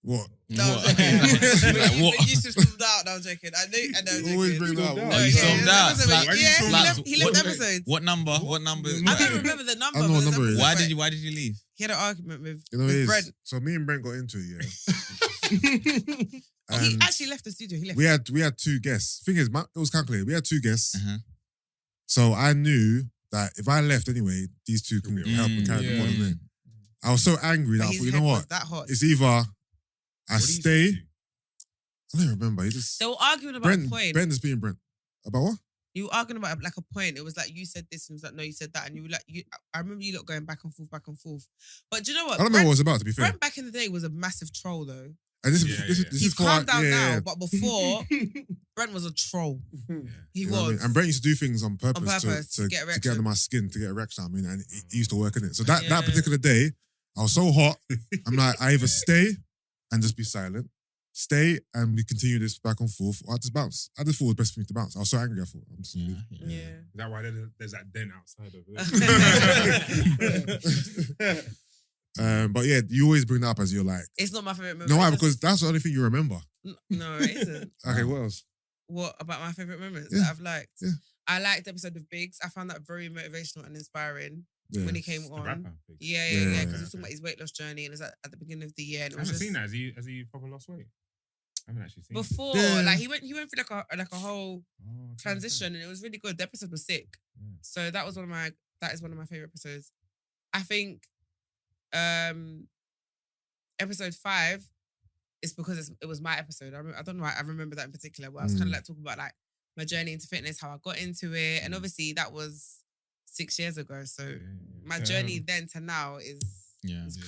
What? no, I'm What? joking. Like, what? You just stormed out. No, I'm joking. I know. Always bring that up. No, Why you yeah, stormed yeah, out? that's what I mean. Like, Yeah, like, he left what- episodes. What number? What number? I don't remember the number. I know but what the number it is. Why was did you right. Why did you leave? He had an argument with, You know, with it is. Brent. So me and Brent got into it, yeah. Oh, he And actually left the studio. He left. we had 2 guests. Thing is, it was calculated. We had 2 guests. Uh-huh. So I knew that if I left anyway, these 2 can help and carry the yeah. one on there. I was so angry that But I his thought, you head know was what? that hot. It's either I What did he stay. say to you? I don't remember. He just They were arguing about a Brent. point. Brent is being Brent. About what? You were arguing about like a point. It was like you said this and it was like no, you said that, and you were like I remember you lot going back and forth. But do you know what? I don't remember what it was about. To be fair, Brent back in the day was a massive troll though. And this, Yeah, this, yeah. this He's is for calmed down yeah. now, but before, Brent was a troll. He You know what I was. mean? And Brent used to do things on purpose, to get a to reaction. get under my skin, to get a reaction. I mean, and he used to work in it. So that Yeah. particular day, I was so hot. I'm like, I either stay and just be silent, stay and we continue this back and forth, or I just bounce. I just thought it was best for me to bounce. I was so angry. I thought, I'm just gonna leave. Yeah. Is that why there's that dent outside of it? But yeah, you always bring that up as you're like, It's not my favorite moment. no, why? Because that's the only thing you remember. No, it isn't. Okay, what else? What about my favorite moments Yeah. that I've liked? Yeah. I liked the episode with Biggs. I found that very motivational and inspiring Yeah. when he came The on. rapper. Yeah, Yeah. because he was talking about his weight loss journey, and it was at the beginning of the year. And it I was haven't just, seen that. Has he proper lost weight? I haven't actually seen it. before, Yeah. like he went through like a whole Oh, okay, transition, and it was really good. The episode was sick. Yeah. So that is one of my favorite episodes. I think episode 5 is because it was my episode. I don't know why I remember that in particular. Where I was kind of like talking about like my journey into fitness, how I got into it, and obviously that was 6 years ago. So my journey then to now is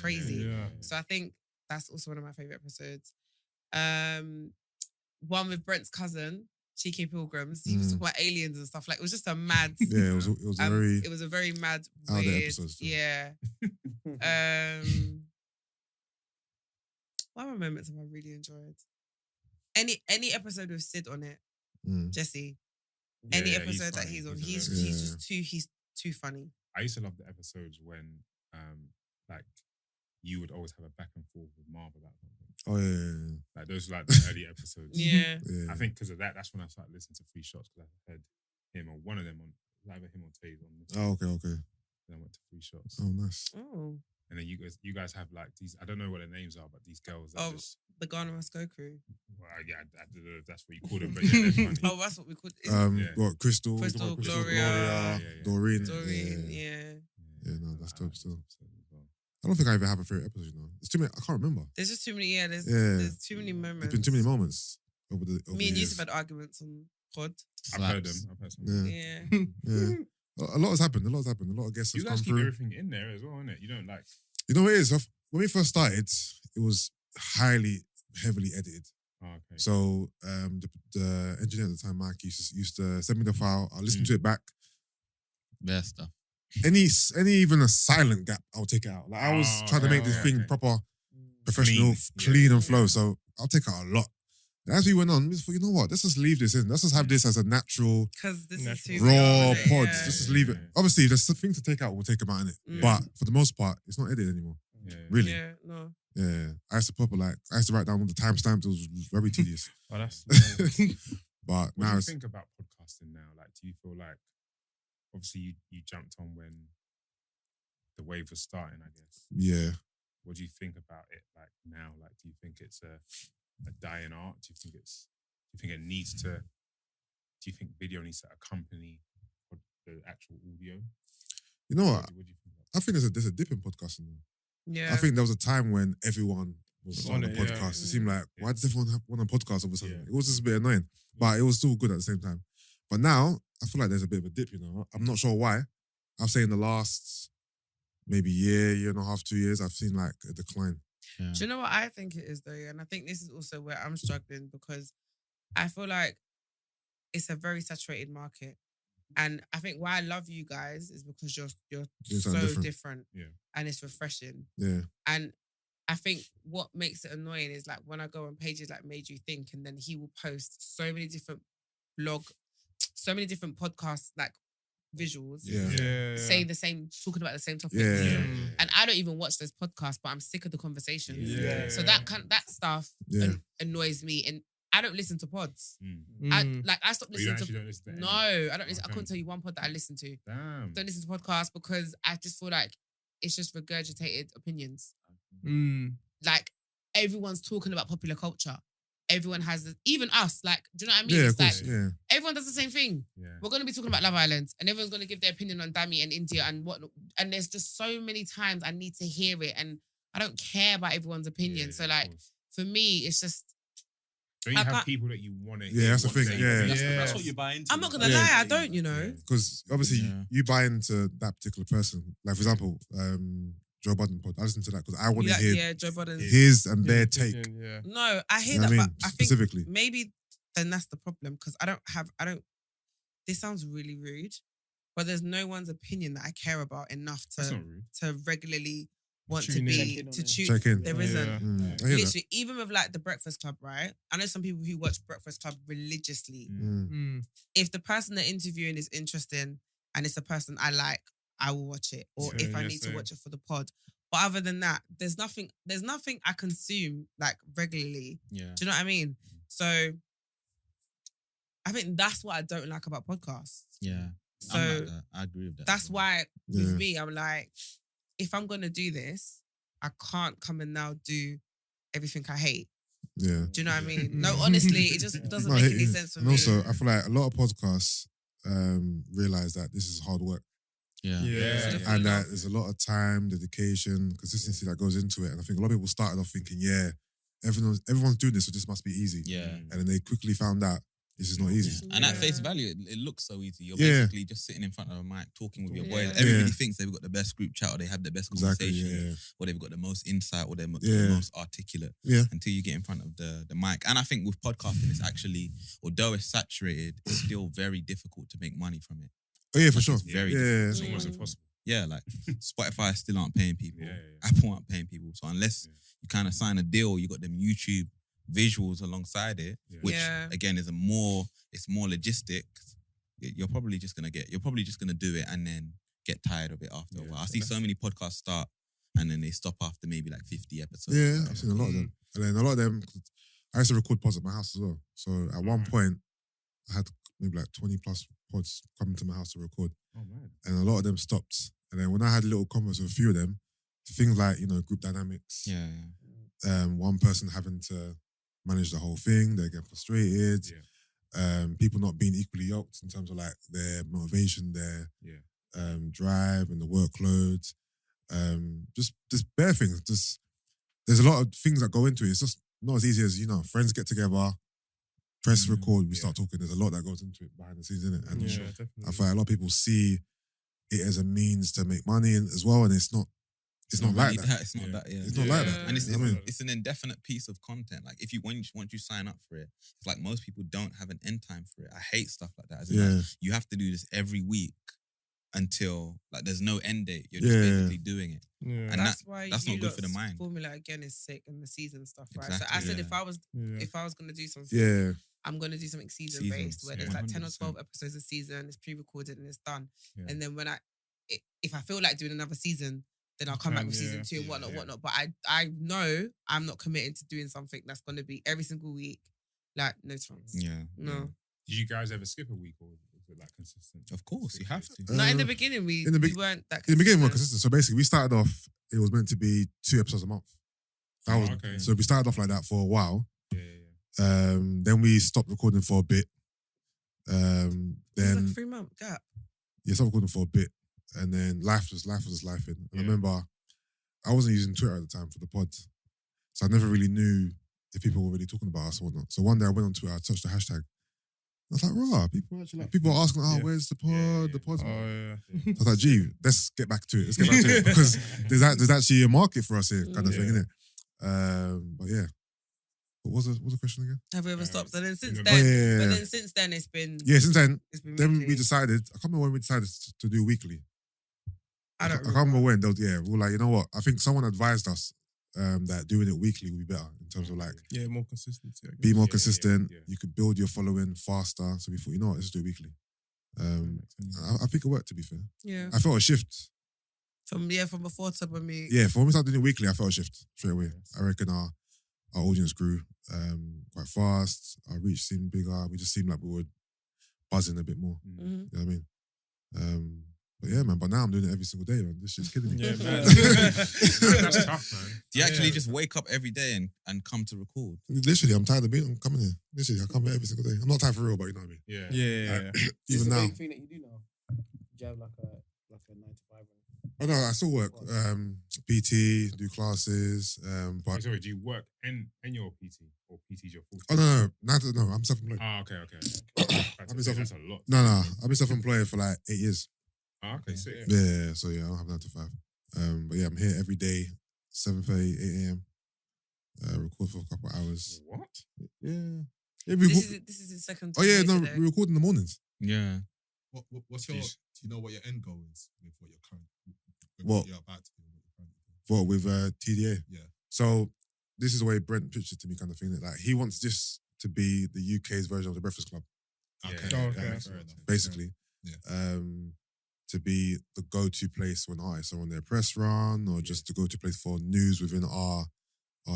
crazy. Yeah. So I think that's also one of my favorite episodes. One with Brent's cousin, Cheeky Pilgrims. He was talking about aliens and stuff. Like it was just a mad. Yeah, it was a very mad, out there weird. episode still. Yeah. What other moments have I really enjoyed? Any episode with Sid on it, Jesse. Any Yeah, episode that funny. he's on, He's he's too funny. I used to love the episodes when, like, you would always have a back and forth with Marv about something. Oh yeah. Like those were like the early episodes. Yeah. Yeah. I think because of that, that's when I started listening to Free Shots because I heard him or one of them on either him or Taze on this. Oh, okay. Then I went to Free Shots. Oh, nice. Oh, And then you guys have like these, I don't know what their names are, but these girls that just, the Ghana Must Go crew. well, yeah, I don't know if that's what you call them, but yeah, they're funny. Oh, that's what we called it. Yeah. What, Crystal, Crystal, Gloria, Gloria, Doreen. Doreen, Yeah. yeah. Yeah, no, that's dope still. Episode as well. I don't think I even have a favorite episode, you know. There's too many, I can't remember. There's just too many. Yeah, there's too many moments. There's been too many moments over Me the and years. Yusuff had arguments on pod. I've heard them. I've heard some. Yeah. Yeah. Yeah. A lot has happened. A lot of guests You have guys come keep through. everything in there as well, innit? You don't like. You know what it is? When we first started, it was heavily edited. Oh, okay. So the engineer at the time, Mike, used to send me the file. I'll listen to it back. Best stuff. Any even a silent gap, I'll take it out. Like I was trying to make this thing proper, professional, clean and flow. So I'll take out a lot. And as we went on, we just thought, you know what? Let's just leave this in. Let's just have this as a natural, Because this is too raw many, pods. yeah. Let's just leave it. Obviously, there's something to take out. We'll take them out in it. Mm. But for the most part, it's not edited anymore. Yeah. Really. Yeah, no. Yeah. I used to write down all the timestamps. It was very tedious. Oh, that's But What do now you it's think about podcasting now? Like, do you feel like, obviously, you jumped on when the wave was starting, I guess. yeah. What do you think about it like now? Like, do you think it's a dying art? Do you think it needs to? Do you think video needs to accompany the actual audio? You know what? What do you think about I think there's a dip in podcasting now. Yeah. I think there was a time when everyone was on On a it, podcast. yeah. It seemed like, why does everyone want a podcast all of a sudden? Yeah. It was just a bit annoying, but it was still good at the same time. But now, I feel like there's a bit of a dip, you know. I'm not sure why. I've seen in the last maybe year and a half, 2 years, I've seen like a decline. Yeah. Do you know what I think it is though? And I think this is also where I'm struggling because I feel like it's a very saturated market. And I think why I love you guys is because you're Doing so something different. Yeah. And it's refreshing. Yeah. And I think what makes it annoying is like when I go on pages like Made You Think and then he will post so many different podcasts like visuals. Yeah. Say the same, talking about the same topics. Yeah. And I don't even watch those podcasts, but I'm sick of the conversations. Yeah. So that stuff Yeah. annoys me, and I don't listen to pods. Mm. I stopped But you listening actually to. don't listen to any? No, I don't listen. I Okay. couldn't tell you one pod that I listen to. Damn. Don't listen to podcasts because I just feel like it's just regurgitated opinions. Like everyone's talking about popular culture. Everyone has, even us. Like, do you know what I mean? Yeah, It's of course. like Yeah. everyone does the same thing. Yeah. We're going to be talking about Love Island and everyone's going to give their opinion on Dami and Indiyah and what. And there's just so many times I need to hear it and I don't care about everyone's opinion. So of like, course. for me, it's just, Don't you I have can't- people that you want to Yeah, that's the thing, yeah. That's what you buy into. I'm not going to Yeah. lie, I don't, you know. Because obviously Yeah. you buy into that particular person. Like, for example, Joe Budden pod. I listen to that because I want to hear Yeah, Joe Budden's. his and their take. Yeah. No, I hear You know that, what I mean? but I think Specifically. maybe then that's the problem because I don't. This sounds really rude, but there's no one's opinion that I care about enough That's not rude. to regularly want to Tune in. be Check in on to it. choose. Check in. There isn't. Yeah. I hear that. Literally, even with like the Breakfast Club, right? I know some people who watch Breakfast Club religiously. If the person they're interviewing is interesting and it's a person I like, I will watch it. Or Same, if I yeah, need to same. watch it for the pod. But other than that, there's nothing I consume like regularly. Yeah. Do you know what I mean? So I think that's what I don't like about podcasts. Yeah. So I'm like that. I agree with that. that's as well. why Yeah. with me, I'm like, if I'm gonna do this, I can't come and now do everything I hate. Yeah. Do you know what I mean? No, honestly, it just doesn't No, make it any is. sense for And me. also, I feel like a lot of podcasts realize that this is hard work. Yeah. Yeah. And that there's a lot of time, dedication, consistency that goes into it. And I think a lot of people started off thinking, yeah, everyone's doing this, so this must be easy. Yeah. And then they quickly found out this is not easy. And at Yeah. face value, it looks so easy. You're Yeah. basically just sitting in front of a mic talking with your boys. Yeah. Everybody Yeah. thinks they've got the best group chat or they have the best Exactly. conversation Yeah. or they've got the most insight or they're the Yeah. most articulate Yeah. until you get in front of the mic. And I think with podcasting, it's actually, although it's saturated, it's still very difficult to make money from it. Oh yeah, for sure. It's very Yeah. It's almost impossible. Yeah, like Spotify still aren't paying people. Yeah, yeah. Apple aren't paying people. So unless Yeah. you kind of sign a deal, you got them YouTube visuals alongside it, Yeah. which Yeah. again is it's more logistics. You're probably just gonna do it and then get tired of it after a Yeah. while. I see so many podcasts start and then they stop after maybe like 50 episodes. Yeah, I've seen a lot of them. And then a lot of them, I used to record pods at my house as well. So at one point, I had maybe like 20 plus pods coming to my house to record. Oh man. And a lot of them stopped. And then when I had a little converse with a few of them, things like, group dynamics, Yeah. one person having to manage the whole thing, they get frustrated, people not being equally yoked in terms of like their motivation, their drive and the workload, just bare things. Just there's a lot of things that go into it. It's just not as easy as, friends get together, press record, we start talking. There's a lot that goes into it behind the scenes, isn't it? And Yeah, definitely. I feel like a lot of people see it as a means to make money as well, and it's not like really that. It's not that, yeah. It's not like that. Yeah. And it's, You know what I mean? it's an indefinite piece of content. Like if you once you sign up for it, it's like most people don't have an end time for it. I hate stuff like that. As in, Yeah. like, you have to do this every week until like there's no end date. You're just Yeah. basically doing it. Yeah. And that's why that's not good for the lot's mind. Formula again is sick and the season stuff, right? So Exactly, I said yeah. if I was gonna do something, Yeah, I'm gonna do something season based Seasons, where yeah. there's like 10 or 12 100%. episodes a season, it's pre-recorded and it's done. Yeah. And then when if I feel like doing another season, then I'll come back with Yeah. season 2 and Yeah, whatnot. But I know I'm not committed to doing something that's gonna be every single week. Like, no chance. Yeah. No. Did you guys ever skip a week or was it like consistent? Of course, you have to. Not in the Uh, beginning, we in the we be- weren't that in the beginning, we were consistent. consistent. So basically, we started off. It was meant to be 2 episodes a month. That was okay. so we started off like that for a while. Yeah. Then we stopped recording for a bit. It was like a Then 3-month gap. stopped recording for a bit, and then life was just life. And I Yeah. remember I wasn't using Twitter at the time for the pod, so I never really knew if people were really talking about us or not. So one day I went on Twitter, I touched the hashtag. I was like, "Raw, people actually like people are asking, Yeah. where's the pod? Yeah. The pod." Oh yeah. I was like, "Gee, let's get back to it. Let's get back to it because there's actually a market for us here, kind of thing, isn't it?" But yeah, what was the question again? Have we ever stopped? And then since Oh, then, yeah. but then since then it's been Since then, it's been then weekly. we decided. I can't remember when we decided to do weekly. I don't I can't remember when. We were like, you know what? I think someone advised us that doing it weekly would be better in terms of like Yeah, more consistency. I guess. be more Yeah, consistent. yeah. You could build your following faster. So we thought, you know what? Let's do it weekly. I think it worked. To be fair, Yeah. I felt a shift. From before to when we For when we started doing it weekly, I felt a shift straight away. I reckon our audience grew quite fast. Our reach seemed bigger. We just seemed like we were buzzing a bit more. Mhm. You know what I mean? But yeah, man. But now I'm doing it every single day, man. This shit's killing me. Yeah, man. That's tough, man. Do you actually just wake up every day and come to record? Literally, I'm tired of being. I'm coming here. Literally, I come here every single day. I'm not tired for real, but you know what I mean. Yeah. Yeah. Even now. thing that you do now. Do you have like a 9 to 5? Oh no, I still work. PT, do classes. But Wait, sorry, do you work and your PT or PT's your full oh no, I'm self-employed. Oh, okay. I've been That's a lot. No, I've been self-employed for like 8 years. Oh, okay, sick. Yeah, so yeah, I don't have 9 to 5. But yeah, I'm here every day, 7:30, 8 a.m. Record for a couple of hours. What? Yeah. This is his second Oh time yeah, here no, today. we record in the mornings. Yeah. What's your? Do you know what your end goal is with what you're current? With What? you're about to do? What you're currently doing? What with TDA? Yeah. So this is the way Brent pitched it to me, kind of thing. Like he wants this to be the UK's version of the Breakfast Club, Okay. Oh, yeah, okay. fair enough. basically. Yeah. To be the go-to place when artists are on their press run, or just the go-to place for news within our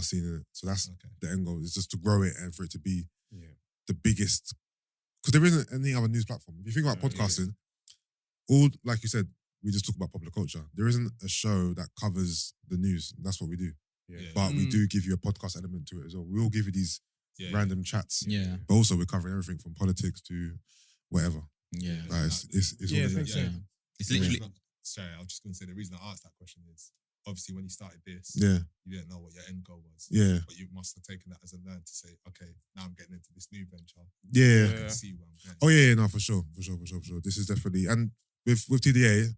scene. So that's Okay. the end goal. Is just to grow it and for it to be Yeah. the biggest. Because there isn't any other news platform. If you think about Yeah, podcasting, all like you said, we just talk about popular culture. There isn't a show that covers the news. That's what we do. Yeah. Yeah. But we do give you a podcast element to it as well. We all give you these Yeah. random chats. Yeah. But also we're covering everything from politics to whatever. Yeah. Like, it's Yeah, all I think it so. is. It's The literally. reason sorry, I was just going to say the reason I asked that question is obviously when you started this, Yeah, you didn't know what your end goal was. yeah, But you must have taken that as a learn to say, okay, now I'm getting into this new venture. yeah. I can see where I'm going. Oh yeah, no, for sure. This is definitely, and with TDA,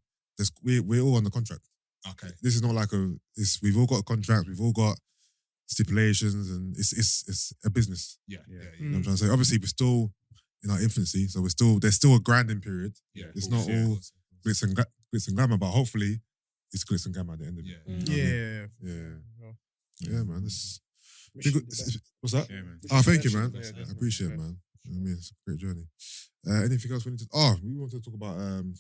we're all on the contract. Okay. This is not like we've all got a contract, we've all got stipulations, and it's a business. Yeah. Yeah. Yeah. You know what I'm trying to say? Obviously, we're still in our infancy, so there's still a grinding period. Yeah. It's Of course, not yeah, all of course. glitz and glamour, but hopefully it's glitz and glamour at the end of it. Yeah. You know what I mean? Yeah. Yeah, man. Wish you the best. What's that? Yeah, man. Oh, thank you, Yeah, man. definitely. I appreciate it, man. You know what I mean, it's a great journey. Anything else we need to? Oh, we wanted to talk about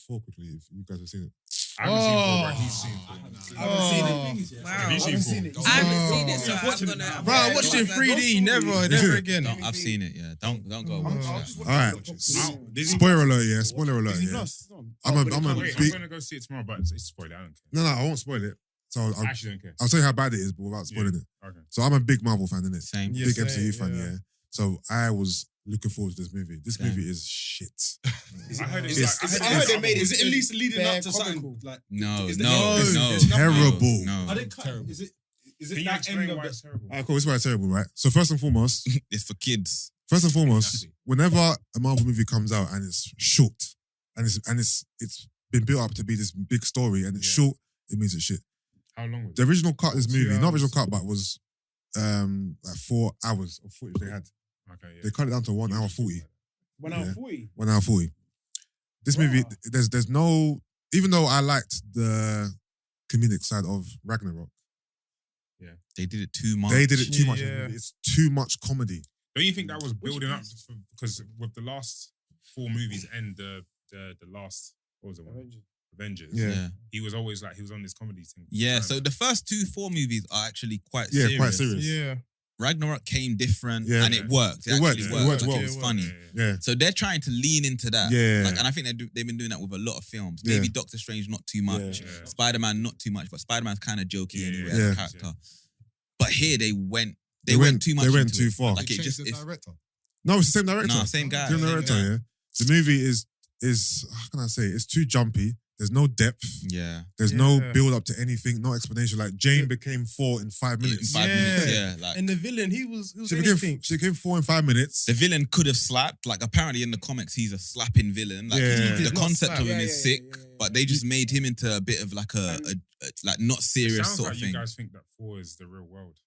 Thor quickly. If you guys have seen it, I haven't seen Thor, but he's seen Thor. I haven't seen it. Wow. Have you seen Thor? I haven't seen it, Oh. so I'm gonna. Bro, I watched it in 3D. Never again. No, I've seen it. Yeah. Don't go watch that. all right. Disney Spoiler alert, yeah. Spoiler alert, Disney yeah. Plus. No. I'm a Wait, I'm big. gonna go see it tomorrow, but it's spoiler. I don't care. No, I won't spoil it. So I actually don't care. I'll tell you how bad it is, but without spoiling it. Okay. So I'm a big Marvel fan, innit? Same. Yeah, Big same, MCU fan, yeah. yeah. So I was looking forward to this movie. This Same. movie is shit. I heard it's It's- like, I heard they made it. Is it at least leading bare up to something comical. like? No, Is no, there- It's no. terrible. No. I didn't cut. Is it Can you that explain end of why the? it's terrible? Alright, cool. This is why it's terrible, right? So first and foremost, It's for kids. Exactly. whenever a Marvel movie comes out and it's short, and it's been built up to be this big story and it's Yeah. short, it means it's shit. How long was The it? original cut of this 2 movie, not hours. original cut, but was like 4 hours of footage they had. Okay, yeah. They cut it down to 1 hour 40. 1 hour Yeah. 40. 1 hour 40. This movie, there's no, even though I liked the comedic side of Ragnarok, They did it too much. they did it too much. Yeah. It's too much comedy. Don't you think that was building up? Because with the last 4 movies and the last, what was it? Avengers. Yeah. Yeah. He was always like, he was on this comedy thing. Yeah. So the first 2 Thor movies are actually quite Yeah, serious. quite serious. Yeah. Ragnarok came different Yeah. and it worked. It worked. actually It worked well. Like, it was funny. Yeah. So they're trying to lean into that. Yeah. Like, and I think they've been doing that with a lot of films. Yeah. Maybe Doctor Strange not too much. Yeah. Spider-Man not too much, but Spider-Man's kind of jokey Yeah, anyway yeah. as a Yeah. character. But here they went They went too much. They went into too it. far. Like it Changed just the it's, director. No, it's the same director. no, same guy. Same same director, guy. yeah. The movie is how can I say? It's too jumpy. There's no depth. Yeah. There's no Yeah. build up to anything. No explanation. Like Jane became 4 in 5 In minutes. 5 Yeah. minutes, yeah. Like And the villain, he was She anything. became 4 in 5 minutes. the villain could have slapped. Like apparently in the comics, he's a slapping villain. Like Yeah. the He did not concept slap. of him Yeah, is yeah, sick, yeah, yeah, yeah. but they just made him into a bit of like a like not It serious sounds sort like of you thing. guys think that 4 is the real world.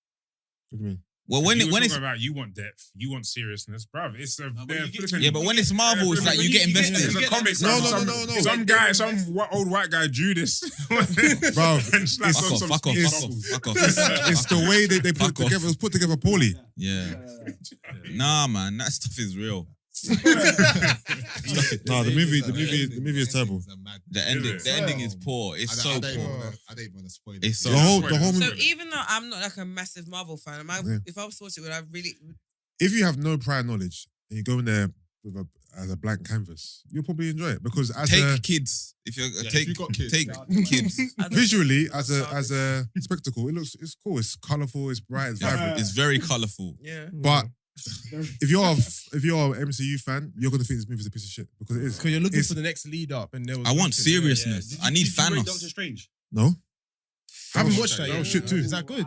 What do you mean? Well, when you it when were it's talking about you want depth, you want seriousness, bruv. It's a but they're you get- flipping- yeah, but when it's Marvel, it's like you get invested. It's a comic. No, bruv. no, Some- no, no. Some guy, some old white guy drew this, Bruv, and slapped Fuck on off, some fuck off, speed fuck off, bubbles. fuck off. It's the way they put it Fuck off. together. It was put together poorly. Yeah. Nah, man, that stuff is real. No, the movie is terrible. The ending is poor. It's so I don't even poor. wanna- I don't even want to spoil it. It's so The whole So movie. even though I'm not like a massive Marvel fan, Yeah. if I was to watch it, would I really? If you have no prior knowledge and you go in there with as a blank canvas, you'll probably enjoy it because as Take kids. If you're if take you got kids, take yeah. kids. I don't- visually as a spectacle, it's cool. It's colourful. It's bright. It's vibrant. It's very colourful. Yeah. But if you're an MCU fan, you're gonna think this movie's a piece of shit because it is. Because you're looking It's- for the next lead up, and there was I want nothing. seriousness. I need Did you rate Thanos. Doctor Strange? No, I haven't watched that That yet. was shit too. Is that good?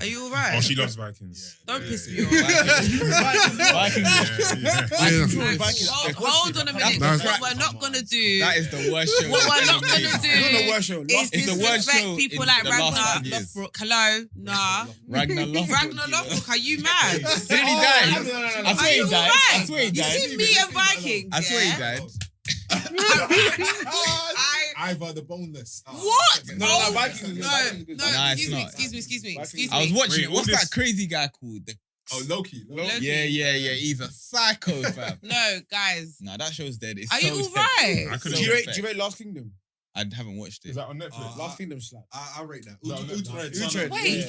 Are you alright? Oh, she loves Vikings. Don't Yeah, piss yeah, me yeah. off. Yeah. Hold on a minute. That's- What we're not gonna do. That is the worst show. What we're not ever gonna made. do It's not the worst show. is It's the worst disrespect show people in like the last Ragnar 10 years. Lothbrok. Hello? Nah. Ragnar Lothbrok. Ragnar Lothbrok, are you mad? Didn't he die? I Are swear you he died. I alright? swear he You died. see me and Vikings, I swear he yeah? died. Ivor the boneless. What? No, Oh, Vikings is good. Vikings is good. no, Nah, it's excuse me, not. excuse me. I was watching. Wait, What's all that this- crazy guy called? Oh, Loki. Loki. Yeah. He's a psycho, fam. No, guys. Nah, that show's dead. It's Are so you sad. alright? I couldn't Do you So rate sad. Last Kingdom? I haven't watched it. Is that on Netflix? Last Kingdom slap. I rate that. Utrecht. Wait.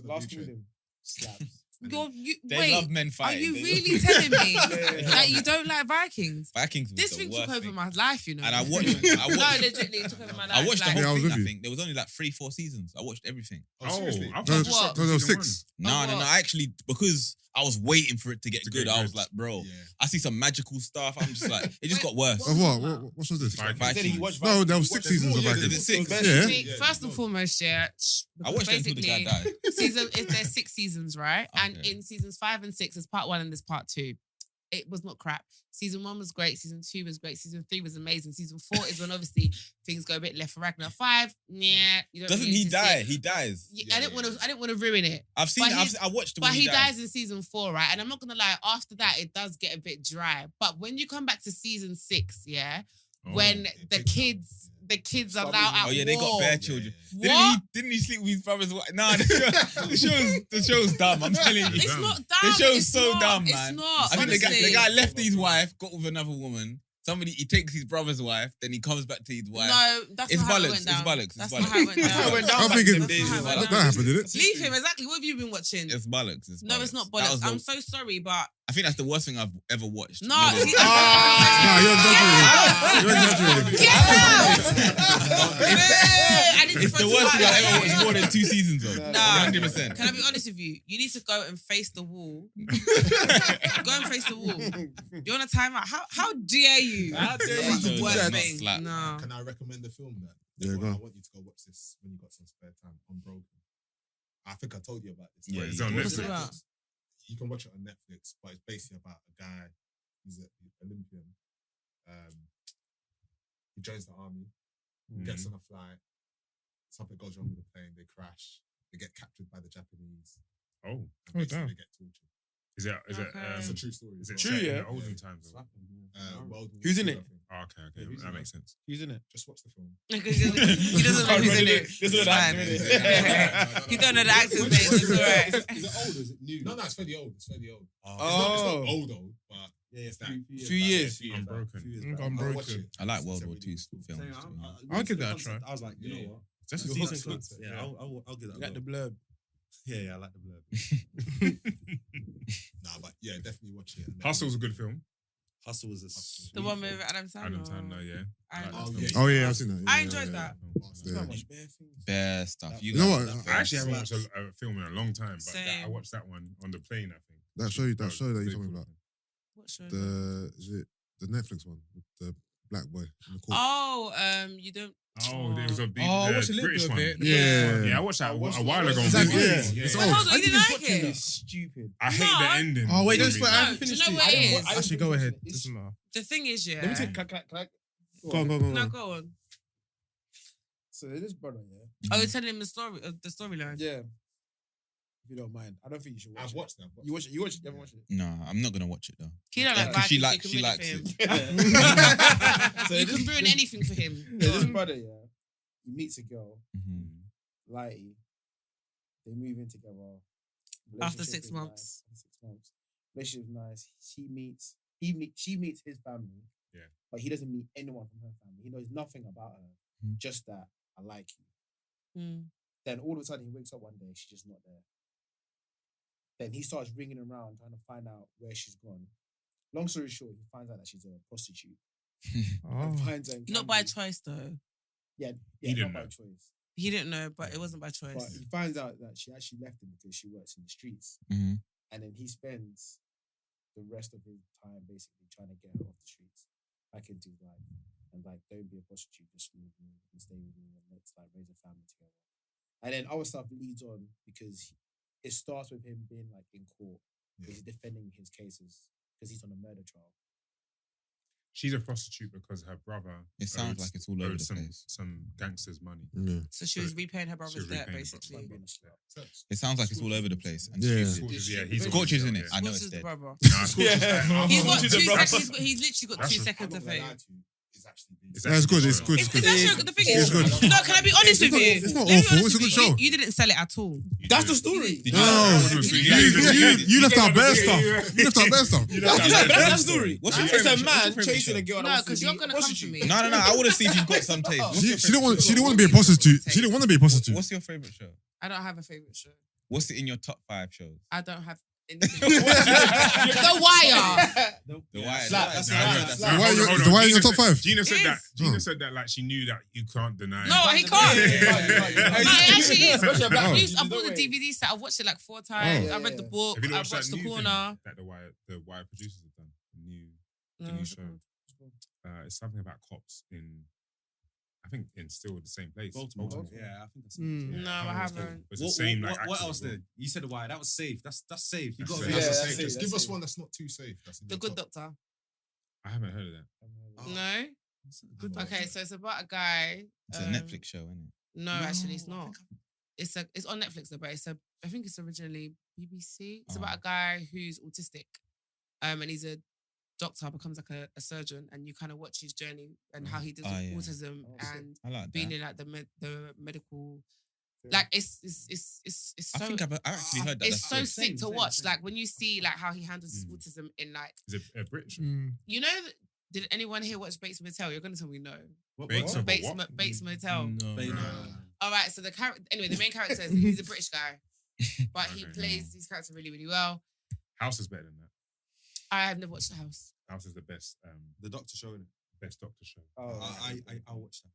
Last Kingdom slaps. They Wait, love men are fighting. you They really love- telling me Yeah. that you don't like Vikings? Vikings was This the thing worst took over thing. my life, you know. And I watched. No, literally, it took over my life. I watched the like, whole Yeah, I was thing. with I you. think there was only like 3-4 seasons. I watched everything. Oh, seriously? I No, thought what? there was season 6. No. I actually, because I was waiting for it to get To good. get I was good. like, bro, Yeah. I see some magical stuff. I'm just like, it just got worse. Of what? What show is this? Vikings. He said he watched No, there was Vikings. 6 seasons of Yeah, Vikings. Is it 6? Yeah. See, first and foremost, yeah. I watched it until the guy died. There's 6 seasons, right? And Okay. in seasons 5 and 6, there's part 1 and there's part 2. It was not crap. Season 1 was great. Season 2 was great. Season 3 was amazing. Season 4 is when obviously things go a bit left for Ragnar. 5, yeah. You don't Doesn't really he need to see die? it. He dies. Yeah, I didn't want to ruin it. I've seen. But he's- I watched the But one he dies. dies in season 4, right? And I'm not gonna lie, after that, it does get a bit dry. But when you come back to season 6, yeah, when the kids are now at Oh yeah, they got war. bare children. What? Didn't he sleep with his brother's wife? Nah, the show's dumb. I'm telling you. It's not dumb. The show's It's so not, dumb, it's man. not. I think the honestly. guy left his wife, got with another woman. He takes his brother's wife, then he comes back to his wife. No, that's It's not how it bollocks, went it's down. bollocks, it's That's bollocks. not how it went That's how it down. went down I'm back thinking in that the days. That's not how it that went happened, did it? Leave him. Exactly. What have you been watching? It's bollocks. It's No, it's not That was bollocks. the- I'm so sorry, but I think that's the worst thing I've ever watched. no. Never- See, Nah, you're exaggerating. You're exaggerating. Get out! I need to It's the throw worst thing I've tomato. ever watched more than 2 seasons of. Nah. 100%. Can I be honest with you? You need to go and face the wall. Go and face the wall. You want a timeout? How dare you? How dare That's you? the worst That's thing. slap. No. Can I recommend the film that? Yeah, Well, go on. I want you to go watch this when you got some spare time. Unbroken. I think I told you about this. Yeah, It's you on did. What's it Netflix. about? You can watch it on Netflix, but it's basically about a guy. He's an Olympian. He joins the army, gets on a flight. Something goes wrong with the plane. They crash. They get captured by the Japanese. Oh, And basically damn. They get tortured. is it? Okay. It's a true story. Is as it well. True, set in yeah. the olden times? Or? World War Who's in II, it? I think. Oh, okay, who's that in makes it? sense. Who's in it? Just watch the film. Because he doesn't know who's in it. This is It's what fine. happened. You don't know the actor's name. It's alright. Is it old or is it new? No, it's fairly old. It's fairly old. Oh. It's not old, but it's that. Few years. Unbroken. Unbroken. I like World War II films. I'll give that a try. I was like, you know what? That's a You're decent hooking. concept. Yeah, I'll give that. You got a the go. blurb. Yeah, I like the blurb. Nah, but yeah, definitely watch it. Hustle's a good film. Hustle was a The one with Adam Sandler. Adam Sandler, yeah. I Like know. that film. Oh yeah, I've seen that. I Yeah, enjoyed yeah, that. Yeah. Bare stuff. You know what? I actually haven't watched a film in a long time, but I Same. watched that one on the plane, I think. That show that you're Pretty talking cool. about. What show? Is it the Netflix one with the black boy in the court? Oh, you don't. Oh, there was a big Oh, I watched a little British bit of one. it. Yeah. Yeah, I watched that a while ago. Is that on good? Vikings. It's Yeah. Wait, old. hold on, you didn't like it? Stupid. I hate the No. ending. Oh wait, don't Really. spoil. I No, haven't do you finished know it. what it is? Actually, go ahead. It's- Doesn't matter. The thing is, yeah. Let me take. Can I? Go on. No, go on. So this brother, yeah. Oh, you're telling him the storyline. Yeah. If you don't mind, I don't think you should watch I've it. watched that. You watch it. You watch it. You haven't watched it. No, I'm not gonna watch it though. He don't like Because she Vikings, so you likes can ruin it. it for him. So You this- can ruin this- anything for him. Yeah, this brother, yeah. He meets a girl, Mhm. Lighty. They move in together. After Relationship 6 is months. Nice. After 6 months. Relationship is nice. She meets his family. Yeah. But he doesn't meet anyone from her family. He knows nothing about her. Mhm. Just that I like you. Mm. Then all of a sudden he wakes up one day, she's just not there. Then he starts ringing around trying to find out where she's gone. Long story short, he finds out that she's a prostitute. And Oh. finds her in Not by Camden. choice, though. Yeah, He didn't not by know. choice. He didn't know, but it wasn't by But choice. he finds out that she actually left him because she works in the streets. Mhm. And then he spends the rest of his time basically trying to get her off the streets, back into his life. And like, don't be a prostitute, just move me and stay with me and let's like raise a family together. And then other stuff leads on because it starts with him being like in court. He's defending his cases because he's on a murder trial. She's a prostitute because her brother. It sounds like it's all over the place. Some gangsters' money. Yeah. So she was repaying her brother's debt, basically. It sounds like it's all over the place. And Yeah. Scorches in it. I know Scorch it's is the dead. brother. He's He's got Scorch is 2 the brother. seconds. He's literally got 2 seconds of fame. It's good. It's good. It's actually the thing It's is, good. no, can I be honest with you? It's not Let me be awful. honest It's a with good you. show. You didn't sell it at all. That's the story. You left out bare stuff. You left out bare stuff. That's the story. What's your It's a favourite man show? chasing a girl. No, because you're gonna come to me. No. I want to see if you've got some taste. She didn't want to be a prostitute. She didn't want to be a prostitute. What's your favourite show? I don't have a favorite show. What's it in your top 5 shows? I don't have anything. The Wire. The Wire. That's The Wire in your top 5? Gina said that. Yes. Gina said that like she knew that you can't deny. No, he can't. No, it actually is. Especially about- I bought the DVD set. I've watched it like 4 times. Oh. I read the book. Have you I not watched watched that The new Corner. thing that the Wire producers have done? The No, new what's it show. called? It's something about cops in. I think in still the same place. Baltimore. Yeah, I think that's No, I haven't. It's the same. Like what actors else as well. then? You said why? That was safe. That's safe. You got That's to safe. that's safe. safe, Just that's give us safe. one that's not too safe. That's in The your Good top. Doctor. I haven't heard of that. No. good. Okay, so it's about a guy. It's a Netflix show, isn't it? No, actually, it's not. It's on Netflix though, but I think it's originally BBC. It's about a guy who's autistic, and he's a doctor, becomes like a surgeon, and you kind of watch his journey and how he deals with autism and I like being that. in like the medical. Like it's I so. think I've actually heard that. It's That's so good. sick to watch. Like when you see like how he handles his autism in like, Is it a British? you know, did anyone here watch Bates Motel? You're gonna tell me no. Bates of Bates, what? Bates Motel. No. All right, so the character, anyway, the main character is he's a British guy, but he Okay, plays his character really, really well. House is better than that. I have never watched The House. House is the best. The Doctor show. Best Doctor show. I'll watch that.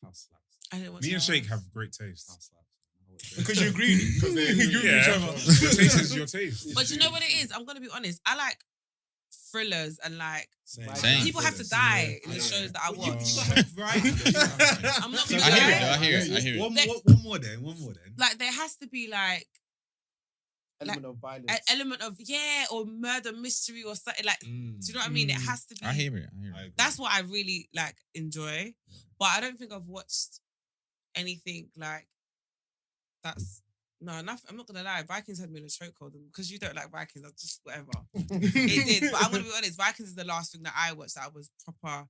House slaps. I didn't watch Me The and Shake House. have great taste. House slaps. Because you agree. Because they agree with each Yeah, other. your taste is your taste. But you know what it is? I'm gonna be honest. I like thrillers and like Same. people have to die in the shows that I watch. I'm not gonna I hear it. lie. I hear it. One more then. Like there has to be like Element of violence. an element of or murder mystery or something like. Do you know what I mean? It has to be. I hear it. That's what I really like enjoy. But I don't think I've watched anything like that's enough. I'm not gonna lie, Vikings had me in a chokehold, and because you don't like Vikings, I just whatever. It did. But I'm gonna be honest, Vikings is the last thing that I watched that I was proper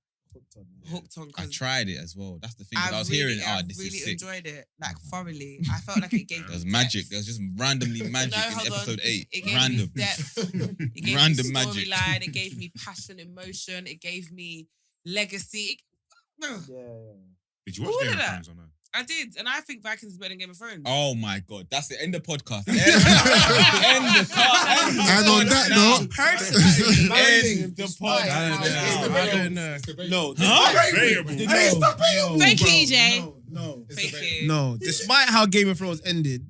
hooked on. I 'Cause tried it as well. That's the thing. I was hearing, this really is sick. enjoyed it, like thoroughly. I felt like it gave me There was depth. magic. There was just randomly magic in hold on. episode 8. It gave Random. me depth. It gave Random me magic. storyline. It gave me passion, emotion. It gave me legacy. Did you watch All Game of of that. Thrones or no? I did, and I think Vikings is better than Game of Thrones. Oh my god, that's the end of podcast. End the podcast. And on that note, End the I don't know. No. Thank you, EJ. No. Thank you. No. Despite how Game of Thrones ended,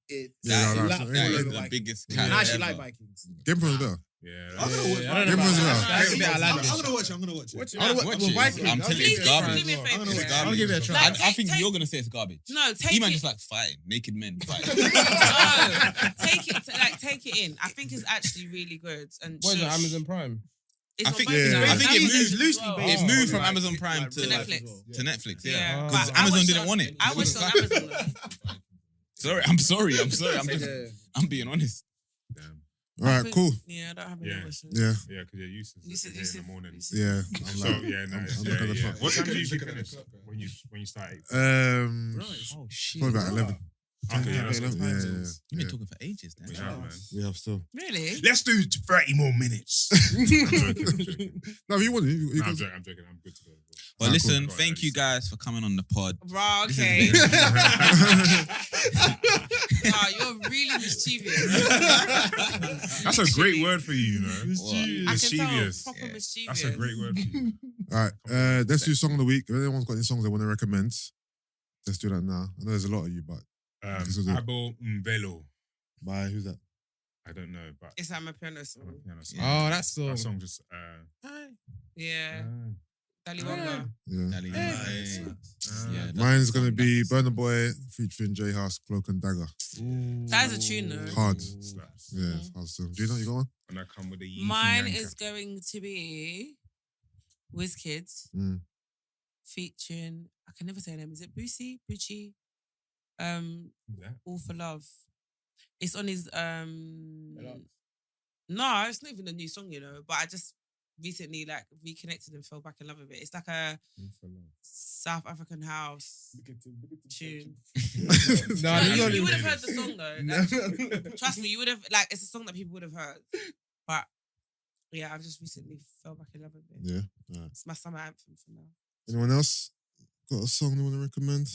it Yeah, no, lapped no, all That over is the Vikings. biggest And character I actually ever. like Vikings. Game of Thrones better. Yeah. I don't know. Game of Thrones better. That's a bit outlandish. I'm gonna watch it. I'm gonna Watch watch it. Vikings. I'm telling you, Please it's garbage. do me a favour. It's Yeah. garbage. I'll give it a try. I think you're gonna say it's garbage. No, take E-man it. just like fighting, naked men fighting. No, take it in. I think it's actually really good. And What is it? shush. Amazon Prime. It's I on think- both. yeah. I think it Amazon moved as loosely well. based It moved from on, Amazon Prime To Netflix. to Netflix. Yeah, Yeah, but because I Amazon watched didn't on- want it. I watched on Amazon. Though. Sorry. I'm I'm being honest. Damn. All right, cool. Yeah, I don't have any Yeah. wishes. Yeah, Yeah, because you're used to You said in the morning. yeah. So yeah, no, I'm yeah, looking at the yeah. clock. What time do you usually finish when you start? Oh shit. Probably about 11. Okay, yeah, that's Yeah, good. yeah, yeah. You've been Yeah. talking for ages, Dan. We have, man. We have still. Really? Let's do 30 more minutes. I'm joking. No, if you want it, you No, can. I'm joking. I'm good to go. But Ah, listen, cool. thank you guys for coming on the pod. Bro, This okay. is Wow, you're really mischievous. That's a great word for you, you know. I can tell, Mischievous. proper Yeah. mischievous. That's a great word for you. All right, let's do song of the week. If anyone's got any songs they want to recommend, let's do that now. I know there's a lot of you, but This is it. Abo Mvelo. bye. Who's that? I don't know, but It's like my piano song. piano song. Oh, that's so. That song just Yeah. Dali Wonga. Yeah. Dali, yeah, Mine's gonna be Burna Boy featuring J House, Cloak and Dagger. That's a tune, though. Hard. Slaps. Yeah, hard still. Do you know you got one? And I come with a Yeezy Mine Yanker. is going to be WizKids featuring, I can never say her name. Is it Boosie? Bucci? Who's that? All for Love. It's on his no, it's not even a new song, you know, but I just recently like reconnected and fell back in love with it. It's like a South African house tune. No, You would have heard the song though. Like, trust me, you would have, like, it's a song that people would have heard. But yeah, I've just recently fell back in love with it. Yeah. All right. It's my summer anthem for now. Anyone else got a song they want to recommend?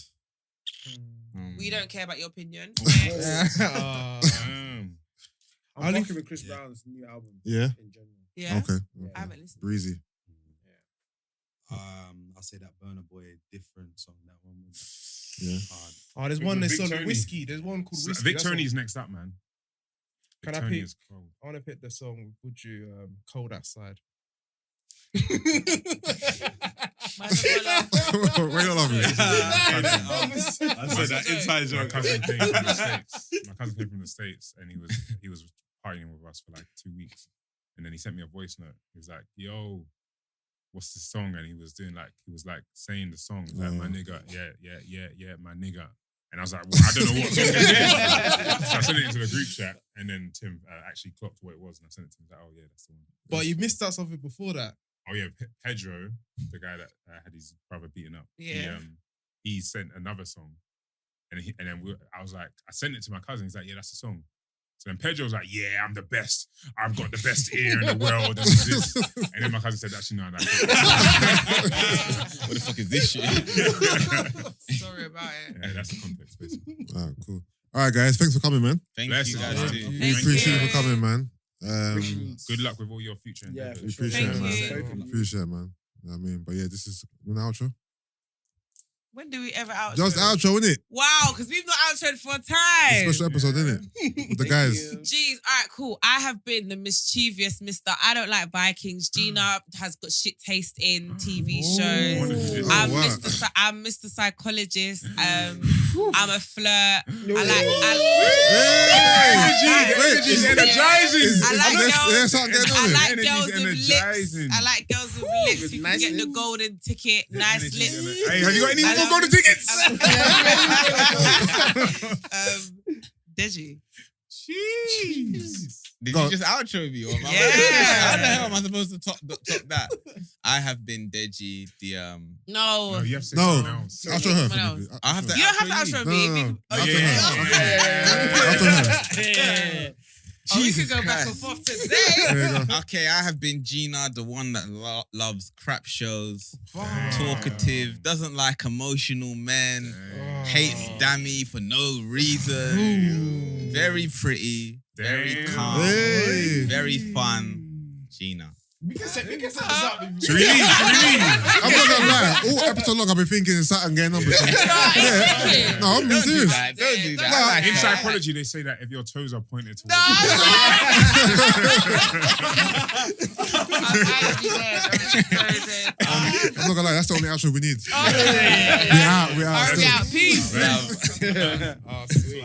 We don't care about your opinion. I'm fucking with Chris Brown's new album. Yeah. In general. Yeah. Okay. I haven't listened. Breezy. I'll say that Burna Boy different song. That one was Yeah. hard. Oh, there's Big one that's Vic on Tony. Whiskey. There's one called Whiskey. Vic That's what- Tony's next up, man. Can Vic I Tony pick? is cold. I want to pick the song with Buju, Cold Outside. Might as well laugh. Where you laughing? I said that inside My joke. cousin came from the States. My cousin came from the States and he was partying with us for like 2 weeks. And then he sent me a voice note. He was like, yo, what's the song? And he was saying the song. He was like, my nigga, yeah, my nigga. And I was like, well, I don't know what song it is. So I sent it into the group chat. And then Tim actually clocked what it was. And I sent it to him. He was like, oh, yeah, that's the one. But you missed out something before that. Oh, yeah, Pedro, the guy that had his brother beaten up. Yeah. He sent another song. And then I was like, I sent it to my cousin. He's like, yeah, that's the song. So then Pedro was like, yeah, I'm the best. I've got the best ear in the world. This. And then my cousin said, actually, no, that's What the fuck is this shit? Sorry about it. Yeah, that's the context, basically. All right, cool. All right, guys. Thanks for coming, man. Thank Bless you you, guys. man. too. We Thank appreciate you you. for coming, man. Good luck with all your future Yeah, endeavors. for sure. Appreciate Thank it, you. man. Appreciate it, man. You know what I mean? But yeah, this is an outro. When do we ever outro? Just outro, innit? Wow, because we've not outroed for a time. Special episode, innit? With the guys. Jeez, all right, cool. I have been the mischievous Mr. I don't like Vikings. Gina has got shit taste in TV shows. I'm wow. I'm Mr. Psychologist. I'm a flirt. Energy's energizing. I like girls. There's something going on I here. like Energy's girls with lips. energizing. I like girls with lips. You can get the golden ticket, nice lips. Hey, have you got any I more love- golden tickets? Deji. Jeez. Did Go you on. just outro me? Or am I- Yeah. How the hell am I supposed to top that? I have been Deji, the No. No, you have to say No. something else. Outro her. Someone else. I have to You don't have to outro outro No, me. no, no. Oh, Outro yeah. her. Outro her. Oh, we Jesus could go back and Christ. forth today. There you go. Okay, I have been Gina, the one that loves crap shows, talkative, doesn't like emotional men, hates Dami for no reason, very pretty, very Damn. calm, Hey. very fun, Gina. We can set this up. Should we leave? I'm not gonna lie. All episode long, I've been thinking it's something going on between. Yeah. No, I'm being Don't do serious. that. Don't do that. No, I like In her. psychology, they say that if your toes are pointed towards No. you, I'm not gonna lie. That's the only outro we need. Oh, yeah. We out. All right, Still. Peace. Love. Oh, sweet.